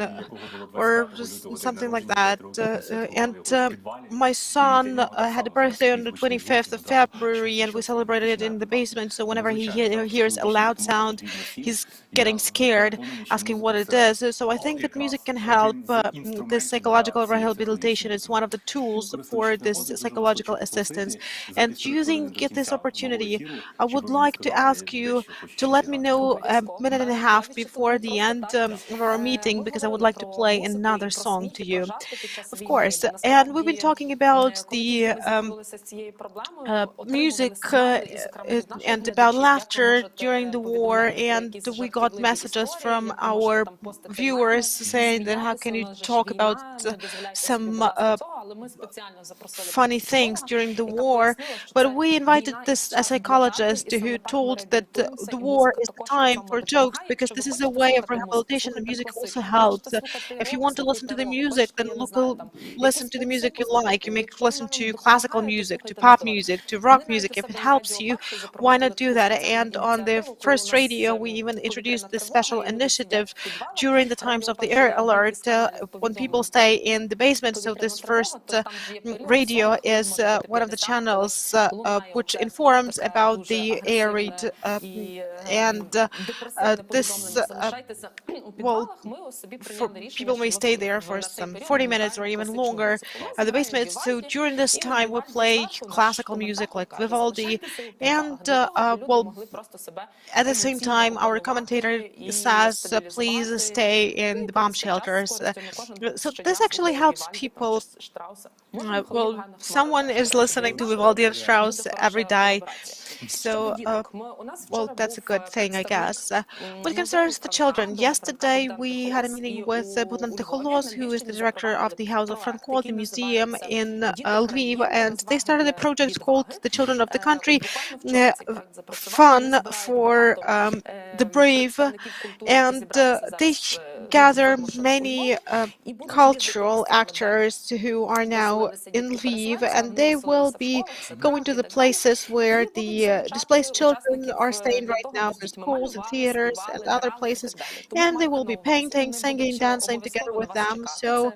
S9: or something like that, and my son had a birthday on the 25th of February and we celebrated it in the basement, so whenever he hears a loud sound, he's getting scared, asking what it is. So I think that music can help this psychological rehabilitation. It's one of the tools for this psychological assistance. And using this opportunity, I would like to ask you to let me know a minute and a half before the end of our meeting, because I would like to play another song to you. Of course, and we've been talking about the music and about laughter during the war, and we got messages from our viewers saying that how can you talk about some funny things during the war, but we invited a psychologist who told that the war is the time for jokes, because this is a way of rehabilitation and music also helps. If you want to listen to the music, then listen to the music you like. You may listen to classical music, to pop music, to rock music. If it helps you, why not do that? And on the first radio, we even introduced this special initiative during the times of the air alert when people stay in the basement. So this first radio is one of the channels which informs about the air raid, and this well, people may stay there for some 40 minutes or even longer at the basement. So during this time we play classical music like Vivaldi, and well, at the same time our commentator says please stay in the bomb shelters. So this actually helps people. Well, someone is listening to Vivaldi and Strauss every day, so well, that's a good thing, I guess. What concerns the children, yesterday we had a meeting with Bogdan Tikholos, who is the director of the House of Franco, the museum in Lviv, and they started a project called The Children of the Country, Fun for the Brave, and they gather many cultural actors who are now in Lviv, and they will be going to the places where the displaced children are staying right now, in schools and theaters and other places, and they will be painting, singing, dancing together with them. So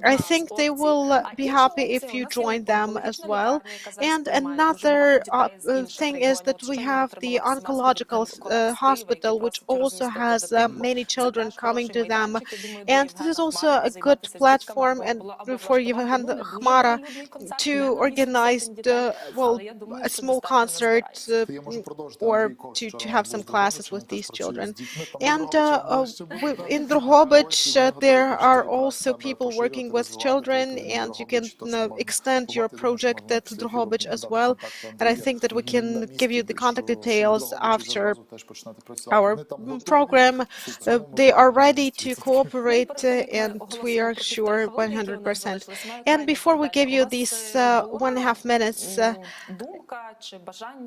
S9: I think they will be happy if you join them as well. And another thing is that we have the oncological hospital, which also has many children coming to them, and this is also a good platform and for Yevan Khmara to organize well, a small concert or to have some classes with these children. And in Drohobych there are also people working with children, and you can extend your project to Drohobych as well, and I think that we can give you the contact details after our program. They are ready to cooperate, and we are sure 100%. And before we give you these 1.5 minutes,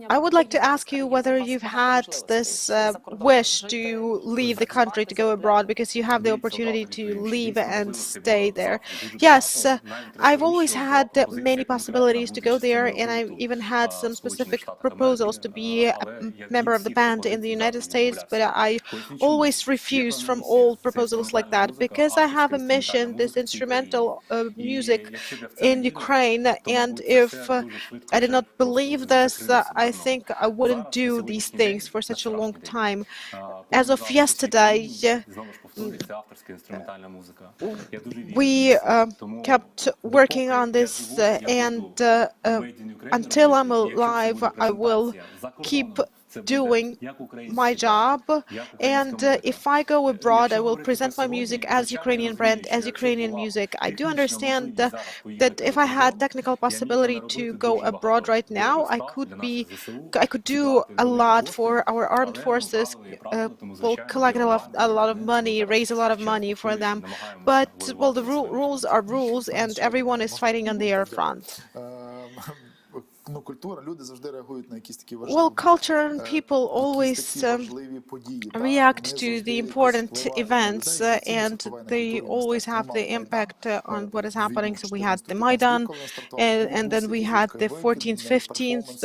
S9: I would like to ask you whether you've had this wish to leave the country, to go abroad, because you have the opportunity to leave and stay there. Yes, I've always had many possibilities to go there, and I've even had some specific proposals to be a member of the band in the United States, but I always refused from all proposals like that, because I have a mission. This instrumental music music in Ukraine. And if I did not believe this, I think I wouldn't do these things for such a long time. As of yesterday, we kept working on this, and until I'm alive, I will keep doing my job. And if I go abroad, I will present my music as Ukrainian brand, as Ukrainian music. I do understand that if I had technical possibility to go abroad right now, I could do a lot for our armed forces, will collect a lot of money, raise a lot of money for them. But, well, the rules are rules, and everyone is fighting on their front. Well, culture and people always react to the important events, and they always have the impact on what is happening. So we had the Maidan, and then we had the 14th, 15th,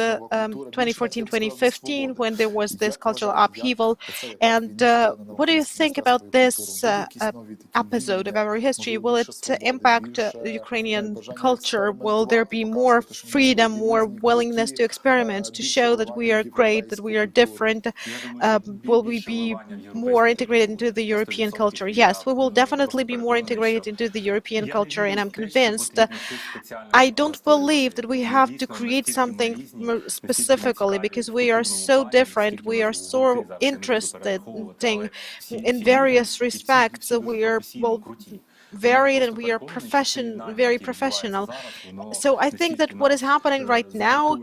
S9: 2014-2015, when there was this cultural upheaval. And what do you think about this episode of our history? Will it impact the Ukrainian culture? Will there be more freedom, more willingness to experiment, to show that we are great, that we are different? Will we be more integrated into the European culture? Yes, we will definitely be more integrated into the European culture, and I'm convinced. I don't believe that we have to create something specifically, because we are so different, we are so interested in various respects. We are, well, varied, and we are very professional. So I think that what is happening right now,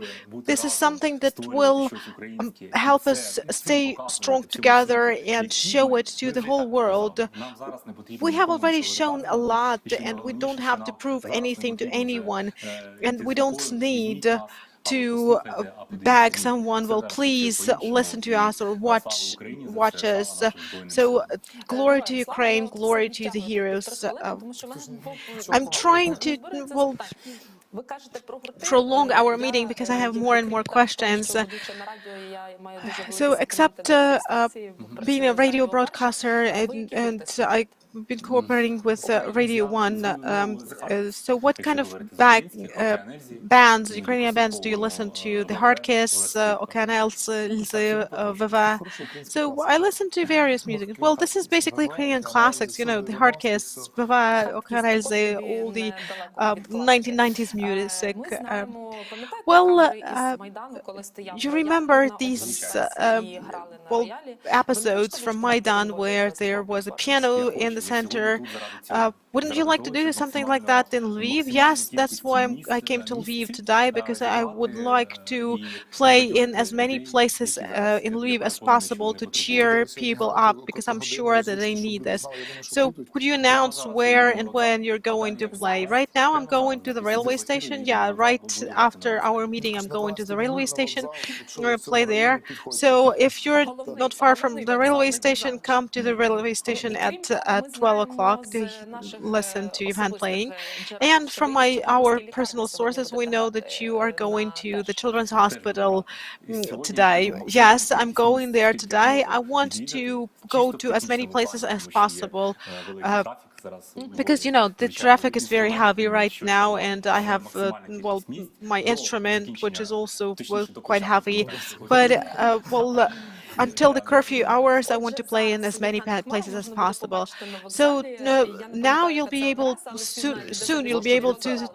S9: this is something that will help us stay strong together and show it to the whole world. We have already shown a lot, and we don't have to prove anything to anyone, and we don't need to beg someone, well, please listen to us or watch us. So glory to Ukraine, glory to the heroes. I'm trying to, well, prolong our meeting because I have more and more questions. So except being a radio broadcaster, and I've been cooperating with Radio 1, so what kind of bands, Ukrainian bands, do you listen to? The Hardkiss, Okeanels, Viva. So I listen to various music. Well, this is basically Ukrainian classics, you know, the Hardkiss, Viva, Okeanels, all the 1990s music. Well, you remember these well, episodes from Maidan where there was a piano in the center. Wouldn't you like to do something like that in Lviv? Yes, that's why I came to Lviv today, because I would like to play in as many places in Lviv as possible to cheer people up, because I'm sure that they need this. So could you announce where and when you're going to play? Right now I'm going to the railway station. Yeah, right after our meeting I'm going to the railway station. I'm going to play there. So if you're not far from the railway station, come to the railway station at 12 o'clock to listen to Ivan playing. And from our personal sources, we know that you are going to the Children's Hospital today. Yes, I'm going there today. I want to go to as many places as possible. Because, you know, the traffic is very heavy right now, and I have, well, my instrument, which is also quite heavy. But, well, until the curfew hours, I want to play in as many places as possible. So now you'll be able, soon you'll be able to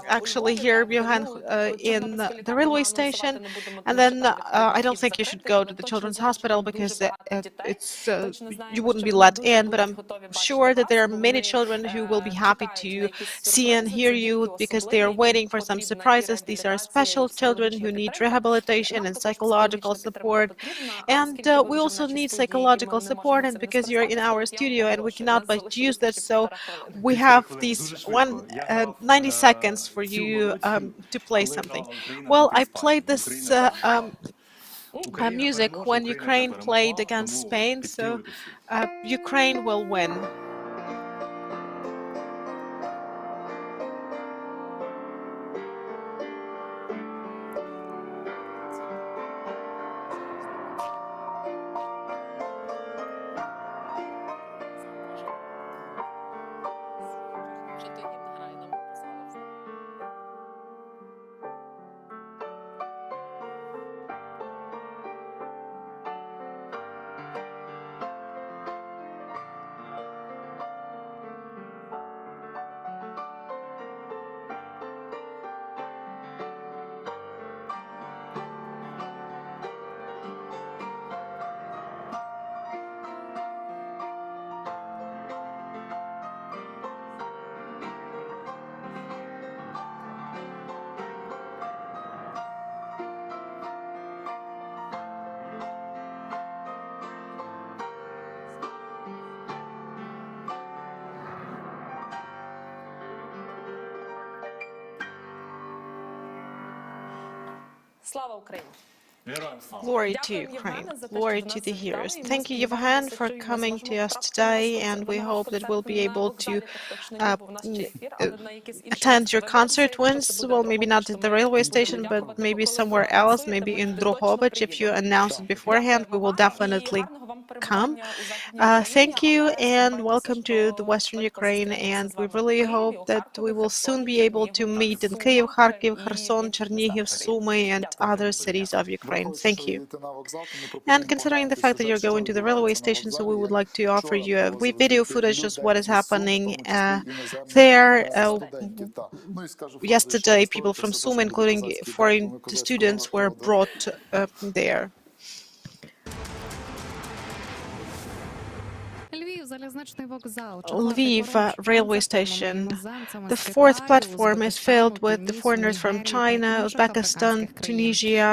S9: actually hear Johan in the railway station. And then I don't think you should go to the Children's Hospital, because it's you wouldn't be let in. But I'm sure that there are many children who will be happy to see and hear you, because they are waiting for some surprises. These are special children who need rehabilitation and psychological support. And we also need psychological support, and because you're in our studio and we cannot but use that, so we have these 90 seconds for you to play something. Well, I played this music when Ukraine played against Spain, so Ukraine will win.
S5: Слава Україні!
S9: Glory to Ukraine, glory to the heroes. Thank you, Yevhen, for coming to us today, and we hope that we'll be able to attend your concert once. Well, maybe not at the railway station, but maybe somewhere else, maybe in Drohobych. If you announce it beforehand, we will definitely come. Thank you, and welcome to the Western Ukraine, and we really hope that we will soon be able to meet in Kyiv, Kharkiv, Kherson, Chernihiv, Sumy, and other cities of Ukraine. Thank you. And considering the fact that you're going to the railway station, so we would like to offer you a video footage of what is happening there. Yesterday, people from Sumy, including foreign students, were brought there. Lviv railway station. The fourth platform is filled with the foreigners from China, Uzbekistan, Tunisia,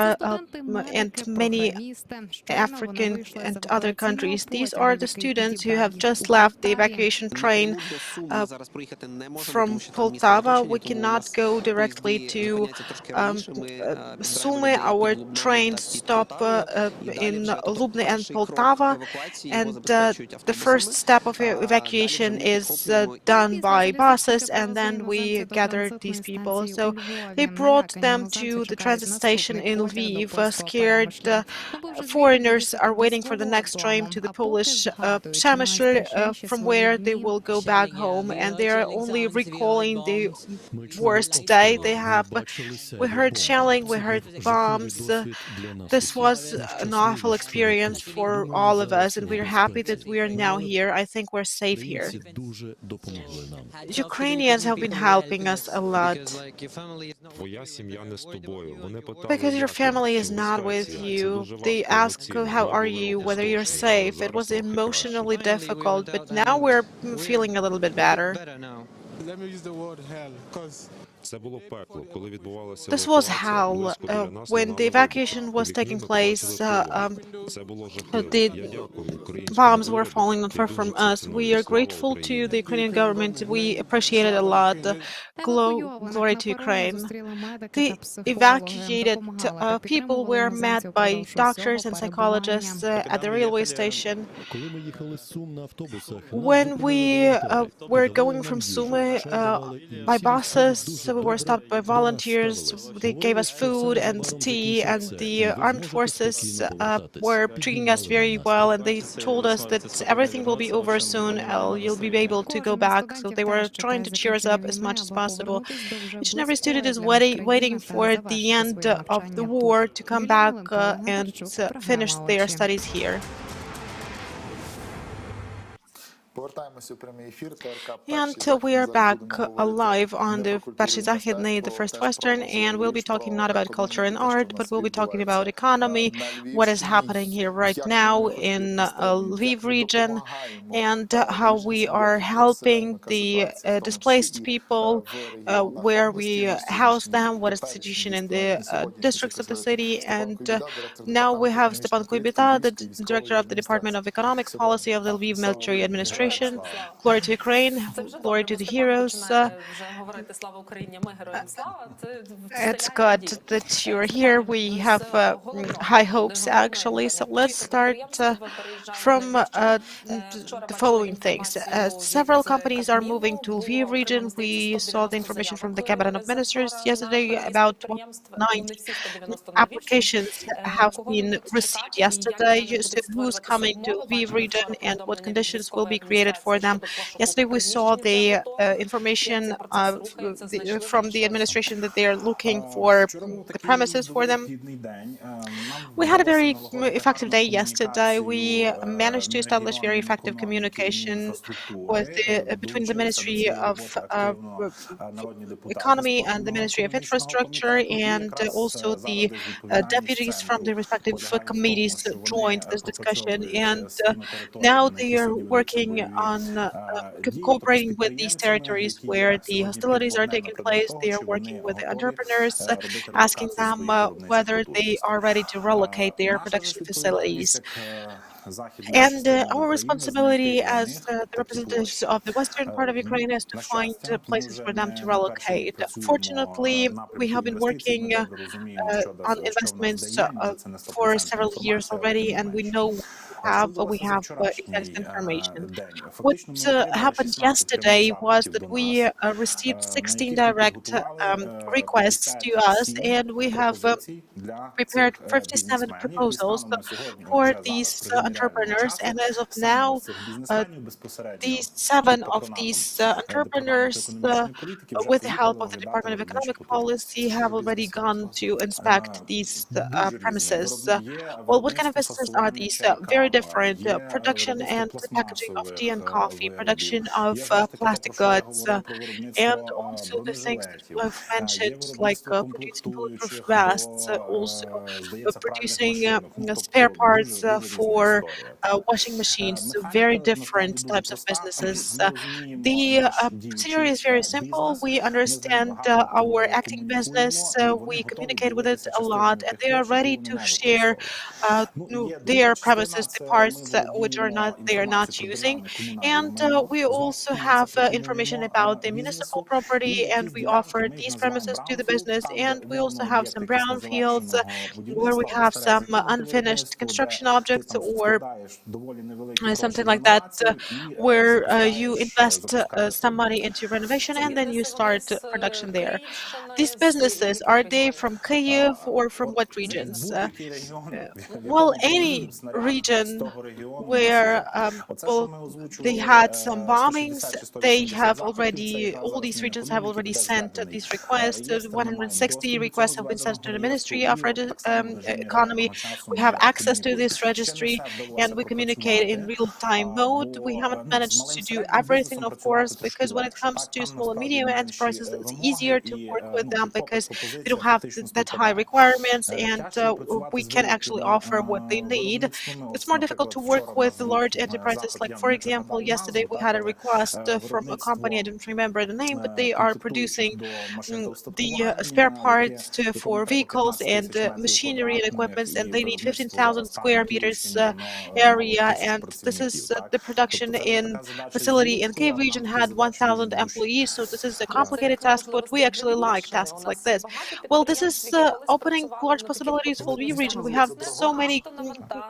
S9: and many African and other countries. These are the students who have just left the evacuation train from Poltava. We cannot go directly to Sumy. Our trains stop in Lubny and Poltava, and the first step of evacuation is done by buses, and then we gather these people. So they brought them to the transit station in Lviv. Scared foreigners are waiting for the next train to the Polish Przemysl, from where they will go back home, and they are only recalling the worst day they have. We heard shelling, we heard bombs. This was an awful experience for all of us, and we're happy that we are now here. I think we're safe here. Ukrainians have been helping us a lot. Because your family is not with you. They ask, how are you, whether you're safe. It was emotionally difficult, but now we're feeling a little bit better.
S10: Let me use the word hell, because
S9: this was hell. When the evacuation was taking place, the bombs were falling not far from us. We are grateful to the Ukrainian government. We appreciate it a lot. Glory to Ukraine. The evacuated people were met by doctors and psychologists at the railway station. When we were going from Sumy by buses, we were stopped by volunteers. They gave us food and tea, and the armed forces were treating us very well, and they told us that everything will be over soon. You'll be able to go back. So they were trying to cheer us up as much as possible. Each and every student is waiting for the end of the war to come back and finish their studies here. And we are back live on the PERШИЙ ЗАХІДНИЙ, the First Western, and we'll be talking not about culture and art, but we'll be talking about economy, what is happening here right now in Lviv region, and how we are helping the displaced people, where we house them, what is the situation in the districts of the city. And now we have Stepan Kuybita, the director of the Department of Economics Policy of the Lviv Military Administration. Glory to Ukraine, glory to the heroes. It's good that you're here. We have high hopes, actually. So let's start from the following things. Several companies are moving to Lviv region. We saw the information from the Cabinet of Ministers yesterday. About 90 applications have been received yesterday. So who's coming to Lviv region and what conditions will be created for them. Yesterday we saw the information from the administration that they are looking for the premises for them. We had a very effective day yesterday. We managed to establish very effective communication with between the Ministry of Economy and the Ministry of Infrastructure, and also the deputies from the respective committees joined this discussion. And now they are working on cooperating with these territories where the hostilities are taking place. They are working with the entrepreneurs, asking them whether they are ready to relocate their production facilities. And our responsibility as the representatives of the western part of Ukraine is to find places for them to relocate. Fortunately, we have been working on investments for several years already, and we know we have exact information. What happened yesterday was that we received 16 direct requests to us, and we have prepared 57 proposals for these entrepreneurs. And as of now, these 7 of these entrepreneurs, with the help of the Department of Economic Policy, have already gone to inspect these premises. Well, what kind of businesses are these? Very different. Production and packaging of tea and coffee, production of plastic goods, and also the things that you have mentioned, like producing bulletproof vests, also producing spare parts for washing machines. So very different types of businesses. The procedure is very simple. We understand our acting business. We communicate with it a lot, and they are ready to share their premises, the parts which they are not using. And we also have information about the municipal property, and we offer these premises to the business. And we also have some brown fields where we have some unfinished construction objects or something like that, where you invest some money into renovation and then you start production there. These businesses, are they from Kyiv or from what regions? Well, any region where they had some bombings, all these regions have already sent these requests. 160 requests have been sent to the Ministry of Economy. We have access to this registry, and we communicate in real-time mode. We haven't managed to do everything, of course, because when it comes to small and medium enterprises, it's easier to work with them because they don't have that high requirements, and we can actually offer what they need. It's more difficult to work with large enterprises. Like, for example, yesterday we had a request from a company, I don't remember the name, but they are producing the spare parts for vehicles and machinery and equipment, and they need 15,000 square meters area, and this is the production in facility in Kyiv region had 1,000 employees, so this is a complicated task, but we actually like tasks like this. Well, this is opening large possibilities for the region. We have so many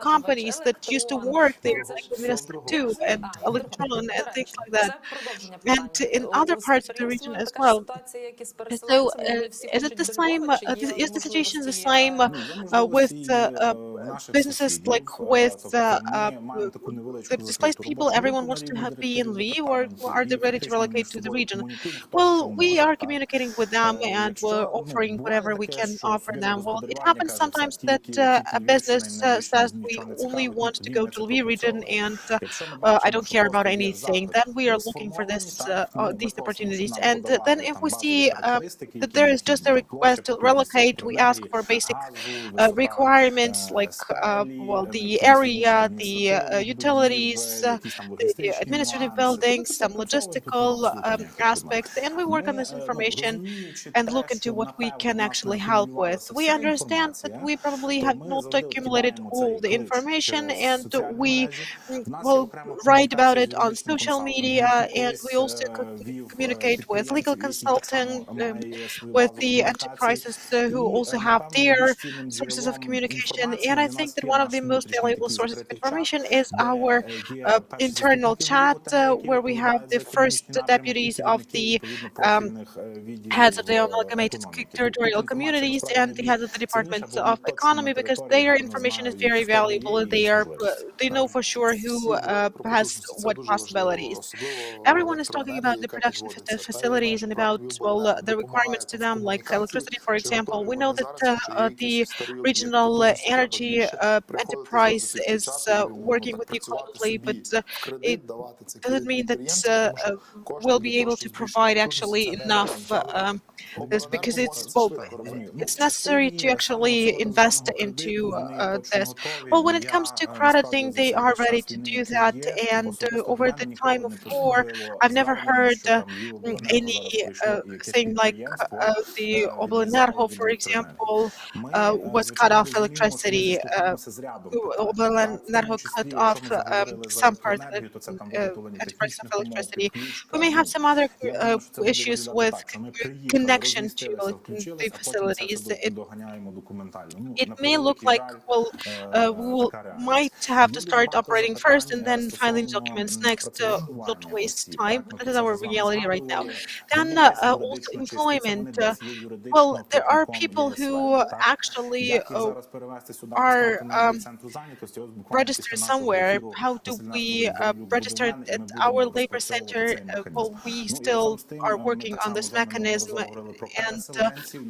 S9: companies that used to work there, like the Minister 2 and Electron and things like that, and in other parts of the region as well. So is it the same? Is the situation the same with businesses like with the displaced people? Everyone wants to be in Lviv, or are they ready to relocate to the region? Well, we are communicating with them and we're offering whatever we can offer them. Well, it happens sometimes that a business says we only want to go to Lviv region and I don't care about anything. Then we are looking for these opportunities. And then if we see that there is just a request to relocate, we ask for basic requirements like the area, the utilities, the administrative buildings, some logistical aspects, and we work on this information and look into what we can actually help with. We understand that we probably have not accumulated all the information, and we will write about it on social media, and we also communicate with legal consulting, with the enterprises who also have their sources of communication. And I think that one of the most valuable sources of information is our internal chat, where we have the first deputies of the heads of the amalgamated territorial communities and the heads of the departments of economy, because their information is very valuable. They know for sure who has what possibilities. Everyone is talking about the production facilities and about the requirements to them, like electricity, for example. We know that the regional energy enterprise is working with you closely, but it doesn't mean that we'll be able to provide actually enough this because it's necessary to actually invest into this. Well, when it comes to crediting, they are ready to do that, and over the time of war, I've never heard anything like the Oblenergo, for example, was cut off electricity. Oblenergo cut off some parts of electricity. We may have some other issues with connection to the facilities. It may look like, well, we might have to start operating first and then filing documents next, not to waste time, but that is our reality right now. Then also employment. Well, there are people who actually are registered somewhere. How do we register at our labor center? Well, we still are working on this mechanism, and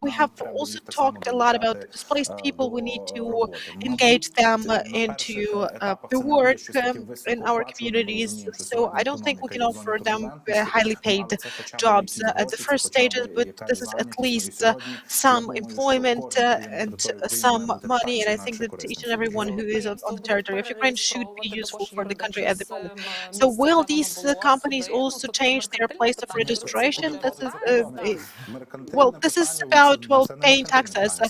S9: we have also talked a lot about displaced people. We need to engage them into the work in our communities. So I don't think we can offer them highly paid jobs at the first stages, but this is at least some employment and some money, and I think that each and everyone who is on the territory of Ukraine should be useful for the country at the moment. So will these companies also change their place of registration? This is well, this is about, well, paying taxes.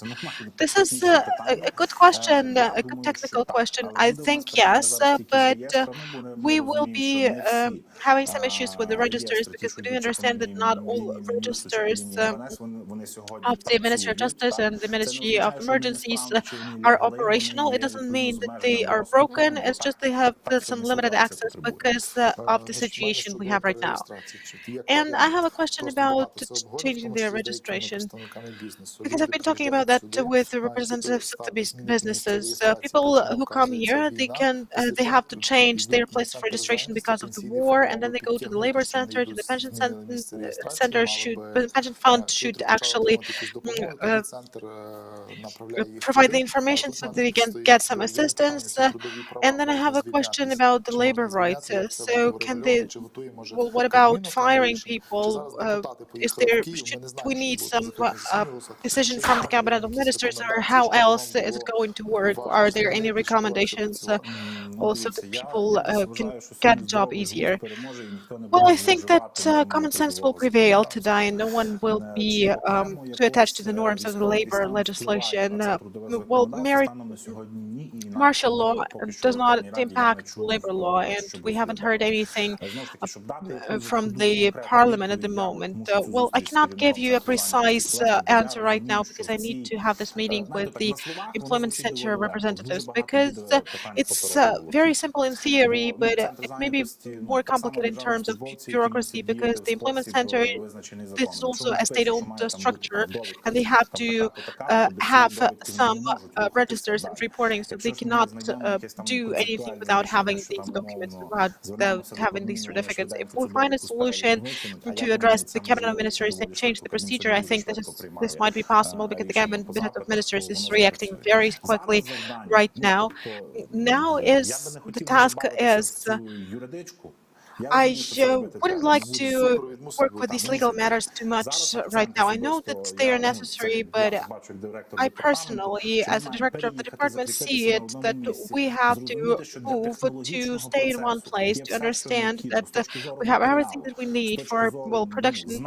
S9: This is a good question, a good technical question. I think yes, but we will be having some issues with the registers, because we do understand that not all registers of the Ministry of Justice and the Ministry of Emergencies are operational. It doesn't mean that they are broken, it's just they have some limited access because of the situation we have right now. And I have a question about changing their registration, because I've been talking about that with the representatives of the businesses. People who come here, they have to change their place of registration because of the war, and then they go to the labor center, to the pension center. The pension fund should actually provide the information so they can get some assistance. And then I have a question about the labor rights. So can they? Well, what about firing people? Should we need some decision from the cabinet of ministers, or how else is it going to work? Are there any recommendations also that people can get a job easier? Well, I think that common sense will prevail today, and no one will be too attached to the norms of the labor legislation. Well, martial law does not impact labor law, and we haven't heard anything from the parliament at the moment. Well, I cannot give you a precise answer right now, because I need to have this meeting with the employment center representatives, because it's very simple in theory, but it may be more complicated in terms of bureaucracy, because the employment center, this is also a state-owned structure, and they have to have some registers and reporting, so they cannot do anything without having these documents, without having these certificates. If we find a solution to address the cabinet of ministers and change the procedure, I think this might be possible, because the cabinet of ministers is reacting very quickly right now. Now is the task is I wouldn't like to work with these legal matters too much right now. I know that they are necessary, but I personally, as a director of the department, see it that we have to move to stay in one place, to understand that we have everything that we need for, well, production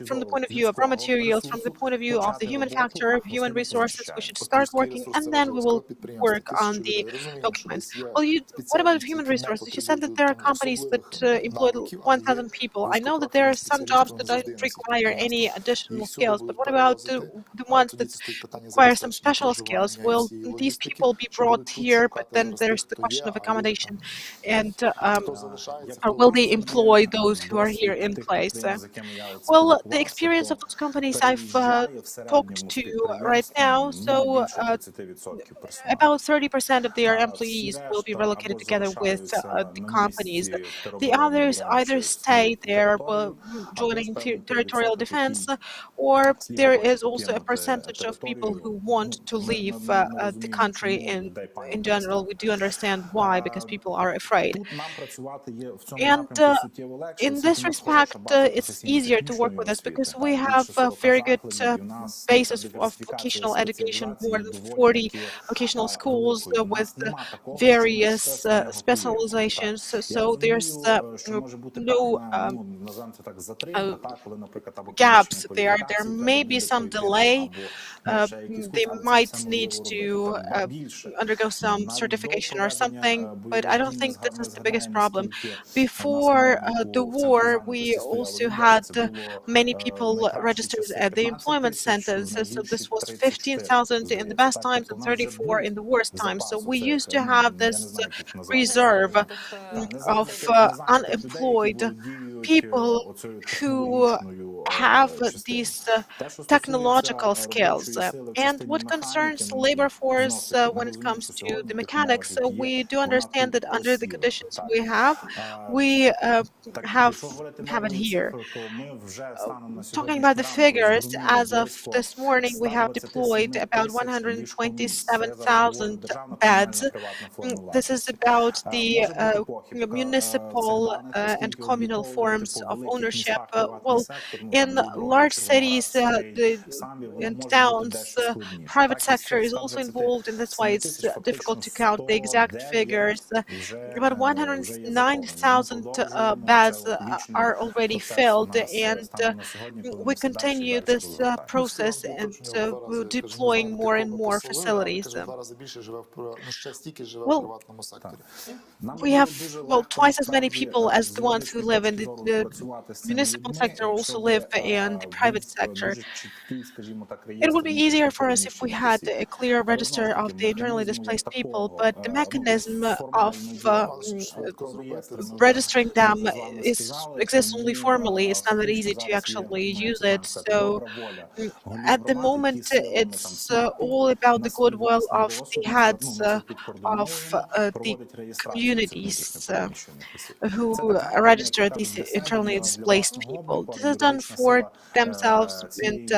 S9: from the point of view of raw materials, from the point of view of the human factor, human resources. We should start working, and then we will work on the documents. Well, what about human resources? You said that there are companies that employed 1,000 people. I know that there are some jobs that don't require any additional skills, but what about the ones that require some special skills? Will these people be brought here, but then there's the question of accommodation, and or will they employ those who are here in place? Well, the experience of those companies I've talked to right now, so about 30% of their employees will be relocated together with the companies. the others either stay there, joining territorial defense, or there is also a percentage of people who want to leave the country in general. We do understand why, because people are afraid. And in this respect, it's easier to work with us because we have a very good basis of vocational education, more than 40 vocational schools with various specializations. So there's no gaps there. There may be some delay. They might need to undergo some certification or something, but I don't think this is the biggest problem. Before the war, we also had many people registered at the employment centers. So this was 15,000 in the best times and 34 in the worst times. So we used to have this reserve of unemployed people who have these technological skills. And what concerns labor force when it comes to the mechanics, we do understand that under the conditions we have it here. Talking about the figures, as of this morning, we have deployed about 127,000 beds. This is about the municipal and communal forms of ownership. Well, in large cities and towns, private sector is also involved, and that's why it's difficult to count the exact figures. About 109,000 beds are already filled, and we continue this process and deploying more and more facilities. Well, we have twice as many people as the ones who live in the municipal sector also live in the private sector. It would be easier for us if we had a clear register of the internally displaced people, but the mechanism of registering them exists only formally. It's not that easy to actually use it. So at the moment, it's all about the goodwill of the heads of the communities who register these internally displaced people. This is done for themselves, and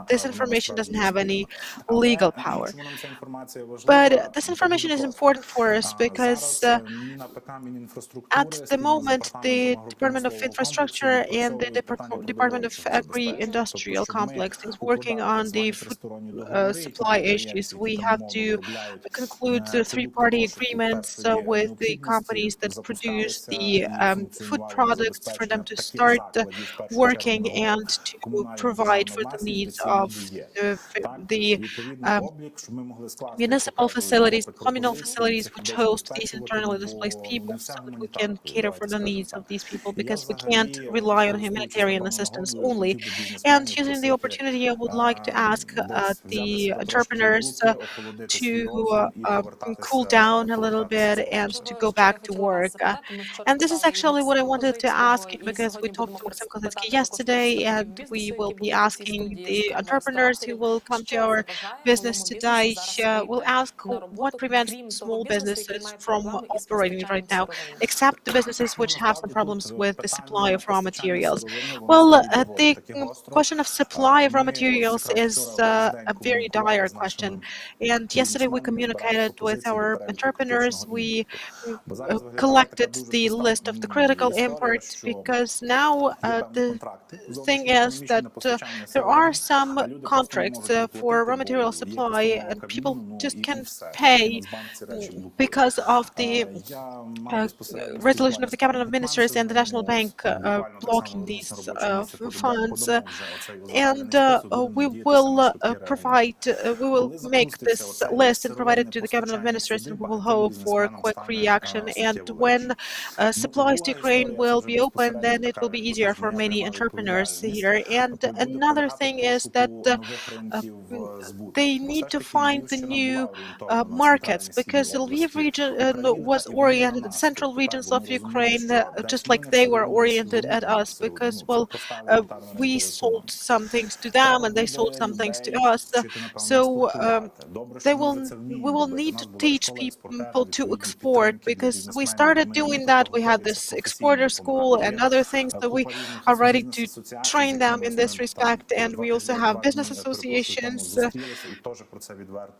S9: this information doesn't have any legal power. But this information is important for us because at the moment, the Department of Infrastructure and the Department of Agri-Industrial Complex is working on the food supply issues. We have to conclude the three-party agreements with the companies that produce the food products for them to start working and to provide for the needs of the municipal facilities, communal facilities which host these internally displaced people, so that we can cater for the needs of these people, because we can't rely on humanitarian assistance only. And using the opportunity, I would like to ask the entrepreneurs to cool down a little bit and to go back to work. And this is actually what I wanted to ask you, because we talked to Maxim Kozlitsky yesterday, and we will be asking the entrepreneurs who will come to our business today. We'll ask what prevents small businesses from operating right now, except the businesses which have some problems with the supply of raw materials. Well, the question of supply of raw materials is a very dire question. And yesterday we communicated with our entrepreneurs. We collected the list of the critical imports, because now the thing is that there are some contracts for raw material supply, and people just can't pay because of the resolution of the Cabinet of Ministers and the National Bank blocking these funds. And we will we will make this list and provide it to the Cabinet of Ministers, and we will hope for quick reaction. And when supplies to Ukraine will be open, then it will be easier for many entrepreneurs here. And another thing is that they need to find the new markets, because the Lviv region was oriented at the central regions of Ukraine, just like they were oriented at us, because, well, we sold some things to them and they sold some things to us. So we will need to teach people to export, because we started doing that. We had this exporter school and other things, that we are ready to train them in this respect. And we also have business associations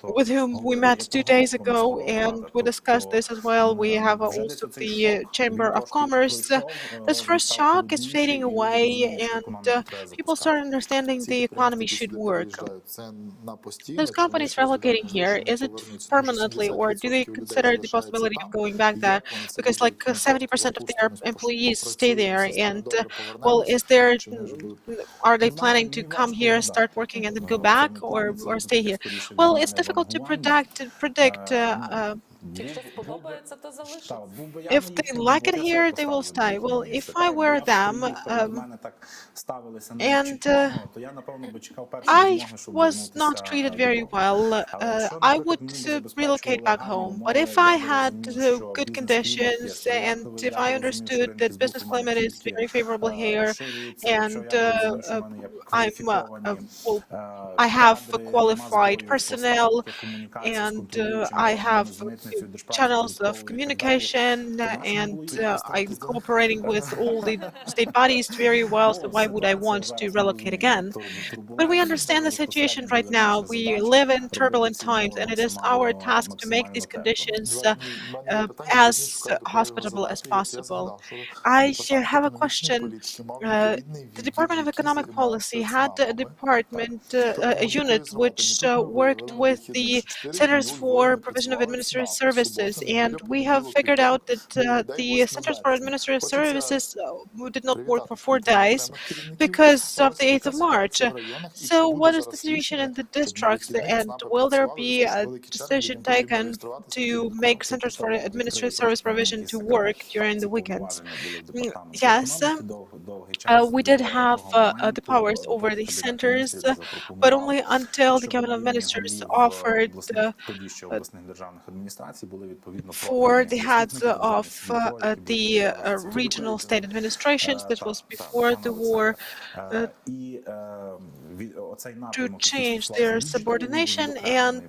S9: with whom we met 2 days ago, and we discussed this as well. We have also the Chamber of Commerce. This first shock is fading away, and people start understanding the economy should work. Those companies relocating here, is it permanently, or do they consider the possibility of going back there? Because like 70% of their employees stay there, and well, are they planning to come here, start working, and then go back, or stay here? Well, it's difficult to predict. If they like it here, they will stay. Well, if I were them, and I was not treated very well, I would relocate back home. But if I had good conditions, and if I understood that business climate is very favorable here, and I have qualified personnel, and I have channels of communication, and I'm cooperating with all the state bodies very well, so why would I want to relocate again? But we understand the situation right now. We live in turbulent times, and it is our task to make these conditions as hospitable as possible. I have a question. The Department of Economic Policy had a unit which worked with the Centers for Provision of Administrative Services, and we have figured out that the Centers for Administrative Services did not work for 4 days because of the 8th of March. So what is the situation in the districts, and will there be a decision taken to make Centers for Administrative Service Provision to work during the weekends? Yes, we did have the powers over these centers, but only until the Cabinet of Ministers offered for the heads of the regional state administrations. This was before the war, to change their subordination, and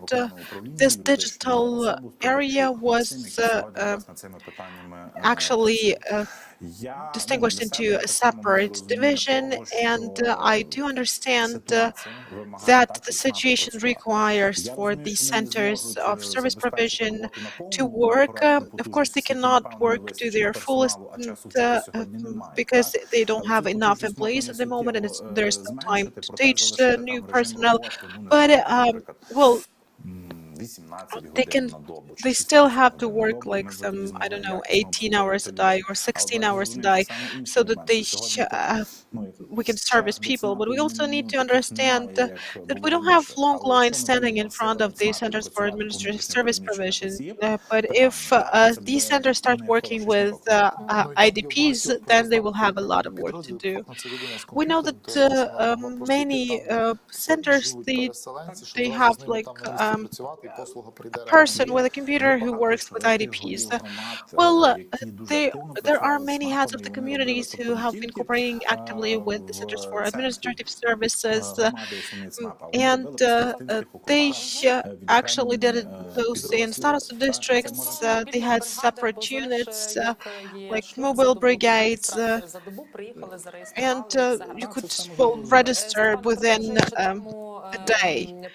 S9: this digital area was actually distinguished into a separate division, and I do understand that the situation requires for the centers of service provision to work. Of course, they cannot work to their fullest because they don't have enough employees at the moment, and there's no time to teach the new personnel. But well, they still have to work like some, I don't know, 18 hours a day or 16 hours a day, so that we can service people. But we also need to understand that we don't have long lines standing in front of the Centers for Administrative Service Provision. But if these centers start working with IDPs, then they will have a lot of work to do. We know that many centers, they have like a person with a computer who works with IDPs. Well, there are many heads of the communities who have been cooperating actively with the Centers for Administrative Services, and they actually did those in status districts. They had separate units, like mobile brigades, and you could register within a day.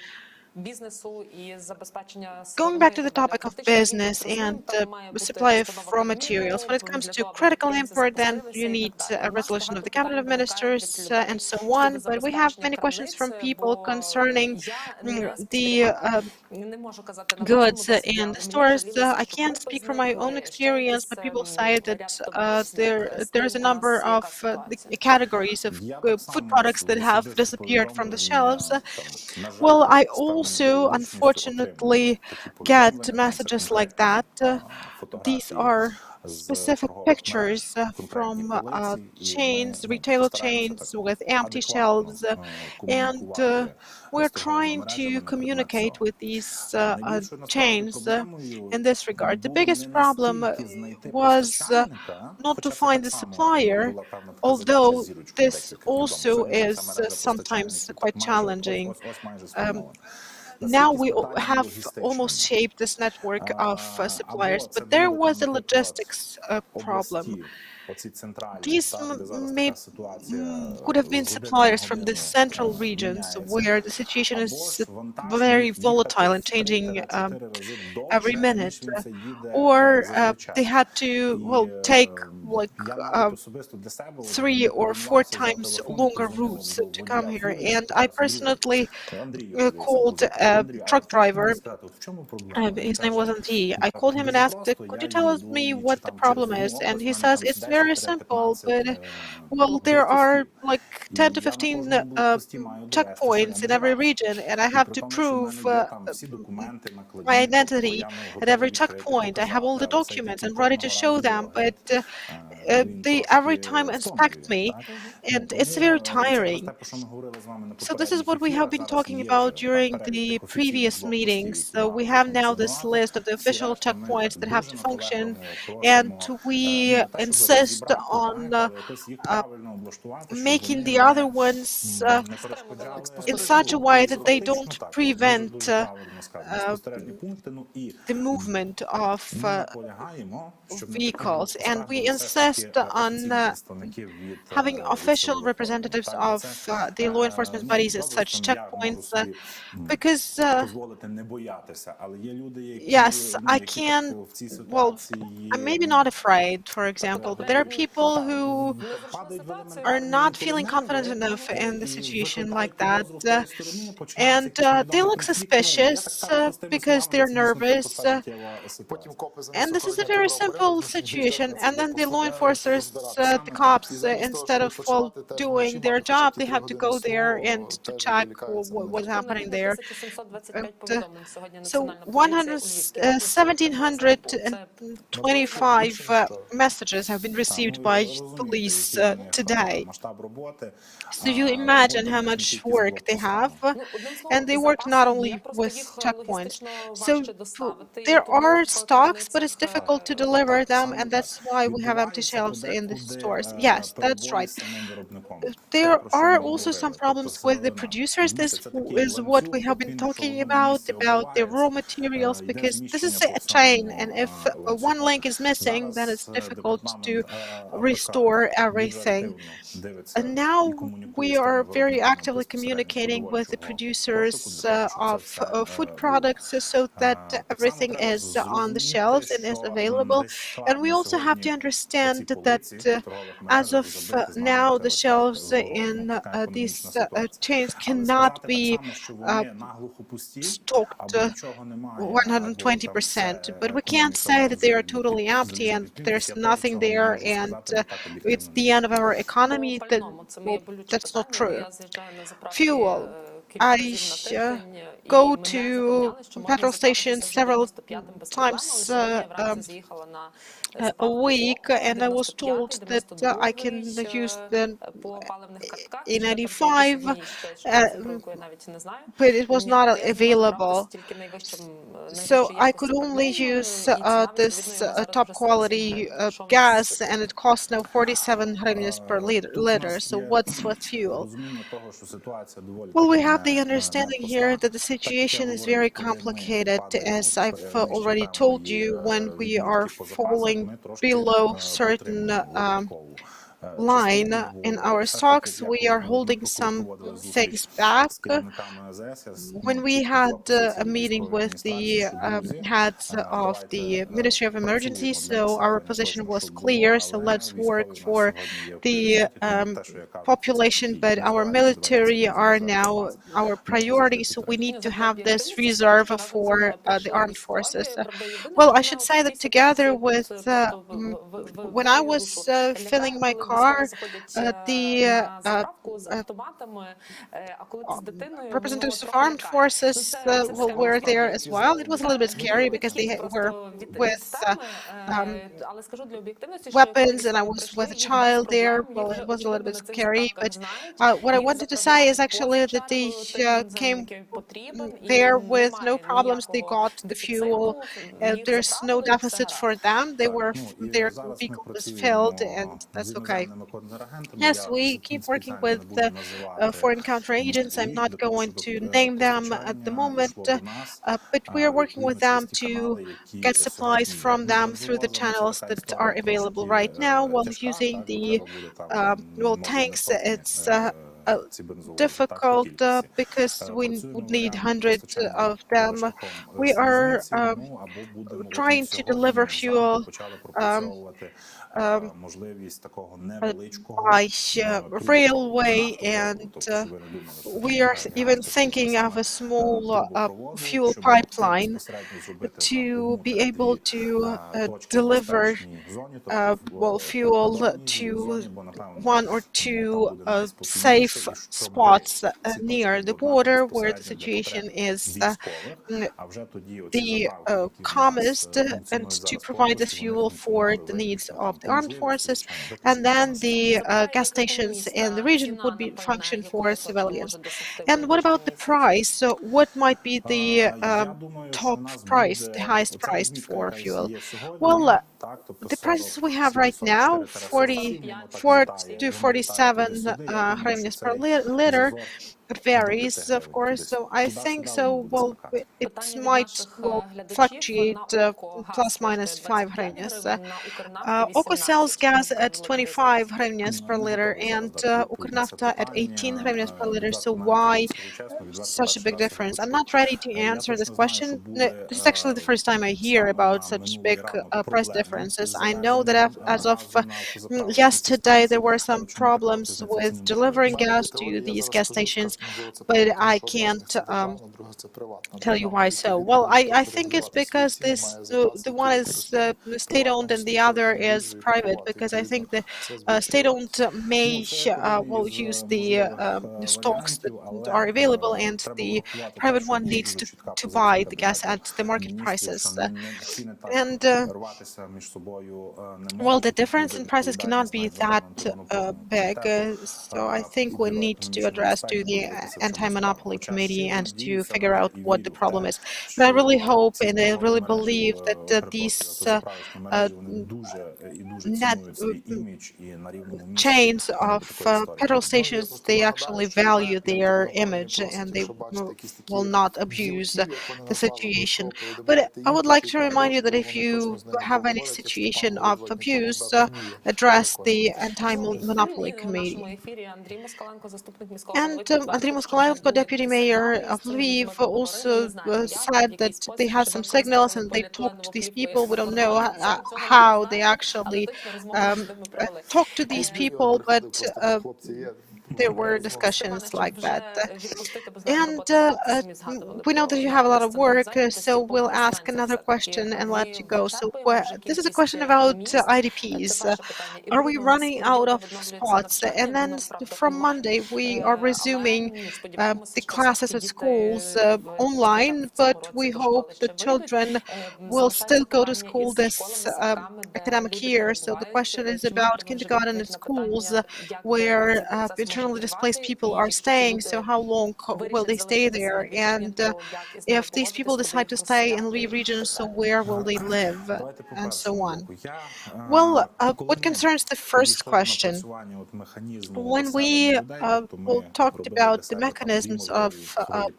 S9: Going back to the topic of business and the supply of raw materials, when it comes to critical import, then you need a resolution of the Cabinet of Ministers and so on. But we have many questions from people concerning the goods in the stores. I can't speak from my own experience, but people say that there is a number of categories of food products that have disappeared from the shelves. Well, I also, unfortunately, get messages like that. These are specific pictures from chains, retail chains with empty shelves, and we're trying to communicate with these chains in this regard. The biggest problem was not to find the supplier, although this also is sometimes quite challenging. Now we have almost shaped this network of suppliers, but there was a logistics problem. These could have been suppliers from the central regions where the situation is very volatile and changing every minute, or they had to take like 3 or 4 times longer routes to come here. And I personally called a truck driver. His name was Tvій. I called him and asked, could you tell me what the problem is? And he says it's very simple, but well, there are like 10 to 15 checkpoints in every region, and I have to prove my identity at every checkpoint. I have all the documents and ready to show them, but they every time inspect me, and it's very tiring. So this is what we have been talking about during the previous meetings. So we have now this list of the official checkpoints that have to function, and we insist on making the other ones in such a way that they don't prevent the movement of vehicles. And we insist on having official representatives of the law enforcement bodies at such checkpoints, because yes, I can, well, I'm maybe not afraid, for example, but there are people who are not feeling confident enough in the situation like that, and they look suspicious because they're nervous, and this is a very simple situation. And then the law enforcers, the cops, instead of doing their job, they have to go there and to check what's happening there. So 1,725 messages have been received by police today. So you imagine how much work they have, and they work not only with checkpoints. So there are stocks, but it's difficult to deliver them, and that's why we have empty shelves in the stores. Yes, that's right. There are also some problems with the producers. This is what we have been talking about the raw materials, because this is a chain, and if one link is missing, then it's difficult to restore everything. And now we are very actively communicating with the producers of food products so that everything is on the shelves and is available. And we also have to understand that as of now, the shelves in these chains cannot be stocked 120%, but we can't say that they are totally empty and there's nothing there and it's the end of our economy. That's not true. Fuel. I go to petrol stations several times a week, and I was told that I can use the E95, but it was not available. So I could only use this top quality gas, and it costs now 47 hryvnias per liter. So what's with fuel? Well, we have the understanding here that the situation is very complicated, as I've already told you. When we are falling below certain line in our stocks, we are holding some things back. When we had a meeting with the heads of the Ministry of Emergency, so our position was clear, so let's work for the population, but our military are now our priority, so we need to have this reserve for the armed forces. Well, I should say that together with, when I was filling my car car. The representatives of armed forces were there as well. It was a little bit scary because they were with weapons, and I was with a child there. Well, it was a little bit scary, but what I wanted to say is actually that they came there with no problems. They got the fuel. There's no deficit for them. Their vehicle was filled, and that's okay. Yes, we keep working with foreign counter agents. I'm not going to name them at the moment, but we are working with them to get supplies from them through the channels that are available right now while using the tanks. It's difficult because we would need hundreds of them. We are trying to deliver fuel by railway, and we are even thinking of a small fuel pipeline to be able to deliver fuel to one or two safe spots near the border where the situation is the calmest, and to provide this fuel for the needs of the armed forces, and then the gas stations in the region would be function for civilians. And what about the price? So what might be the top price, the highest price for fuel? Well, the prices we have right now, 44 to 47 hryvnias per liter. It varies, of course, so I think so. Well, it might fluctuate plus minus 5 hryvnias. OKO sells gas at 25 hryvnias per liter and Ukernafta at 18 hryvnias per liter. So why such a big difference? I'm not ready to answer this question. This is actually the first time I hear about such big price differences. I know that as of yesterday, there were some problems with delivering gas to these gas stations, but I can't tell you why so. Well, I think it's because the one is state-owned and the other is private, because I think the state-owned may will use the stocks that are available, and the private one needs to buy the gas at the market prices. And well, the difference in prices cannot be that big, so I think we need to address to the Anti-Monopoly Committee and to figure out what the problem is. But I really hope and I really believe that these chains of petrol stations, they actually value their image and they will not abuse the situation. But I would like to remind you that if you have any situation of abuse, address the Anti-Monopoly Committee. And Andriy Moskalenko, deputy mayor of Lviv, also said that they had some signals and they talked to these people. We don't know how they actually talked to these people, but there were discussions like that. And we know that you have a lot of work, so we'll ask another question and let you go. So this is a question about IDPs. Are we running out of spots? And then from Monday, we are resuming the classes at schools online, but we hope the children will still go to school this academic year. So the question is about kindergarten and schools where internally displaced people are staying. So how long will they stay there? And if these people decide to stay in Lviv region, so where will they live? And so on. Well, what concerns the first question, when we talked about the mechanisms of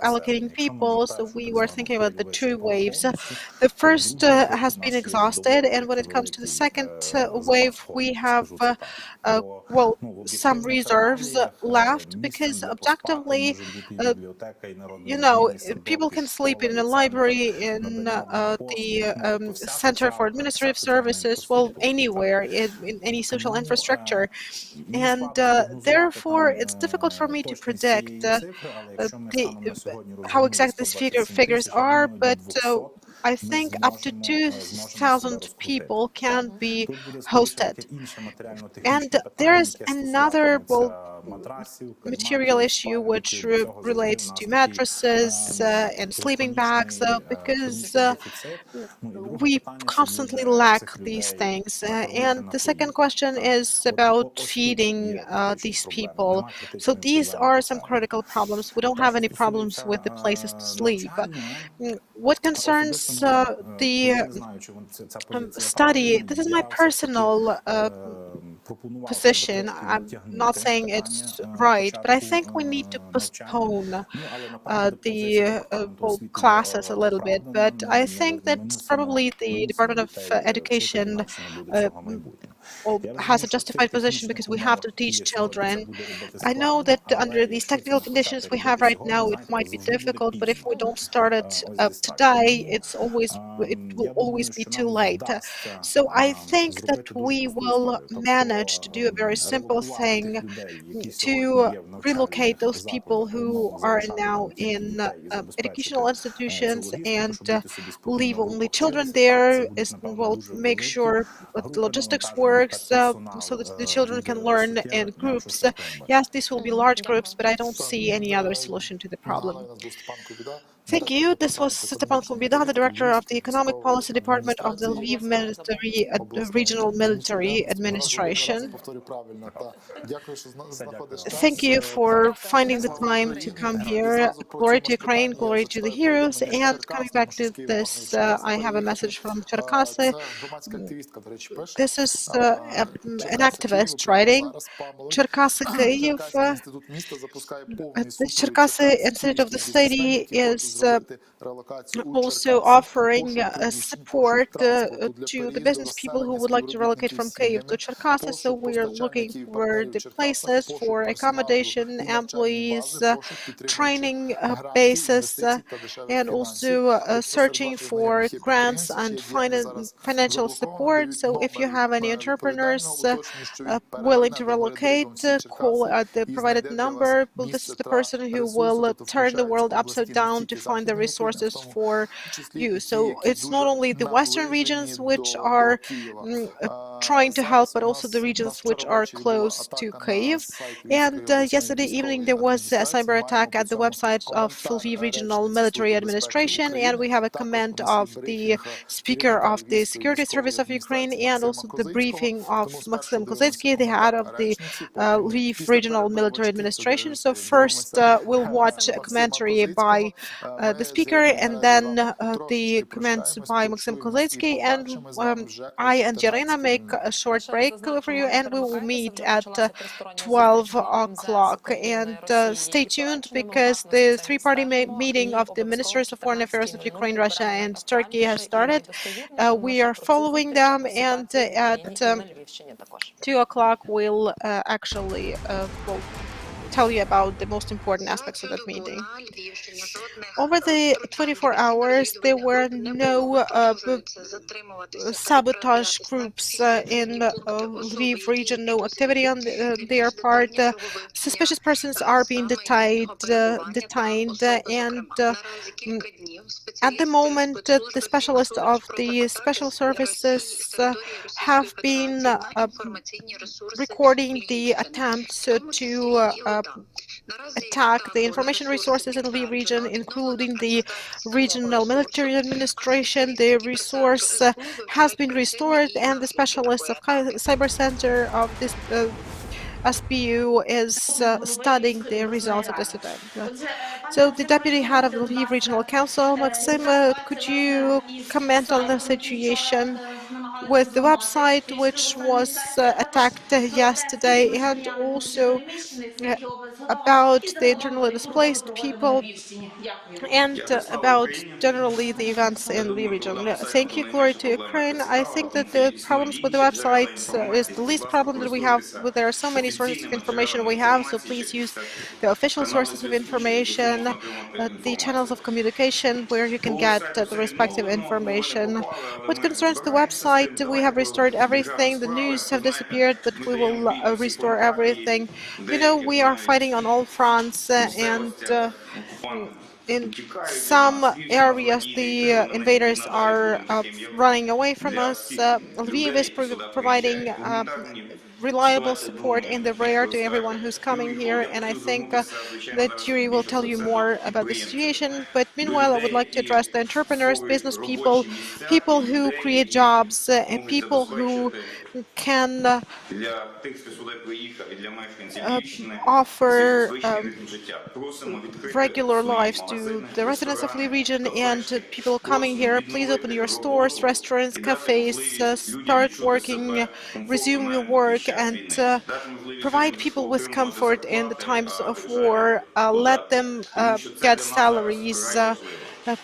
S9: allocating people, so we were thinking about the two waves. The first has been exhausted, and when it comes to the second wave, we have well, some reserves left because objectively, people can sleep in a library, in the Center for Administrative Services, well, anywhere in any social infrastructure. And therefore, it's difficult for me to predict how exact these figures are, but I think up to 2,000 people can be hosted. And there is another material issue which relates to mattresses and sleeping bags, because we constantly lack these things. And the second question is about feeding these people. So these are some critical problems. We don't have any problems with the places to sleep. What concerns the study, this is my personal position. I'm not saying it's right, but I think we need to postpone the classes a little bit. But I think that probably the Department of Education has a justified position, because we have to teach children. I know that under these technical conditions we have right now, it might be difficult, but if we don't start it today, it will always be too late. So I think that we will manage to do a very simple thing, to relocate those people who are now in educational institutions and leave only children there. Will make sure that the logistics works, so that the children can learn in groups. Yes, these will be large groups, but I don't see any other solution to the problem. Thank you. This was Stepan Kumbida, the Director of the Economic Policy Department of the Lviv Regional Military Administration. Thank you for finding the time to come here. Glory to Ukraine, glory to the heroes. And coming back to this, I have a message from Cherkasy. This is an activist writing. Cherkasy, Kyiv. The Cherkasy Institute of the City is also offering support to the business people who would like to relocate from Kyiv to Cherkasy. So we are looking for the places for accommodation, employees, training bases, and also searching for grants and financial support. So if you have any entrepreneurs willing to relocate, call at the provided number. Well, this is the person who will turn the world upside down to find the resources for you. So it's not only the western regions which are trying to help, but also the regions which are close to Kyiv. And yesterday evening there was a cyber attack at the website of Lviv Regional Military Administration, and we have a comment of the Speaker of the Security Service of Ukraine, and also the briefing of Maxim Kozetsky, the head of the Lviv Regional Military Administration. So first we'll watch a commentary by the speaker, and then the comments by Maxim Kozetsky, and I and Yarina make a short break for you, and we will meet at 12 o'clock. And stay tuned, because the three-party meeting of the Ministers of Foreign Affairs of Ukraine, Russia, and Turkey has started. We are following them, and at 2 o'clock we'll actually tell you about the most important aspects of that meeting. Over the 24 hours, there were no sabotage groups in Lviv region, no activity on their part. Suspicious persons are being detained, and at the moment, the specialists of the special services have been recording the attempts to attack the information resources in the Lviv region, including the Regional Military Administration. The resource has been restored, and the specialists of Cyber Center of this SBU is studying the results of this event. So the deputy head of the Lviv Regional Council, Maxim, could you comment on the situation? with the website which was attacked yesterday, and also about the internally displaced people, and about generally the events in the region. Thank you, glory to Ukraine. I think that the problems with the website is the least problem that we have. There are so many sources of information we have, so please use the official sources of information, the channels of communication where you can get the respective information. What concerns the website, we have restored everything. The news have disappeared, but we will restore everything. You know, we are fighting on all fronts, and in some areas the invaders are running away from us. Lviv is providing reliable support in the rear to everyone who's coming here, and I think that Yuri will tell you more about the situation. But meanwhile, I would like to address the entrepreneurs, business people, people who create jobs, and people who can offer regular lives to the residents of the region and to people coming here. Please open your stores, restaurants, cafes, start working, resume your work, and provide people with comfort in the times of war. Let them get salaries.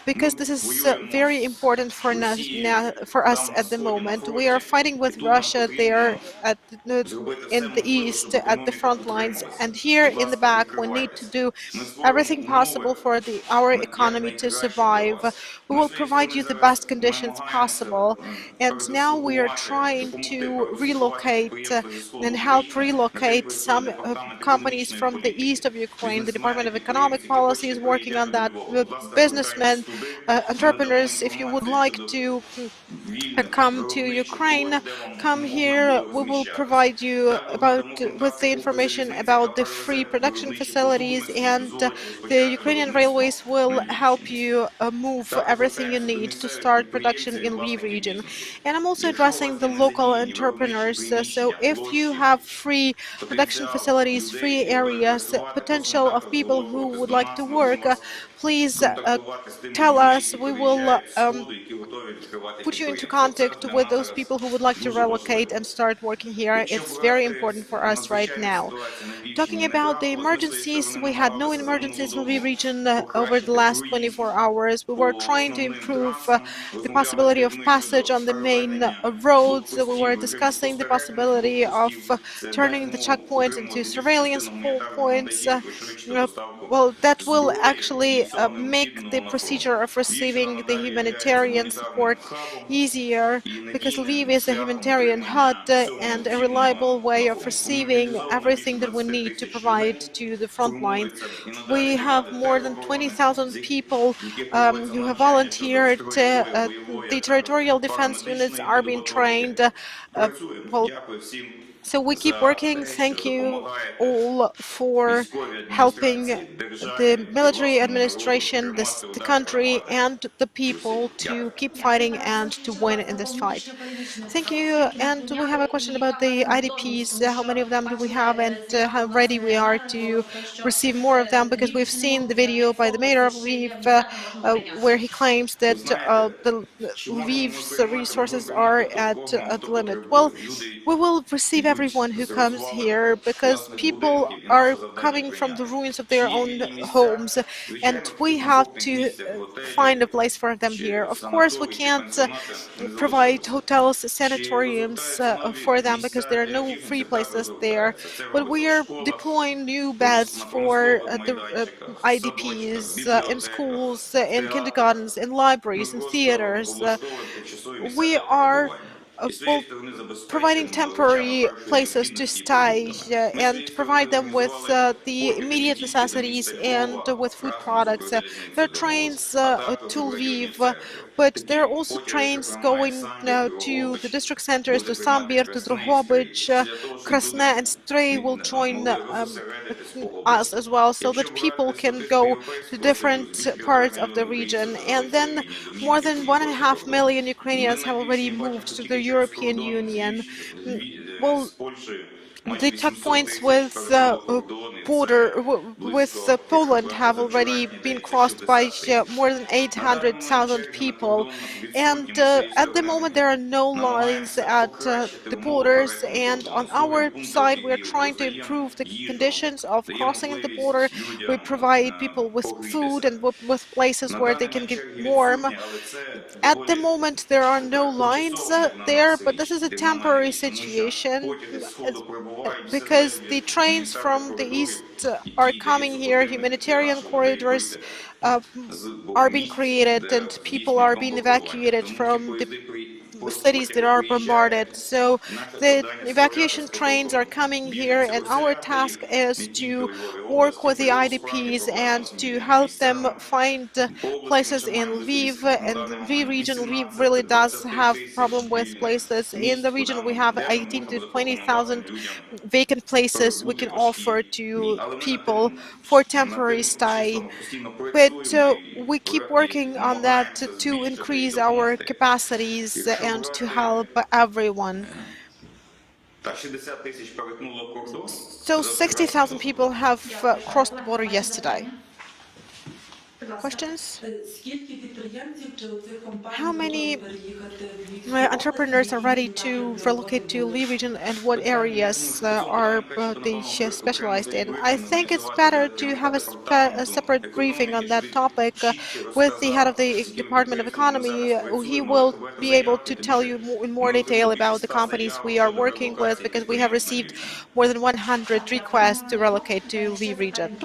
S9: Because this is very important for us at the moment. We are fighting with Russia there in the east at the front lines, and here in the back we need to do everything possible for our economy to survive. We will provide you the best conditions possible, and now we are trying to relocate and help relocate some companies from the east of Ukraine. The Department of Economic Policy is working on that. Businessmen, entrepreneurs, if you would like to come to Ukraine, come here. We will provide you with the information about the free production facilities, and the Ukrainian railways will help you move everything you need to start production in Lviv region. And I'm also addressing the local entrepreneurs. So if you have free production facilities, free areas, potential of people who would like to work, please tell us. We will put you into contact with those people who would like to relocate and start working here. It's very important for us right now. Talking about the emergencies, we had no emergencies in the region over the last 24 hours. We were trying to improve the possibility of passage on the main roads. We were discussing the possibility of turning the checkpoints into surveillance points. Well, that will actually make the procedure of receiving the humanitarian support easier, because Lviv is a humanitarian hub and a reliable way of receiving everything that we need to provide to the front line. We have more than 20,000 people who have volunteered. The territorial defense units are being trained. Well, so we keep working. Thank you all for helping the military administration, the country, and the people to keep fighting and to win in this fight. Thank you. And we have a question about the IDPs. How many of them do we have, and how ready we are to receive more of them? Because we've seen the video by the mayor of Lviv where he claims that the Lviv's resources are at the limit. Well, we will receive everyone who comes here, because people are coming from the ruins of their own homes, and we have to find a place for them here. Of course, we can't provide hotels, sanatoriums for them, because there are no free places there, but we are deploying new beds for the IDPs in schools, in kindergartens, in libraries, in theaters. We are well, providing temporary places to stay and provide them with the immediate necessities and with food products. There are trains to Lviv, but there are also trains going to the district centers, to Sambir, to Drohobych, Krasne, and Stray will join us as well, so that people can go to different parts of the region. And then more than 1.5 million Ukrainians have already moved to the European Union. Well, the checkpoints with Poland have already been crossed by more than 800,000 people, and at the moment there are no lines at the borders. And on our side, we are trying to improve the conditions of crossing the border. We provide people with food and with places where they can get warm. At the moment, there are no lines there, but this is a temporary situation because the trains from the east are coming here, humanitarian corridors are being created, and people are being evacuated from the cities that are bombarded. So the evacuation trains are coming here, and our task is to work with the IDPs and to help them find places in Lviv. And Lviv region, Lviv really does have problem with places. In the region, we have 18 to 20,000 vacant places we can offer to people for temporary stay. But we keep working on that to increase our capacities and to help everyone. So 60,000 people have crossed the border yesterday. Questions? How many entrepreneurs are ready to relocate to Lviv region, and what areas are they specialized in? I think it's better to have a separate briefing on that topic with the head of the Department of Economy. He will be able to tell you in more detail about the companies we are working with, because we have received more than 100 requests to relocate to Lviv region.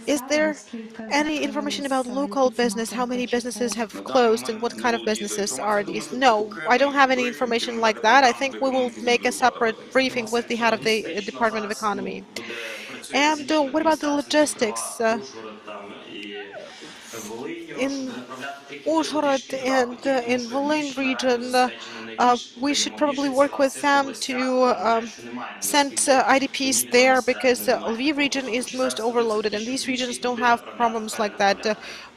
S9: Is there any information about local business? How many businesses have closed and what kind of businesses are these? No, I don't have any information like that. I think we will make a separate briefing with the head of the Department of Economy. And what about the logistics? In Uzhhorod and in Volyn region, we should probably work with them to send IDPs there, because Lviv region is most overloaded and these regions don't have problems like that.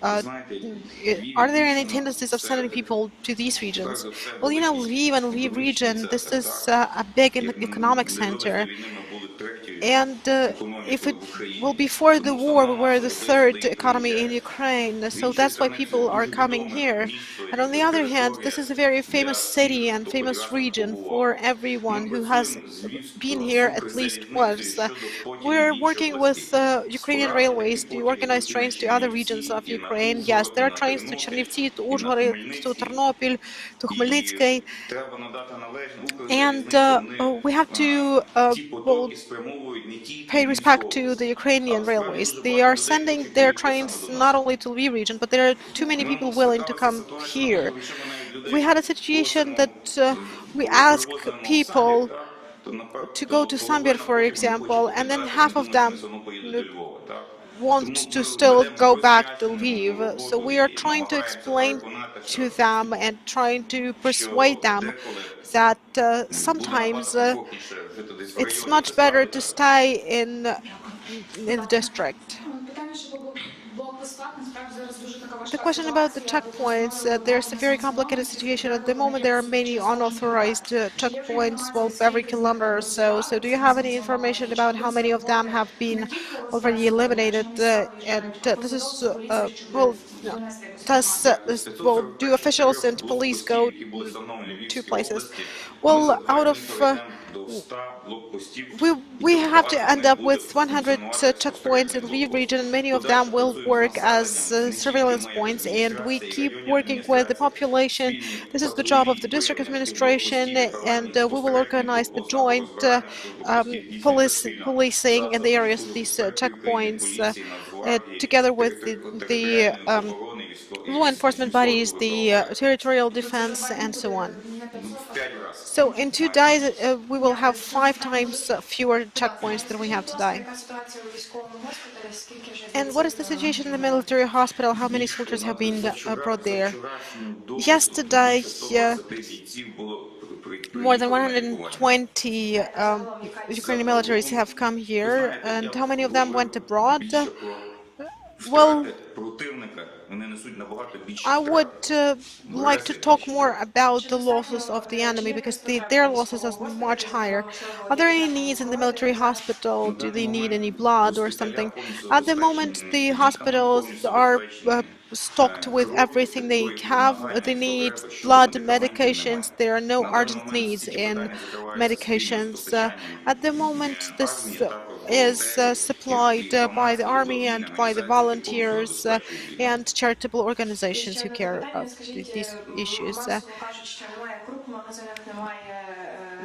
S9: Are there any tendencies of sending people to these regions? Well, you know, Lviv and Lviv region, this is a big economic center. And if it well, before the war, we were the third economy in Ukraine, so that's why people are coming here. And on the other hand, this is a very famous city and famous region for everyone who has been here at least once. We're working with Ukrainian railways to organize trains to other regions of Ukraine. Yes, there are trains to Chernivtsi, to Uzhhorod, to Ternopil, to Khmelnytskyi. And we have to well, pay respect to the Ukrainian railways. They are sending their trains not only to Lviv region, but there are too many people willing to come here. We had a situation that we asked people to go to Sambyr, for example, and then half of them want to still go back to Lviv. So we are trying to explain to them and trying to persuade them that sometimes it's much better to stay in the district. The question about the checkpoints, there's a very complicated situation. At the moment, there are many unauthorized checkpoints, well, every kilometer or so. So do you have any information about how many of them have been already eliminated? And this is, well, well, do officials and police go to places? Well, out of we have to end up with 100 checkpoints in Lviv region. Many of them will work as surveillance points, and we keep working with the population. This is the job of the district administration, and we will organize the joint policing in the areas of these checkpoints together with the law enforcement bodies, the territorial defense, and so on. So in 2 days, we will have 5 times fewer checkpoints than we have today. And what is the situation in the military hospital? How many soldiers have been brought there? Yesterday, more than 120 Ukrainian militaries have come here. And how many of them went abroad? Well, I would like to talk more about the losses of the enemy because their losses are much higher. Are there any needs in the military hospital? Do they need any blood or something? At the moment, the hospitals are stocked with everything they have. They need blood, medications. There are no urgent needs in medications. At the moment, this is supplied by the army and by the volunteers and charitable organizations who care of these issues.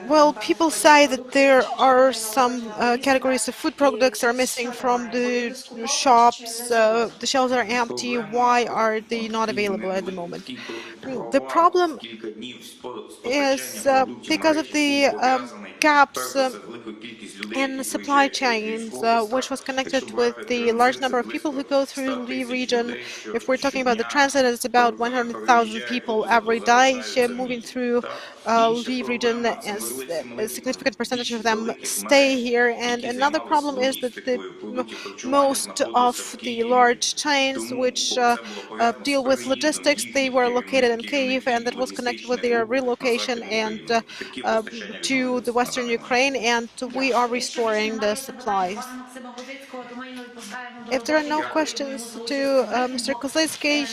S9: Well, people say that there are some categories of food products are missing from the shops. The shelves are empty. Why are they not available at the moment? The problem is because of the gaps in supply chains, which was connected with the large number of people who go through the region. If we're talking about the transit, it's about 100,000 people every day moving through the region. A significant percentage of them stay here. And another problem is that most of the large chains which deal with logistics, they were located in Kyiv, and that was connected with their relocation and to the western Ukraine, and we are restoring the supplies. If there are no questions to Mr. Kozlitsky,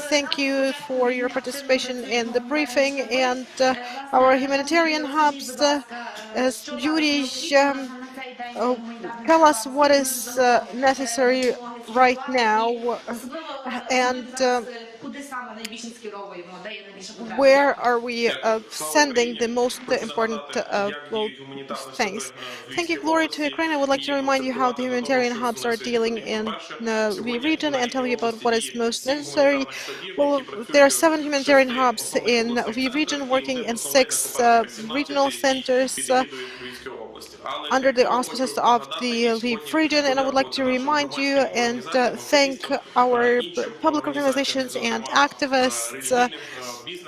S9: thank you for your participation in the briefing and our humanitarian hubs. Yuri, tell us what is necessary right now and where are we sending the most important things. Thank you, Glory to Ukraine. I would like to remind you how the humanitarian hubs are dealing in the region and tell you about what is most necessary. Well, there are 7 humanitarian hubs in the region working in 6 regional centers under the auspices of the Lviv region, and I would like to remind you and thank our public organizations and activists,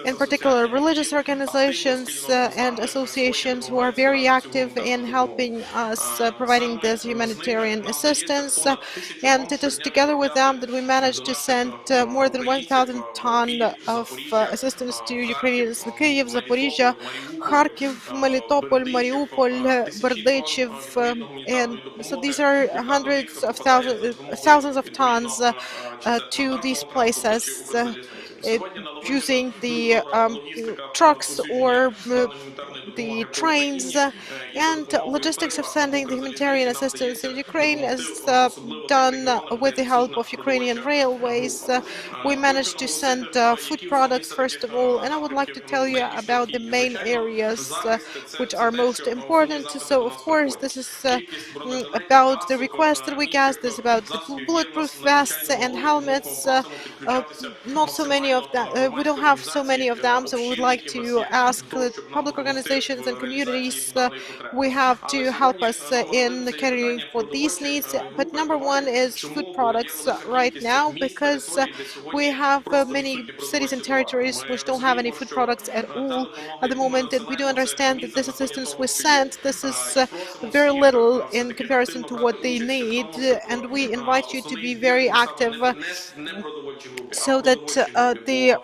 S9: in particular religious organizations and associations who are very active in helping us providing this humanitarian assistance. And it is together with them that we managed to send more than 1,000 tons of assistance to Ukrainians in Kyiv, Zaporizhia, Kharkiv, Melitopol, Mariupol, Berdychiv, and so these are hundreds of thousands of tons to these places using the trucks or the trains, and logistics of sending the humanitarian assistance in Ukraine is done with the help of Ukrainian railways. We managed to send food products first of all, and I would like to tell you about the main areas which are most important. So of course this is about the request that we got. This is about the bulletproof vests and helmets. Not so many of that. We don't have so many of them, so we would like to ask public organizations and communities we have to help us in caring for these needs. But number one is food products right now, because we have many cities and territories which don't have any food products at all at the moment, and we do understand that this assistance we sent, this is very little in comparison to what they need, and we invite you to be very active so that the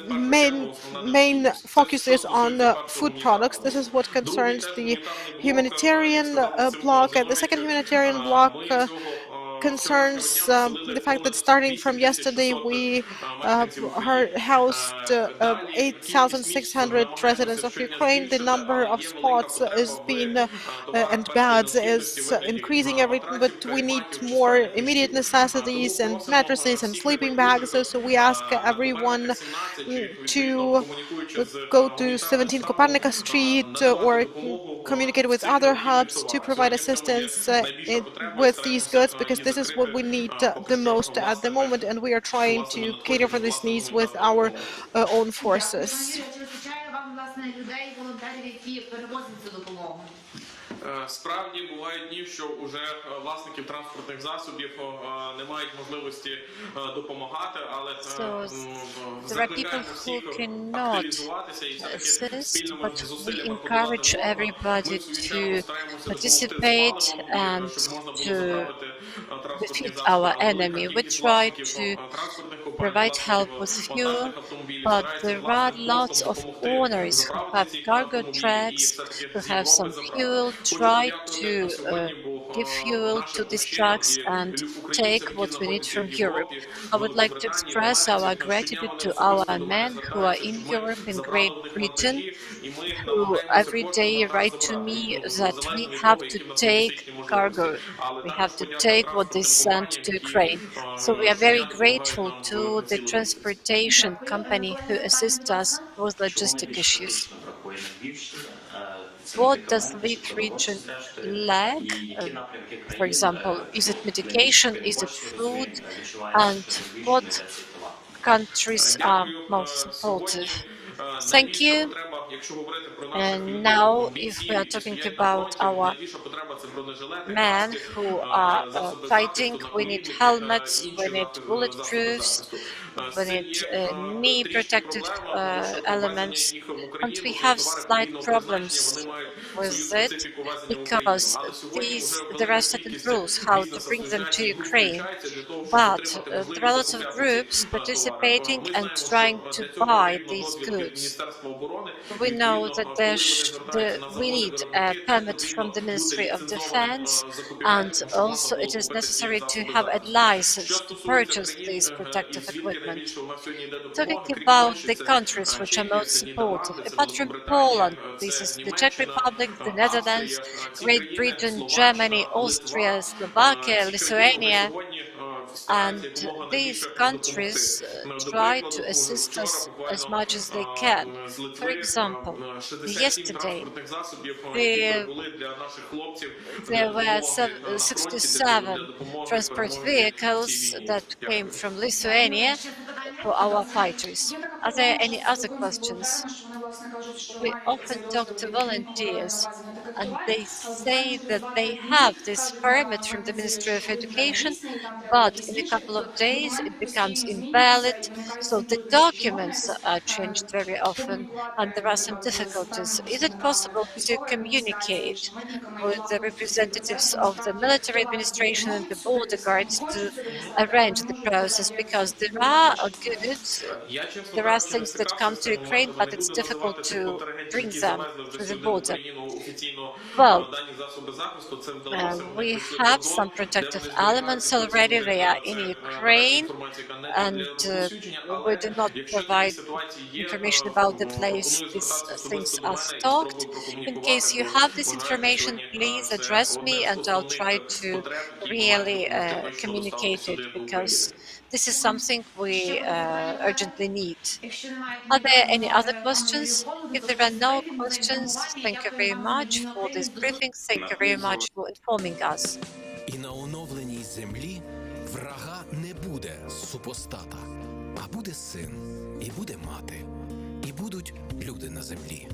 S9: main focus is on food products. This is what concerns the humanitarian block, and the second humanitarian block concerns the fact that starting from yesterday we housed 8,600 residents of Ukraine. The number of spots is being and beds is increasing but we need more immediate necessities and mattresses and sleeping bags. So we ask everyone to go to 17 Kopernika Street or communicate with other hubs to provide assistance with these goods, because this is what we need the most at the moment, and we are trying to cater for these needs with our own forces.
S11: Справді бувають дні, що уже власників транспортних засобів не мають можливості допомагати, але закликаємо всіх активізуватися і все-таки спільними зусиллями продовжувати боротьбу participate and to defeat our enemy. We try to
S6: provide help with fuel, but there are lots of owners who have cargo trucks, who have some fuel, try to give fuel to these trucks and take what we need from Europe. I would like to express our gratitude to our men who are in Europe, in Great Britain, who every day write to me that we have to take cargo. We have to take what they sent to Ukraine. So we are very grateful to the transportation company who assist us with logistic issues. What does Lviv region lack? For example, is it medication? Is it food? And what countries are most supportive? Thank you. And now, if we are talking about our men who are fighting, we need helmets, we need bulletproofs, we need knee protective elements, and we have slight problems with it because there are certain rules how to bring them to Ukraine. But there are lots of groups participating and trying to buy these goods. We know that we need a permit from the Ministry of Defense, and also it is necessary to have a license to purchase this protective equipment. Talking about the countries which are most supportive, apart from Poland, this is the Czech Republic, the Netherlands, Great Britain, Germany, Austria, Slovakia, Lithuania, and these countries try to assist us as much as they can. For example, yesterday there were 67 transport vehicles that came from Lithuania for our fighters. Are there any other questions? We often talk to volunteers, and they say that they have this permit from the Ministry of Education, but in a couple of days it becomes invalid, so the documents are changed very often, and there are some difficulties. Is it possible to communicate with the representatives of the military administration and the border guards to arrange the process? Because there are goods, there are things that come to Ukraine, but it's difficult to bring them through the border. Well, we have some protective elements already. They are in Ukraine, and we do not provide information about the place these things are stocked. In case you have this information, please address me, and I'll try to really communicate it, because this is something we urgently need. Are there any other questions? If there are no questions, thank you very much for this briefing. Thank you very much for informing us.
S1: І на оновленій землі врага не буде супостата, а буде син, і буде мати, і будуть люди на землі.